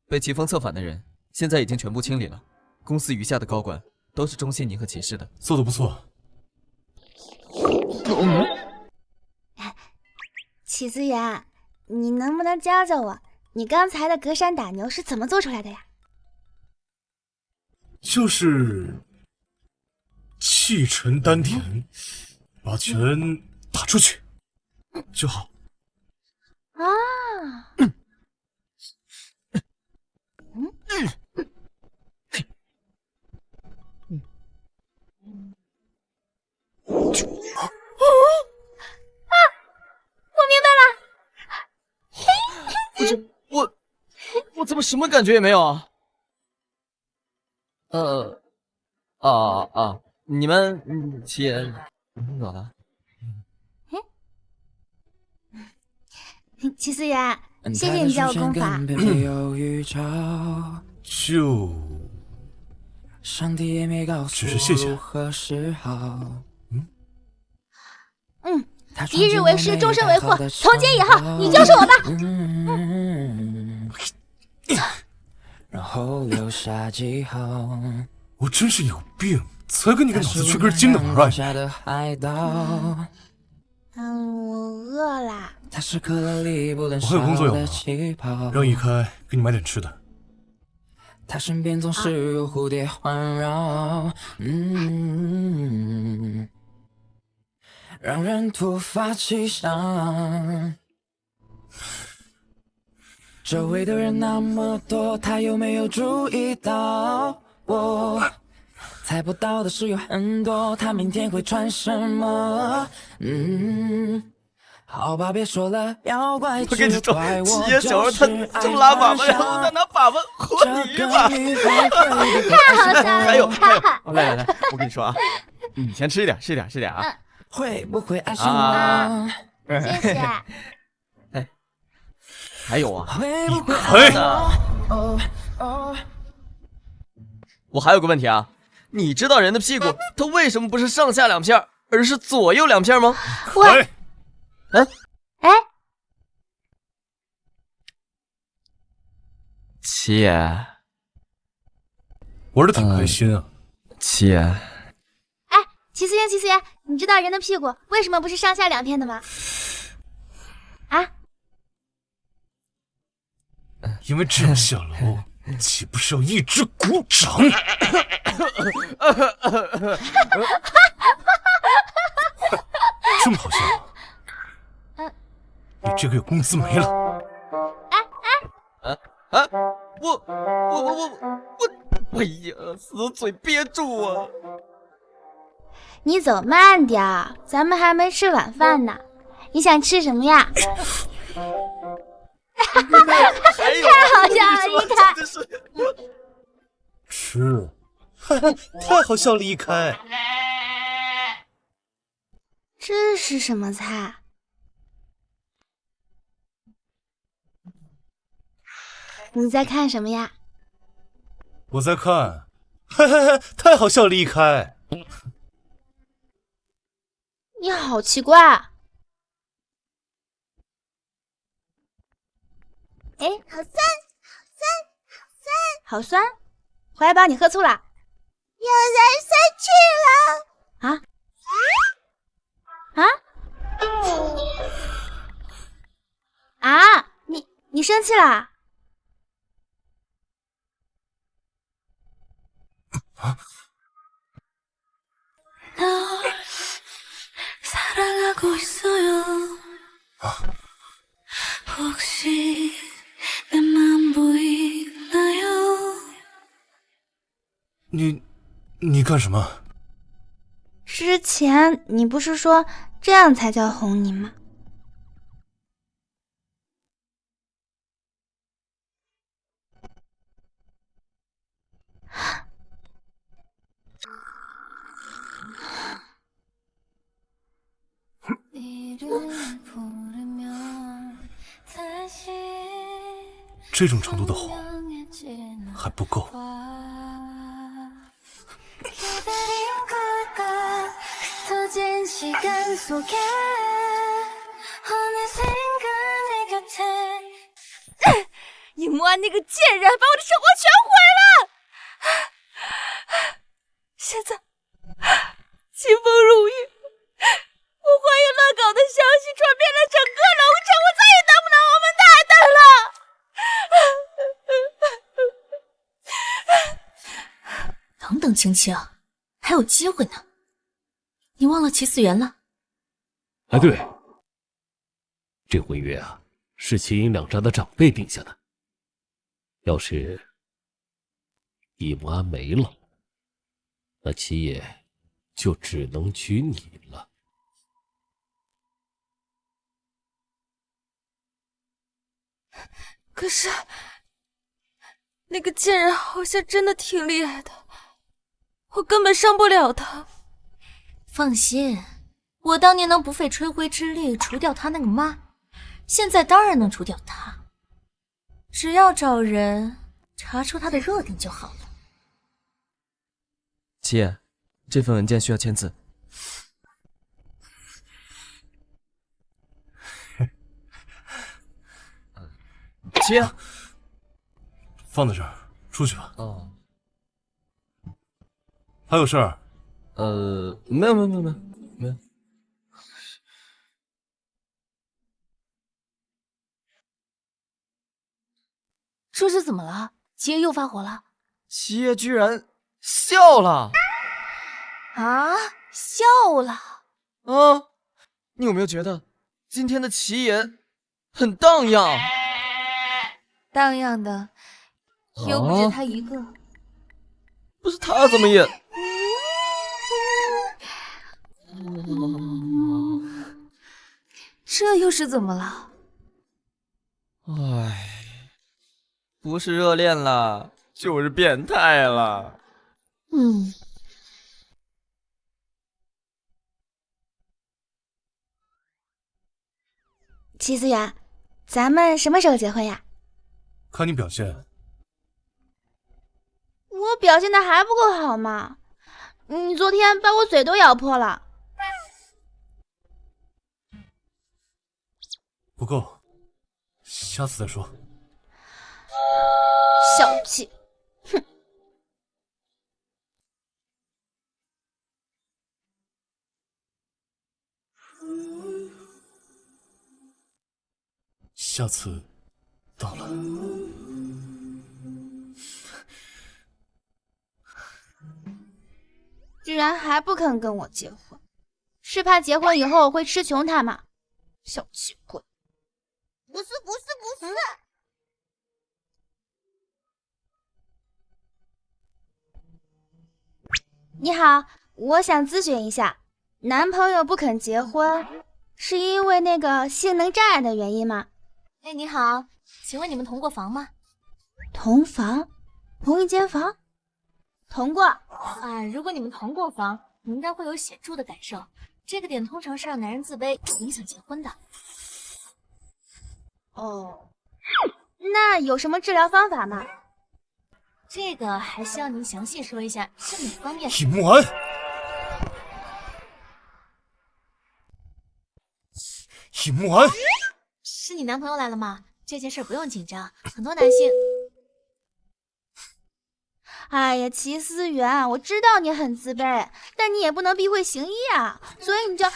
被齐风策反的人现在已经全部清理了，公司余下的高管都是钟欣宁和骑士的，做得不错。齐思源，你能不能教教我，你刚才的隔山打牛是怎么做出来的呀？就是气沉丹田，把拳打出去就好。啊，我明白了。我怎么什么感觉也没有啊？你们先走了。齐思源，谢谢你教我功法。只是谢谢。一日为师，终身为祸。从今以后，你就是我吧。我真是有病，才跟你个脑子缺根筋的玩意。我饿了。我还有工作要忙，让易开给你买点吃的。他身边总是有蝴蝶环绕，让人突发奇想。周围的人那么多，他有没有注意到我？猜不到的事有很多，他明天会穿什么？好吧，别说了，要怪就怪我。企业小二他正拉粑粑，然后再拿粑粑和泥巴。太好笑了！还有，来，我跟你说啊，你先吃一点，吃一点啊。会不会爱上我？谢谢。哎，还有啊，我还有个问题啊，你知道人的屁股它为什么不是上下两片，而是左右两片吗？七爷，玩的挺开心啊。七爷，齐思源，你知道人的屁股为什么不是上下两片的吗？啊？因为这样下楼，岂不是要一直鼓掌？这么好笑吗？你这个月工资没了。哎呀，死嘴憋住啊！你走慢点，咱们还没吃晚饭呢。你想吃什么呀？太好笑了，一开。吃，太好笑了，一开。这是什么菜？你在看什么呀？我在看，太好笑了，一开。你好奇怪。哎，好酸，好酸！怀宝，你喝醋了？有人生气了！你生气了？你干什么？之前你不是说这样才叫哄你吗？这种程度的哄还不够。尹木安那个贱人把我的生活全毁了，现在清风入狱，我怀孕乱搞的消息传遍了整个龙城，我再也当不了我们太太了。等等，青青，还有机会呢。你忘了齐思源了？哎，对，这婚约啊，是秦尹两家的长辈定下的。要是尹木安没了，那齐爷就只能娶你了。可是那个贱人好像真的挺厉害的，我根本伤不了他。放心，我当年能不费吹灰之力除掉他那个妈，现在当然能除掉他。只要找人查出他的弱点就好了。七爷，这份文件需要签字。七爷，放在这儿，出去吧。哦，还有事儿？没有。这是怎么了？七爷又发火了？七爷居然笑了！啊，笑了？啊，你有没有觉得今天的齐爷很荡漾？荡漾的，又不止他一个。不是他怎么也……这又是怎么了？唉，不是热恋了，就是变态了。齐思远，咱们什么时候结婚呀？看你表现。我表现的还不够好吗？你昨天把我嘴都咬破了。不够，下次再说。小气，哼！下次到了。居然还不肯跟我结婚，是怕结婚以后会吃穷他吗？小气鬼！不是，你好，我想咨询一下，男朋友不肯结婚，是因为那个性能障碍的原因吗？哎，你好，请问你们同过房吗？同房？同一间房？同过。啊，如果你们同过房，你应该会有显著的感受。这个点通常是让男人自卑，影响结婚的。哦，那有什么治疗方法吗？这个还需要您详细说一下是哪方面。尹慕安，尹慕安，是你男朋友来了吗？这件事不用紧张，很多男性。哎呀，齐思源，我知道你很自卑，但你也不能避讳行医啊，所以你就……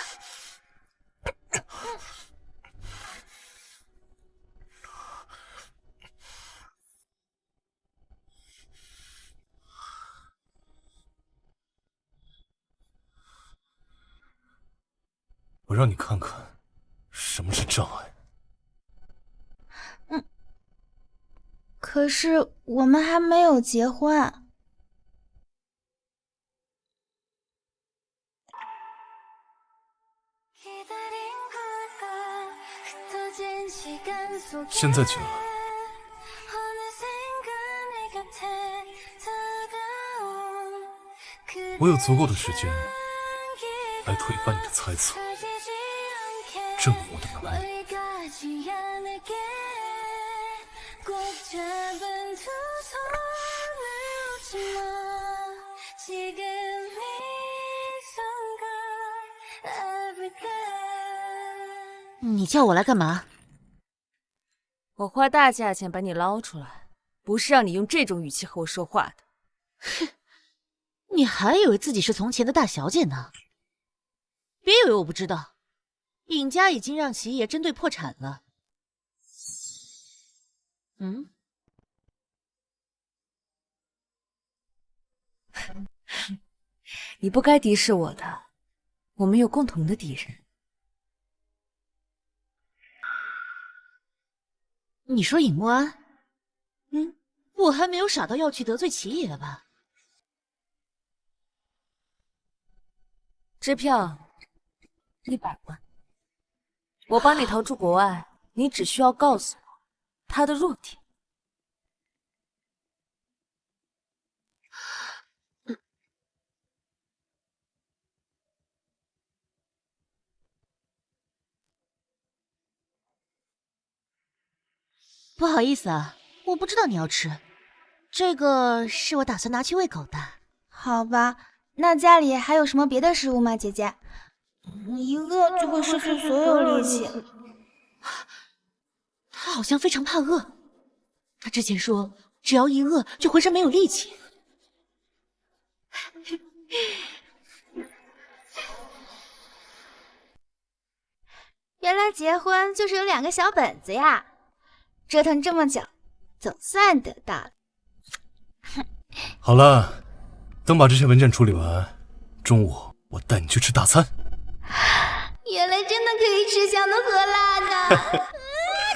我让你看看什么是障碍。可是我们还没有结婚。现在结了，我有足够的时间来推翻你的猜测，证明我的能力。你叫我来干嘛？我花大价钱把你捞出来，不是让你用这种语气和我说话的。哼，你还以为自己是从前的大小姐呢？别以为我不知道，尹家已经让齐爷针对破产了。你不该敌视我的，我们有共同的敌人。你说尹慕安？我还没有傻到要去得罪齐爷吧？支票100万，我帮你逃出国外，你只需要告诉我他的弱点。不好意思啊，我不知道你要吃，这个是我打算拿去喂狗的。好吧，那家里还有什么别的食物吗，姐姐？一饿就会失去所有力气。他好像非常怕饿，他之前说只要一饿就浑身没有力气。原来结婚就是有2个小本子呀！折腾这么久，总算得到了。好了，等把这些文件处理完，中午我带你去吃大餐。原来真的可以吃香的喝辣的。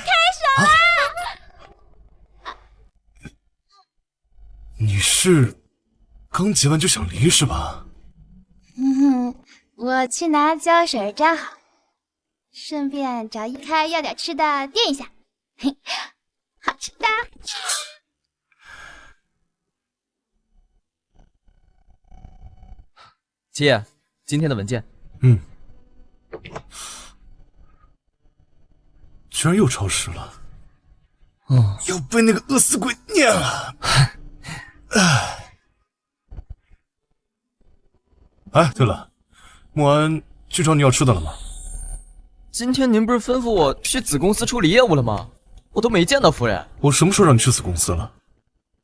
开手啦！你是刚结完就想离是吧？我去拿胶水粘好，顺便找一开要点吃的垫一下。嘿，好吃的。姐，今天的文件。居然又超时了。又被那个饿死鬼念了。哎，对了，莫安去找你要吃的了吗？今天您不是吩咐我去子公司处理业务了吗？我都没见到夫人。我什么时候让你去子公司了？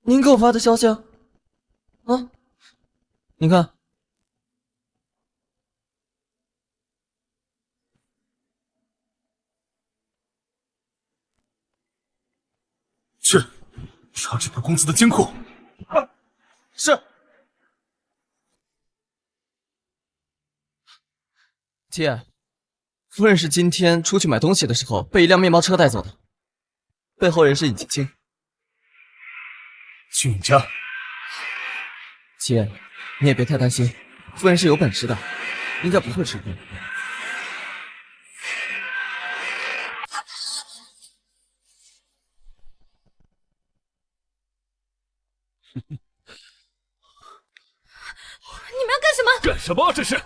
您给我发的消息啊？您看。去查这个公司的监控。是。姐，夫人是今天出去买东西的时候被一辆面包车带走的，背后人是尹青青。去你家。姐，你也别太担心，夫人是有本事的，应该不会吃亏。你们要干什么？干什么？这是？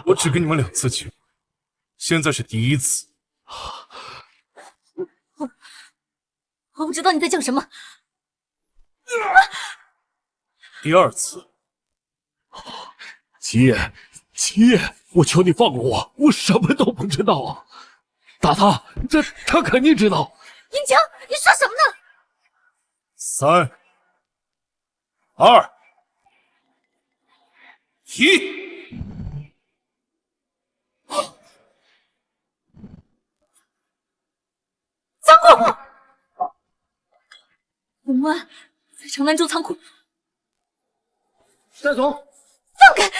我只给你们2次机会，现在是第1次。我不知道你在讲什么。第2次。姐，我求你放过我，我什么都不知道啊！打他，他肯定知道。英强，你说什么呢？3、2、1。仓库，我们在城南州仓库。戴总，放开！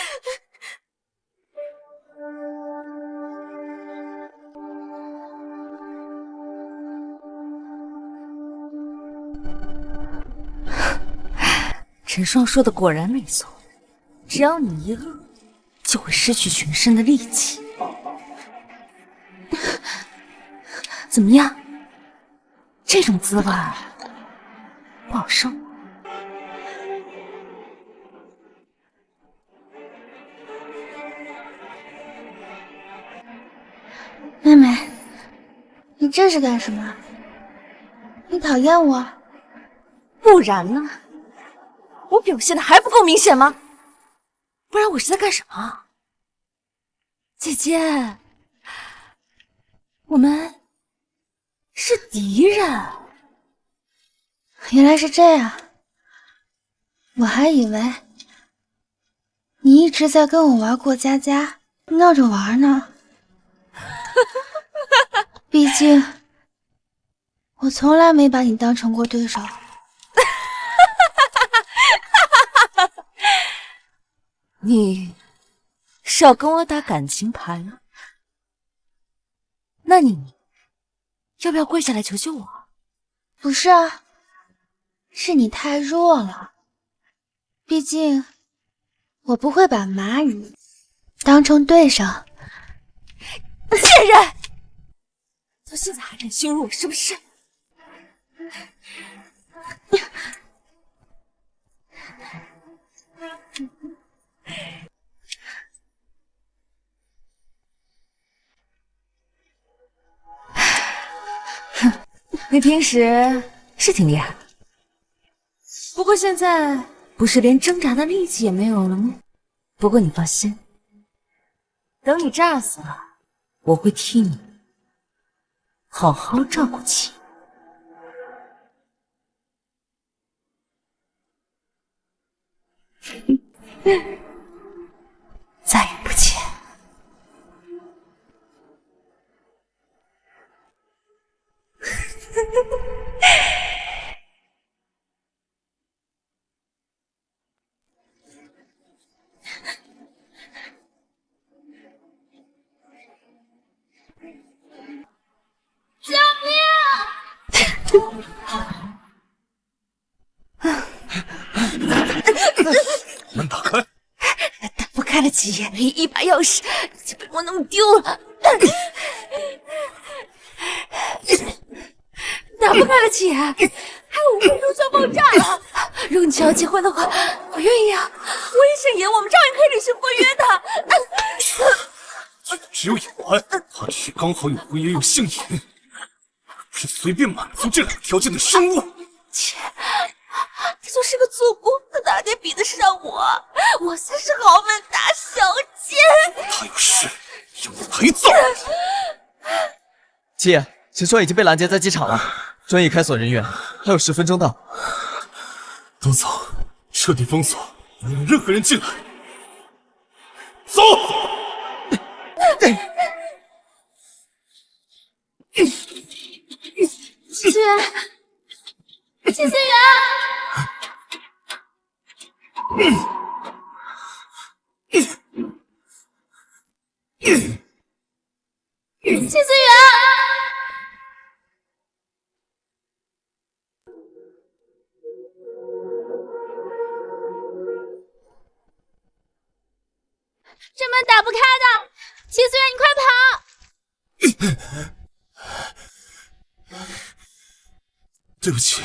陈双说的果然没错，只要你一饿，就会失去全身的力气。怎么样？这种滋味不好受。妹妹，你这是干什么？你讨厌我？不然呢？我表现的还不够明显吗？不然我是在干什么？姐姐，我们是敌人。原来是这样，我还以为你一直在跟我玩过家家，闹着玩呢。毕竟我从来没把你当成过对手。你是要跟我打感情牌吗？那你要不要跪下来求求我？不是啊，是你太弱了。毕竟我不会把蚂蚁当成对手。贱人！到现在还敢羞辱我，是不是？你平时是挺厉害的，不过现在不是连挣扎的力气也没有了吗？不过你放心，等你炸死了，我会替你好好照顾起。再也不见。吉爷，一把钥匙就被我弄丢了，打不开了，吉爷，还有5分钟就要爆炸了。如果你只要结婚的话，我愿意啊，我也想演，我们照样可以履行婚约的。只有有爱，他只是刚好有婚约又性瘾，不是随便满足这2个条件的生物。切，他就是个做工，他哪点比得上我？我才是豪门大小姐。他有事要你陪走。七爷，请说已经被拦截在机场了，专业开锁人员还有10分钟到。都走，彻底封锁，不让任何人进来。走。谢思源，谢思源，谢思源，这门打不开的，谢思源，你快跑！对不起，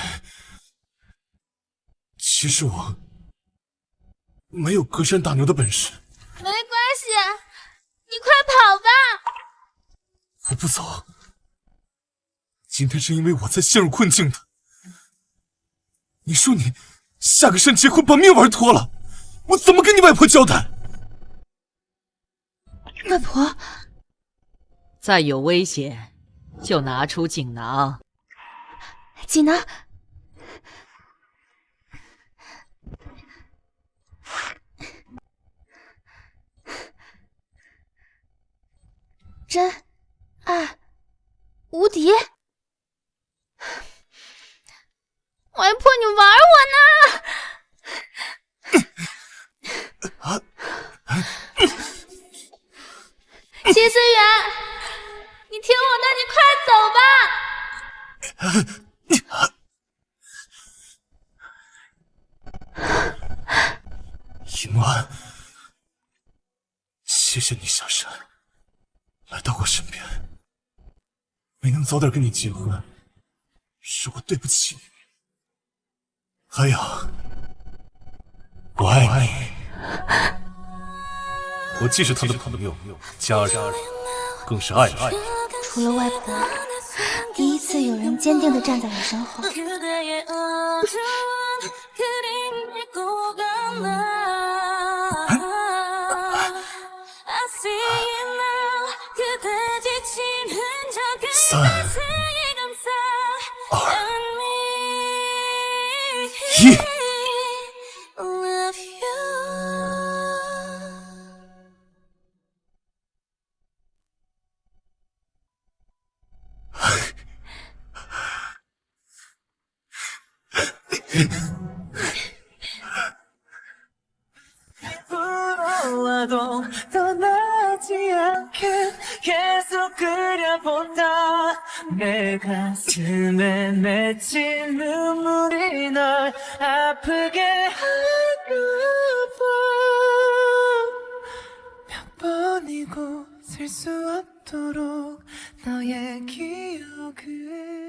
其实我没有隔山打牛的本事。没关系，你快跑吧。我不走，今天是因为我才陷入困境的。你说你下个山结婚把命玩脱了，我怎么跟你外婆交代？外婆，再有危险就拿出锦囊。锦囊，真爱无敌。外婆，你玩我呢！齐思源，你听我的，你快走吧。尹安，谢谢你下山来到我身边，没能早点跟你结婚，是我对不起你。还有，我爱你。我既是他的朋友、家人，更是爱人。除了外婆，第一次有人坚定地站在我身后。3、2、1。내 가슴에 맺힌 눈물이 널 아프게 할까봐 몇 번이고 셀 수 없도록 너의 기억을